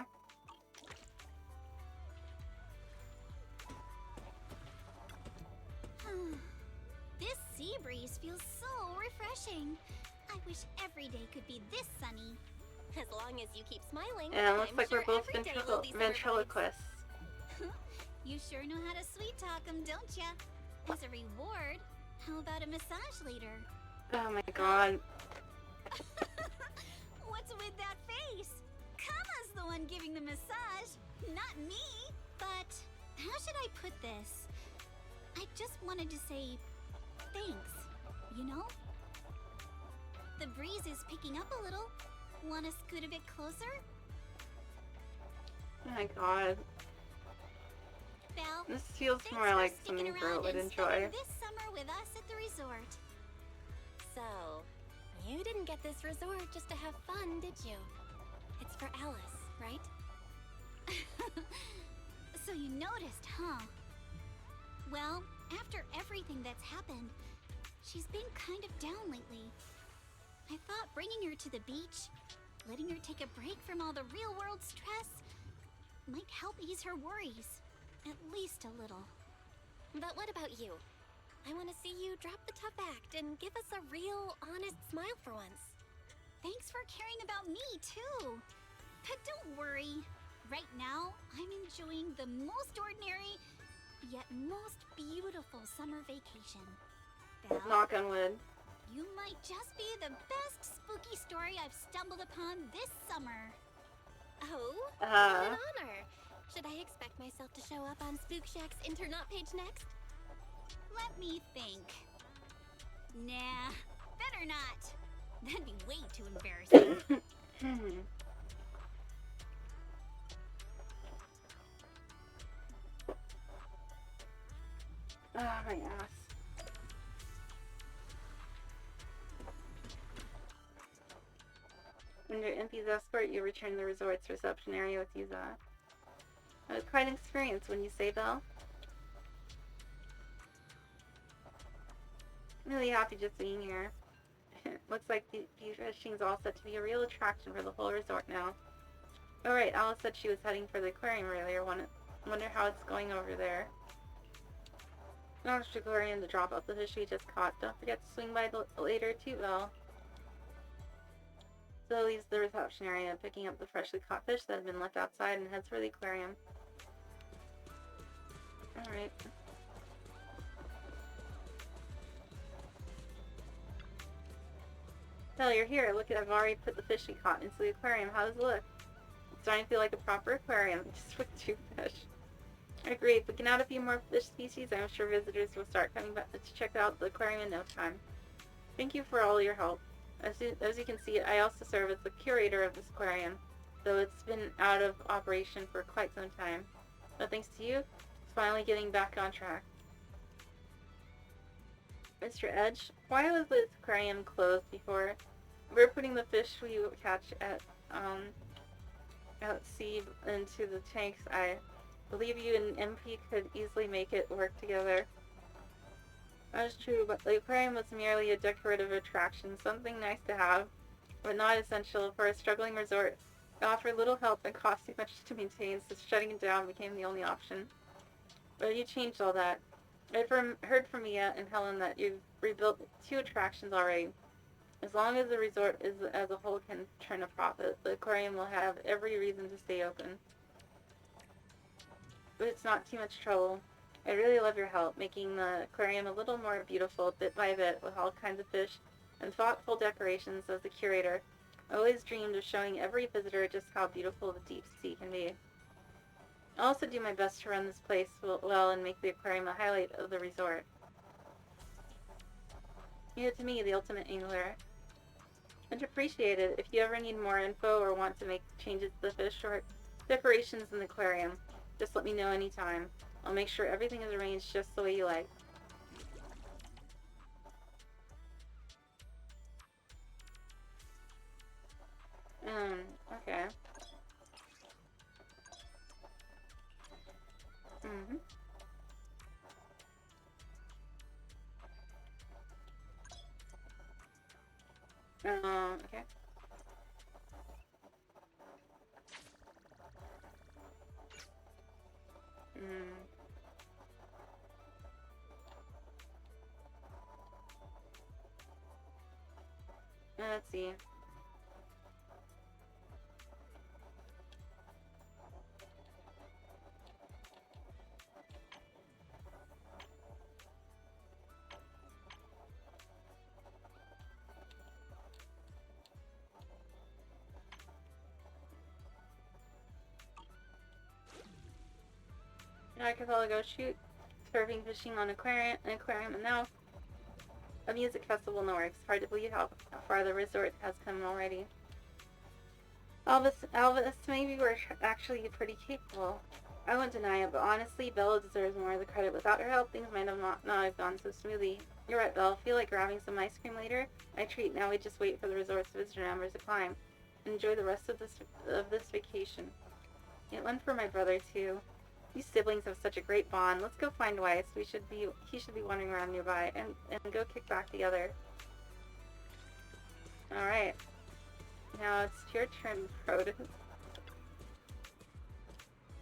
O: spring. I wish every day could be this sunny.
F: As long as you keep smiling.
H: And it looks
F: I'm
H: like
F: sure
H: we're both
F: every day will be summer vibes.
H: ventriloquists.
O: You sure know how to sweet talk 'em, don't ya? As a reward, how about a massage later?
H: Oh my god.
O: What's with that face? Kama's the one giving the massage, not me. But how should I put this? I just wanted to say thanks, you know? The breeze is picking up a little. Want to scoot a bit closer?
H: Oh my god.
O: Belle,
H: This feels
O: thanks
H: more
O: for
H: like
O: sticking
H: something Bro
O: around
H: would
O: and
H: enjoy.
O: spending this summer with us at the resort.
F: So, you didn't get this resort just to have fun, did you? It's for Alice, right?
O: So you noticed, huh? Well, after everything that's happened, she's been kind of down lately. I thought bringing her to the beach, letting her take a break from all the real-world stress, might help ease her worries. At least a little.
F: But what about you? I want to see you drop the tough act and give us a real, honest smile for once.
O: Thanks for caring about me, too. But don't worry. Right now, I'm enjoying the most ordinary, yet most beautiful summer vacation. Belle,
H: Knock on wood.
O: you might just be the best spooky story I've stumbled upon this summer.
F: Oh, what an honor. Should I expect myself to show up on Spook Shack's Internaut page next?
O: Let me think. Nah, better not. That'd be way too embarrassing.
H: Oh, my ass. Under Impy's escort, you return to the resort's reception area with Yuza. It was quite an experience, wouldn't you say, Belle? I'm really happy just being here. Looks like the fishing's all set to be a real attraction for the whole resort now. Oh right, Alice said she was heading for the aquarium earlier. Wonder how it's going over there. Not to aquarium to drop off the fish we just caught. Don't forget to swing by later too, Belle. So leaves the reception area, picking up the freshly caught fish that had been left outside and heads for the aquarium. Alright. Belle, you're here. Look, I've already put the fish we caught into the aquarium. How does it look? It's starting to feel like a proper aquarium, just with 2 fish. I agree. If we can add a few more fish species, I'm sure visitors will start coming back to check out the aquarium in no time. Thank you for all your help. As you can see, I also serve as the curator of this aquarium, though it's been out of operation for quite some time. But thanks to you, it's finally getting back on track. Mr. Edge, why was this aquarium closed before? We're putting the fish we catch at sea into the tanks. I believe you and MP could easily make it work together. That is true, but the aquarium was merely a decorative attraction, something nice to have, but not essential for a struggling resort. It offered little help and cost too much to maintain, so shutting it down became the only option. But you changed all that. I've heard from Mia and Helen that you've rebuilt 2 attractions already. As long as the resort as a whole can turn a profit, the aquarium will have every reason to stay open. But it's not too much trouble. I really love your help, making the aquarium a little more beautiful bit by bit with all kinds of fish and thoughtful decorations. As the curator, I always dreamed of showing every visitor just how beautiful the deep sea can be. I'll also do my best to run this place well and make the aquarium a highlight of the resort. Leave it to me, the ultimate angler. Much appreciated. If you ever need more info or want to make changes to the fish or decorations in the aquarium, just let me know anytime. I'll make sure everything is arranged just the way you like. Okay. Okay. Let's see. Archipelago shoot, surfing, fishing on an aquarium, and now a music festival in the works. Hard to believe how far the resort has come already. Elvis, maybe we're actually pretty capable. I won't deny it, but honestly, Bella deserves more of the credit. Without her help, things might have not have gone so smoothly. You're right, Belle. Feel like grabbing some ice cream later? I treat. Now we just wait for the resort's visitor numbers to climb. Enjoy the rest of this vacation. Get one for my brother too. You siblings have such a great bond. Let's go find Weiss. He should be wandering around nearby, and go kick back together. All right. Now it's your turn, Prode.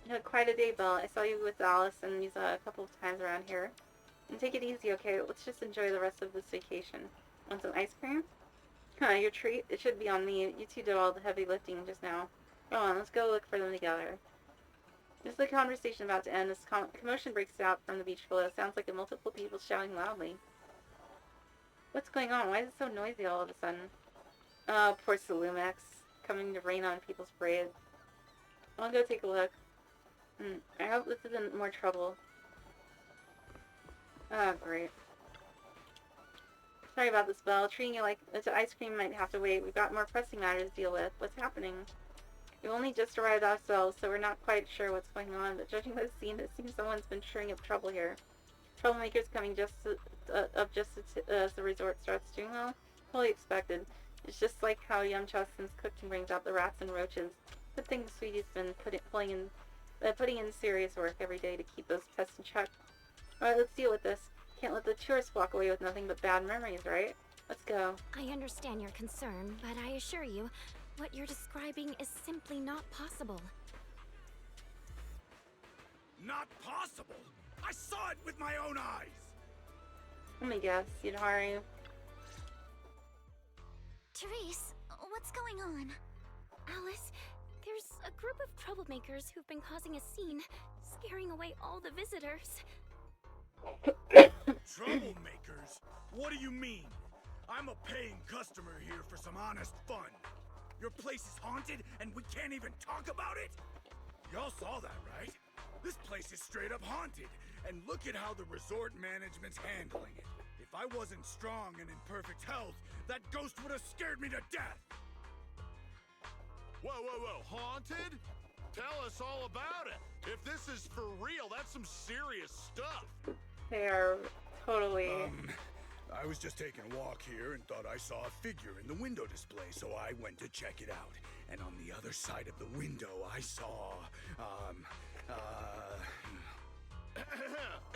H: You had quite a day, Belle. I saw you with Alice and Misa a couple of times around here. And take it easy, okay? Let's just enjoy the rest of this vacation. Want some ice cream? Your treat? It should be on me. You two did all the heavy lifting just now. Go on, let's go look for them together. Just the conversation about to end, this commotion breaks out from the beach below. Sounds like multiple people shouting loudly. What's going on? Why is it so noisy all of a sudden? Oh, poor Salumax. Coming to rain on people's parade. I'll go take a look. I hope this isn't more trouble. Oh, great. Sorry about this, Belle. Treating you like the ice cream might have to wait. We've got more pressing matters to deal with. What's happening? We've only just arrived ourselves, so we're not quite sure what's going on, but judging by the scene, it seems someone's been stirring up trouble here. Troublemakers coming just as the resort starts doing well. Fully expected. It's just like how Yum-Cha since cooking brings out the rats and roaches. Good thing the sweetie's been putting in serious work every day to keep those pests in check. Alright, let's deal with this. Can't let the tourists walk away with nothing but bad memories, right? Let's go.
F: I understand your concern, but I assure you, what you're describing is simply not possible.
A: Not possible? I saw it with my own eyes!
H: Let me guess, Yudharu.
M: Therese, what's going on?
F: Alice, there's a group of troublemakers who've been causing a scene, scaring away all the visitors.
A: Troublemakers? What do you mean? I'm a paying customer here for some honest fun. Your place is haunted and we can't even talk about it? Y'all saw that, right? This place is straight up haunted, and look at how the resort management's handling it. If I wasn't strong and in perfect health, that ghost would have scared me to death!
P: Whoa, haunted? Tell us all about it. If this is for real, that's some serious stuff.
H: They are totally...
A: I was just taking a walk here and thought I saw a figure in the window display, so I went to check it out. And on the other side of the window, I saw,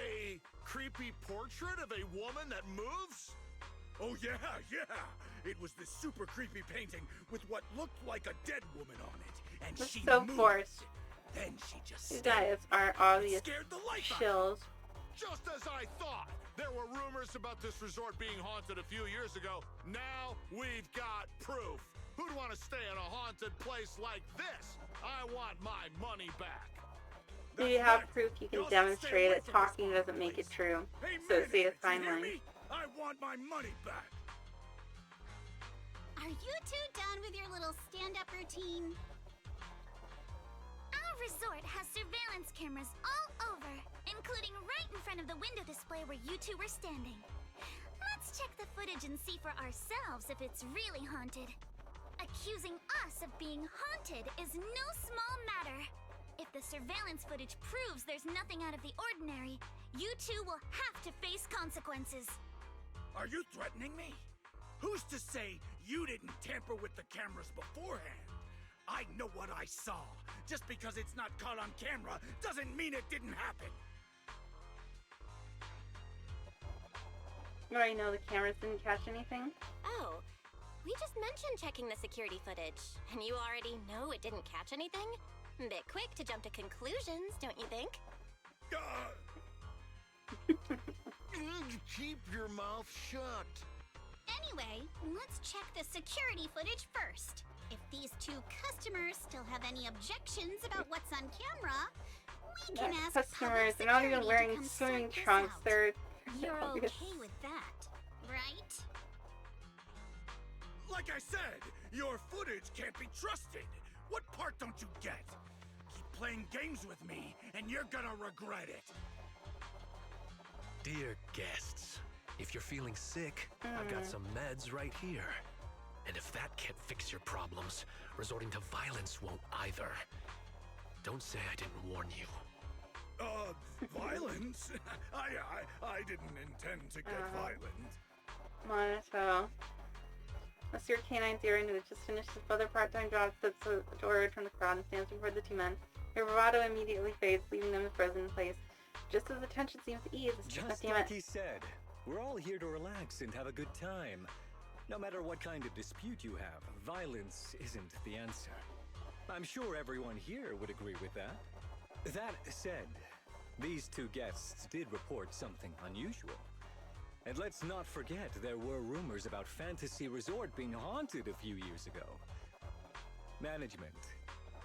P: a creepy portrait of a woman that moves?
A: Oh yeah! It was this super creepy painting with what looked like a dead woman on it. And
H: That's
A: she
H: so
A: moved.
H: forced.
A: Then she just
H: These guys are obvious
A: scared the life out of me.
H: chills.
P: Just as I thought. There were rumors about this resort being haunted a few years ago. Now we've got proof. Who'd want to stay in a haunted place like this? I want my money back.
H: Do you have proof you can demonstrate it? Talking doesn't make it true. So say it finally.
A: I want my money back.
M: Are you two done with your little stand-up routine? Our resort has surveillance cameras all over, including right in front of the window display where you two were standing. Let's check the footage and see for ourselves if it's really haunted. Accusing us of being haunted is no small matter. If the surveillance footage proves there's nothing out of the ordinary, you two will have to face consequences.
A: Are you threatening me? Who's to say you didn't tamper with the cameras beforehand? I know what I saw. Just because it's not caught on camera doesn't mean it didn't happen.
H: You already know the cameras didn't catch anything?
F: Oh, we just mentioned checking the security footage, and you already know it didn't catch anything? Bit quick to jump to conclusions, don't you think?
P: Keep your mouth shut.
O: Anyway, let's check the security footage first. If these two customers still have any objections about what's on camera, we can ask
H: customers. They're
O: public
H: not even
O: security to
H: wearing
O: come
H: swimming
O: sort this
H: trunks.
O: out.
H: They're
O: You're
H: obvious.
O: okay with that, right?
P: Like I said, your footage can't be trusted. What part don't you get? Keep playing games with me, and you're gonna regret it.
Q: Dear guests, if you're feeling sick, I've got some meds right here. And if that can't fix your problems, resorting to violence won't either. Don't say I didn't warn you.
P: Violence? I didn't intend to get violent.
H: Monato. Monsieur K9 Zero who just finished his other part-time job, steps to the door from the crowd and stands before the two men. Their bravado immediately fades, leaving them frozen in place. Just as the tension seems to ease,
R: Just like he said, we're all here to relax and have a good time. No matter what kind of dispute you have, violence isn't the answer. I'm sure everyone here would agree with that. That said, these two guests did report something unusual. And let's not forget there were rumors about Fantasy Resort being haunted a few years ago. Management,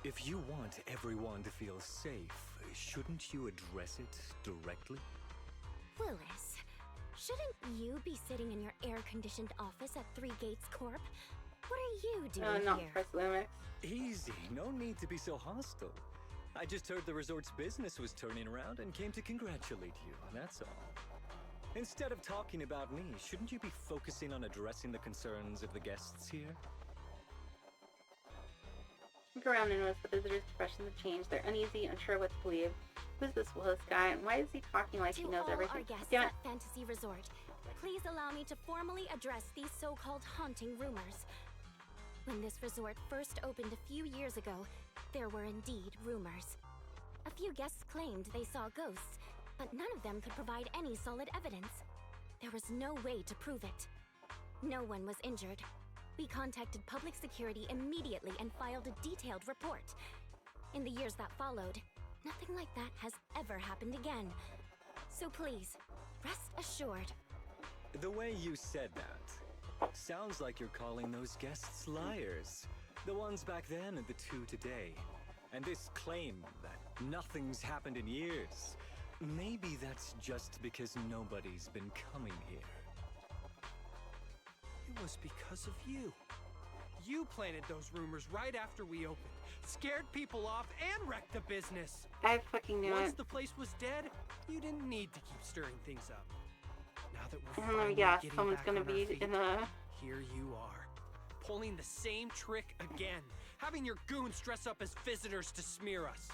R: if you want everyone to feel safe, shouldn't you address it directly?
S: Willis, shouldn't you be sitting in your air-conditioned office at Three Gates Corp? What are you doing
H: not
S: here?
H: press limits.
R: Easy, no need to be so hostile. I just heard the resort's business was turning around and came to congratulate you, that's all. Instead of talking about me, shouldn't you be focusing on addressing the concerns of the guests here?
H: Look around and notice the visitors' expressions have changed. They're uneasy, unsure what to believe. Who's this Willis guy, and why is he talking like he knows everything?
S: To all our guests
H: Damn it.
S: at Fantasy Resort, please allow me to formally address these so-called haunting rumors. When this resort first opened a few years ago, there were indeed rumors. A few guests claimed they saw ghosts, but none of them could provide any solid evidence. There was no way to prove it. No one was injured. We contacted public security immediately and filed a detailed report. In the years that followed, nothing like that has ever happened again. So please, rest assured.
R: The way you said that, sounds like you're calling those guests liars. The ones back then and the two today. And this claim that nothing's happened in years. Maybe that's just because nobody's been coming here.
T: It was because of you. You planted those rumors right after we opened, scared people off, and wrecked the business.
H: I fucking knew
T: Once
H: it.
T: the place was dead, you didn't need to keep stirring things up. Now that we're
H: Oh my
T: finally
H: gosh,
T: getting
H: someone's
T: back
H: gonna
T: on our
H: be
T: feet,
H: in the...
T: here you are, pulling the same trick again, having your goons dress up as visitors to smear us.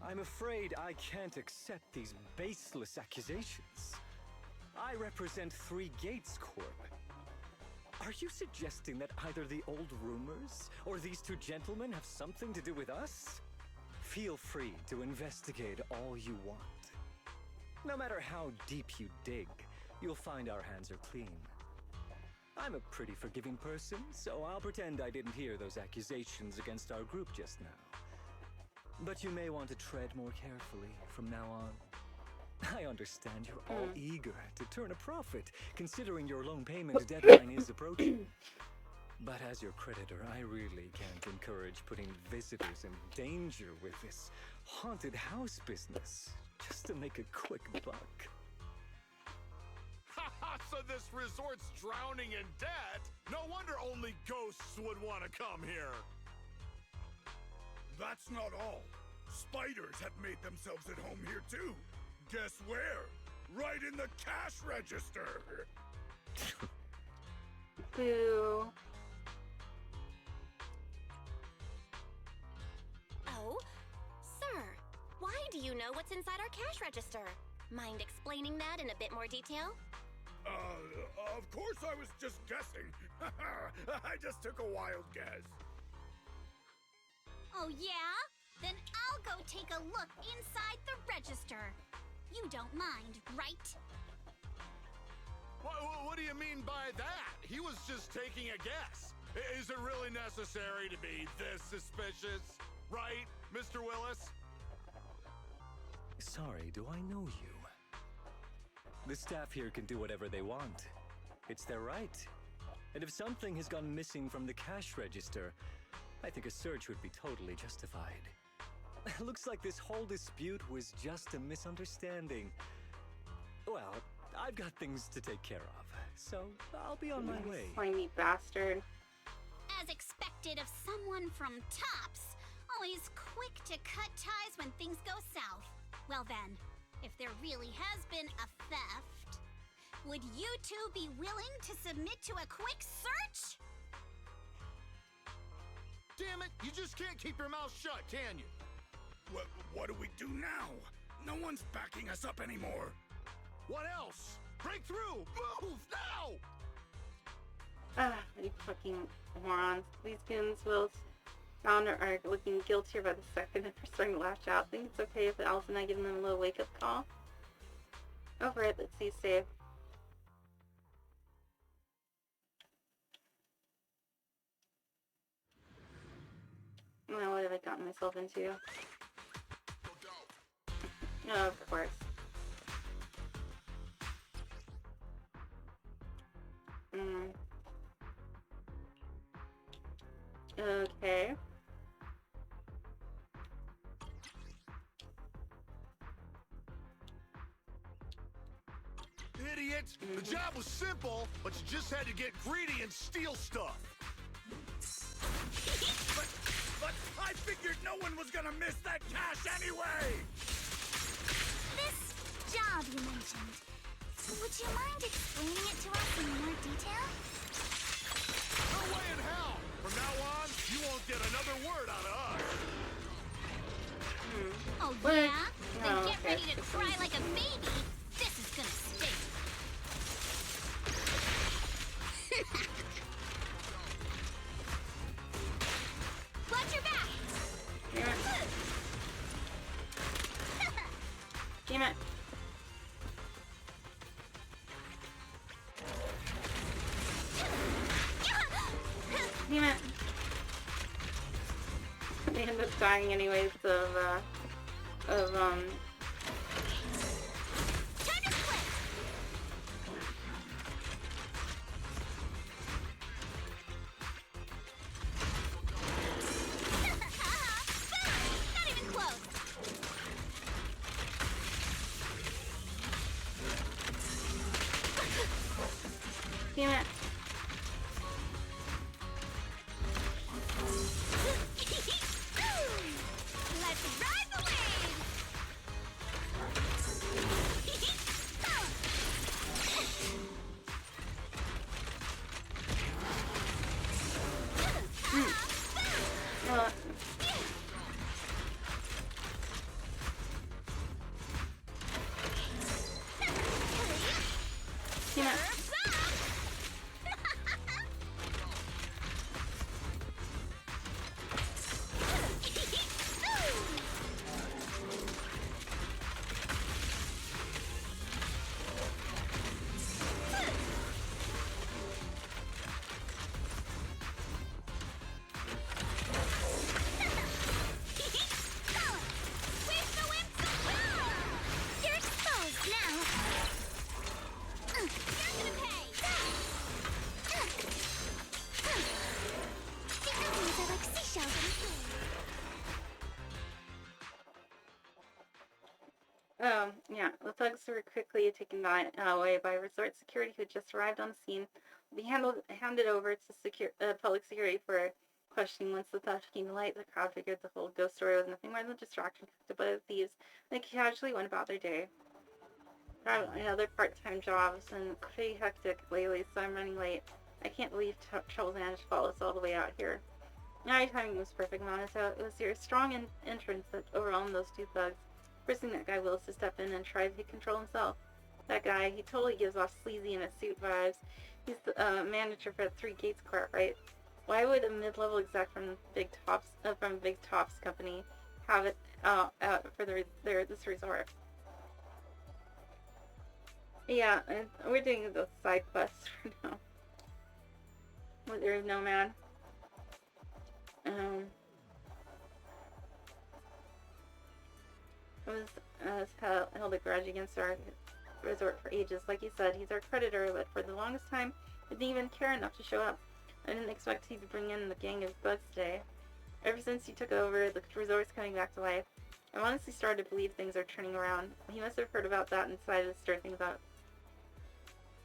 R: I'm afraid I can't accept these baseless accusations. I represent Three Gates Corp. Are you suggesting that either the old rumors or these two gentlemen have something to do with us? Feel free to investigate all you want. No matter how deep you dig, you'll find our hands are clean. I'm a pretty forgiving person, so I'll pretend I didn't hear those accusations against our group just now. But you may want to tread more carefully from now on. I understand you're all eager to turn a profit, considering your loan payment deadline is approaching. But as your creditor, I really can't encourage putting visitors in danger with this haunted house business, just to make a quick buck.
P: So this resort's drowning in debt? No wonder only ghosts would want to come here. That's not all. Spiders have made themselves at home here too. Guess where? Right in the cash register.
H: Boo.
S: Oh, sir, why do you know what's inside our cash register? Mind explaining that in a bit more detail?
P: Of course I was just guessing. I just took a wild guess.
O: Oh yeah? Then I'll go take a look inside the register. You don't mind, right?
P: What do you mean by that? He was just taking a guess. Is it really necessary to be this suspicious? Right, Mr. Willis?
R: Sorry, do I know you? The staff here can do whatever they want. It's their right. And if something has gone missing from the cash register, I think a search would be totally justified. Looks like this whole dispute was just a misunderstanding. Well, I've got things to take care of, so I'll be on my way.
H: Slimy bastard.
O: As expected of someone from Tops, always quick to cut ties when things go south. Well then, if there really has been a theft, would you two be willing to submit to a quick search?
P: Damn it, you just can't keep your mouth shut, can you?
U: What do we do now? No one's backing us up anymore.
P: What else? Break through! Move, now!
H: Ah, you fucking morons. These goons will founder are looking guiltier by the second and are starting to lash out. Think it's okay if Alice and I give them a little wake-up call? Over it, let's see, save. Now what have I gotten myself into? Oh, of course. Okay.
P: Idiot! The job was simple, but you just had to get greedy and steal stuff.
U: But I figured no one was gonna miss that cash anyway!
O: This job you mentioned, would you mind explaining it to us in more detail?
P: No way in hell! From now on, you won't get another word out of us.
O: Oh yeah? Then get ready to cry like a baby. This is gonna stink. Watch your back!
H: Damn it. Damn it. They end up dying anyways of
O: Not even close.
H: Damn it.
O: Let's ride the wave!
H: Damn it.
O: You're exposed now. You're gonna pay. The others are like seashells.
H: Yeah, the thugs were quickly taken away by resort security who just arrived on the scene. They handed over to public security for questioning. Once the theft came to light, the crowd figured the whole ghost story was nothing more than a distraction conducted by the thieves. They casually went about their day. I have other part-time jobs and pretty hectic lately, so I'm running late. I can't believe Troubles managed to follow us all the way out here. My timing was perfect, Monato. It was your strong entrance that overwhelmed those two thugs, forcing that guy Willis to step in and try to take control himself. That guy, he totally gives off sleazy in a suit vibes. He's the manager for the Three Gates Court, right? Why would a mid-level exec from Big Top's company have it for this resort? Yeah, we're doing the side quests for now. With your nomad. I was held a grudge against our resort for ages. Like he said, he's our creditor, but for the longest time, I didn't even care enough to show up. I didn't expect he'd bring in the gang of bugs today. Ever since he took over, the resort's coming back to life. I honestly started to believe things are turning around. He must have heard about that and decided to stir things up.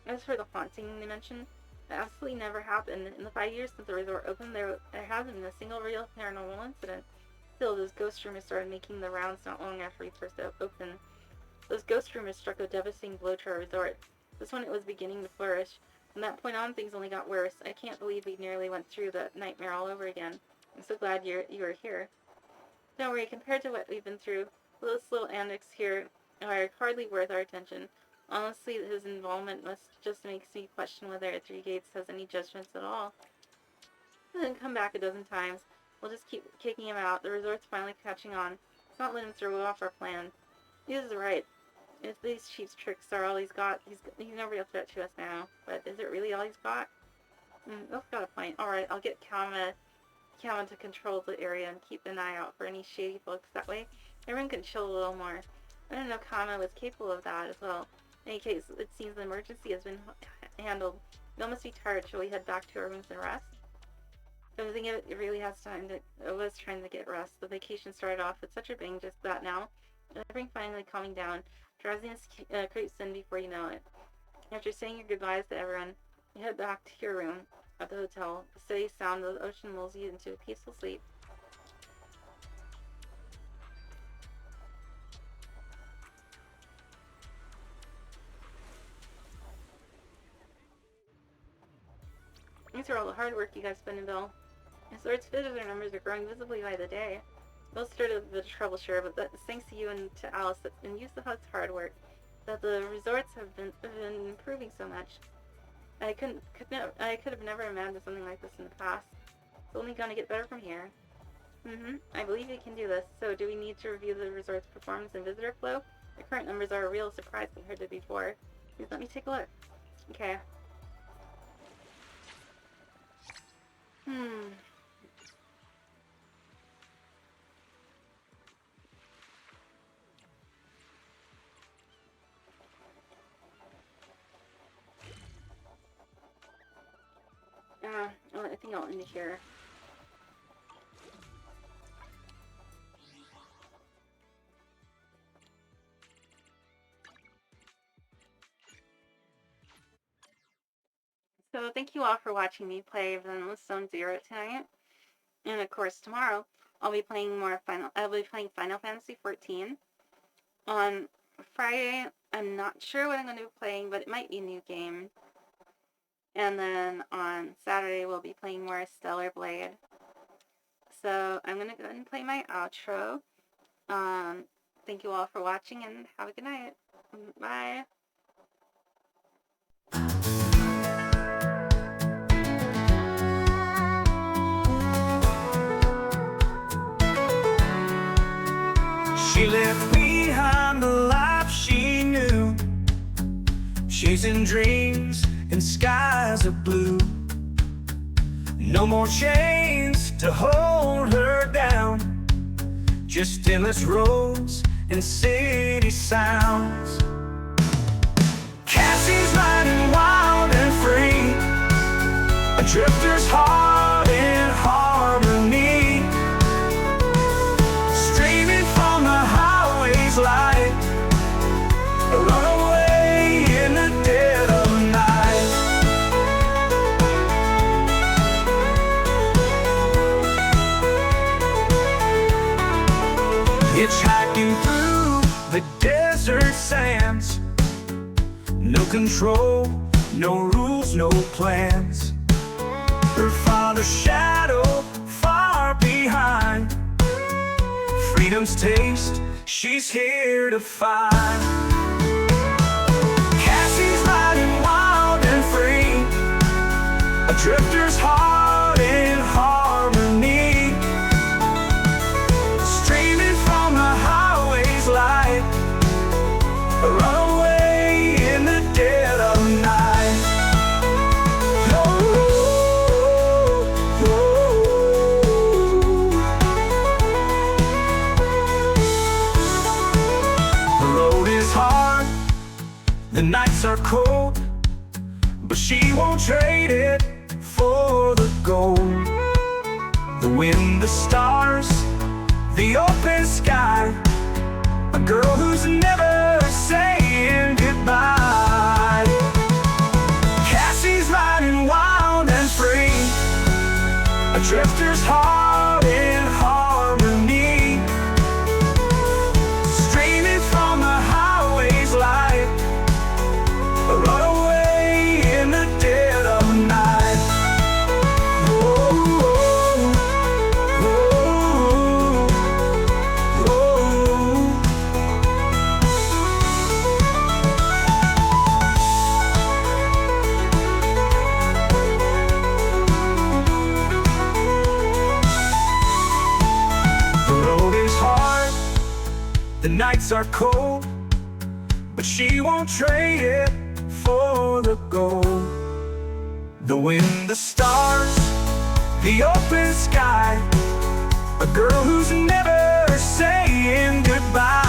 H: As for the haunting they mentioned, it absolutely never happened. In the 5 years since the resort opened, there hasn't been a single real paranormal incident. Still, those ghost rumors started making the rounds not long after we first opened. Those ghost rumors struck a devastating blow to our resort. Just when it was beginning to flourish. From that point on, things only got worse. I can't believe we nearly went through that nightmare all over again. I'm so glad you were here. Don't worry, compared to what we've been through, those little antics here are hardly worth our attention. Honestly, his involvement just makes me question whether Three Gates has any judgments at all. He didn't come back a dozen times. We'll just keep kicking him out. The resort's finally catching on. Let's not let him throw off our plan. He is right. If these cheap tricks are all he's got, he's no real threat to us now. But is it really all he's got? That's got a point. Alright, I'll get Kama to control the area and keep an eye out for any shady folks. That way, everyone can chill a little more. I didn't know Kama was capable of that as well. In any case, it seems the emergency has been handled. We all must be tired. Shall we head back to our rooms and rest? I think it really has time to... It was trying to get rest. The vacation started off with such a bang just that now. Everything finally calming down. Drowsiness creeps in before you know it. After saying your goodbyes to everyone, you head back to your room at the hotel. The steady sound of the ocean lulls you into a peaceful sleep. Thanks for all the hard work you guys put in, Bill. Resort's visitor numbers are growing visibly by the day. Bill started a bit of trouble, sure, but that's thanks to you and to Alice and use the hub's hard work that the resorts have been improving so much. I could have never imagined something like this in the past. It's only gonna get better from here. I believe we can do this. So, do we need to review the resort's performance and visitor flow? The current numbers are a real surprise compared to before. Please let me take a look. Okay. I think I'll end it here. So thank you all for watching me play Zenless Zone Zero tonight. And of course tomorrow I'll be playing Final Fantasy 14. On Friday, I'm not sure what I'm going to be playing, but it might be a new game. And then on Saturday, we'll be playing more Stellar Blade. So I'm going to go ahead and play my outro. Thank you all for watching and have a good night. Bye.
A: She left behind the life she knew, chasing dreams in skies of blue. No more chains to hold her down, just endless roads and city sounds. Cassie's riding wild and free, a drifter's heart in harmony, streaming from the highway's light, a runaway in the dead of night. Hitchhiking through the desert sands, no control, no rules, no plans. Her father's shadow far behind, freedom's taste she's here to find. Cassie's riding wild and free, a drifter's heart in harmony, streaming from the highway's light, a runaway in the dead of night. The road is hard nights are cold, but she won't trade it for the gold. The wind, the stars, the open sky, a girl who's never saying goodbye. Cassie's riding wild and free, a drifter's heart in harmony, streaming from the highway's light, a runaway in the dead of night. Oh, oh, oh, oh. The road is hard, the nights are cold, but she won't trade it for the gold. The wind, the stars, the open sky, a girl who's never saying goodbye.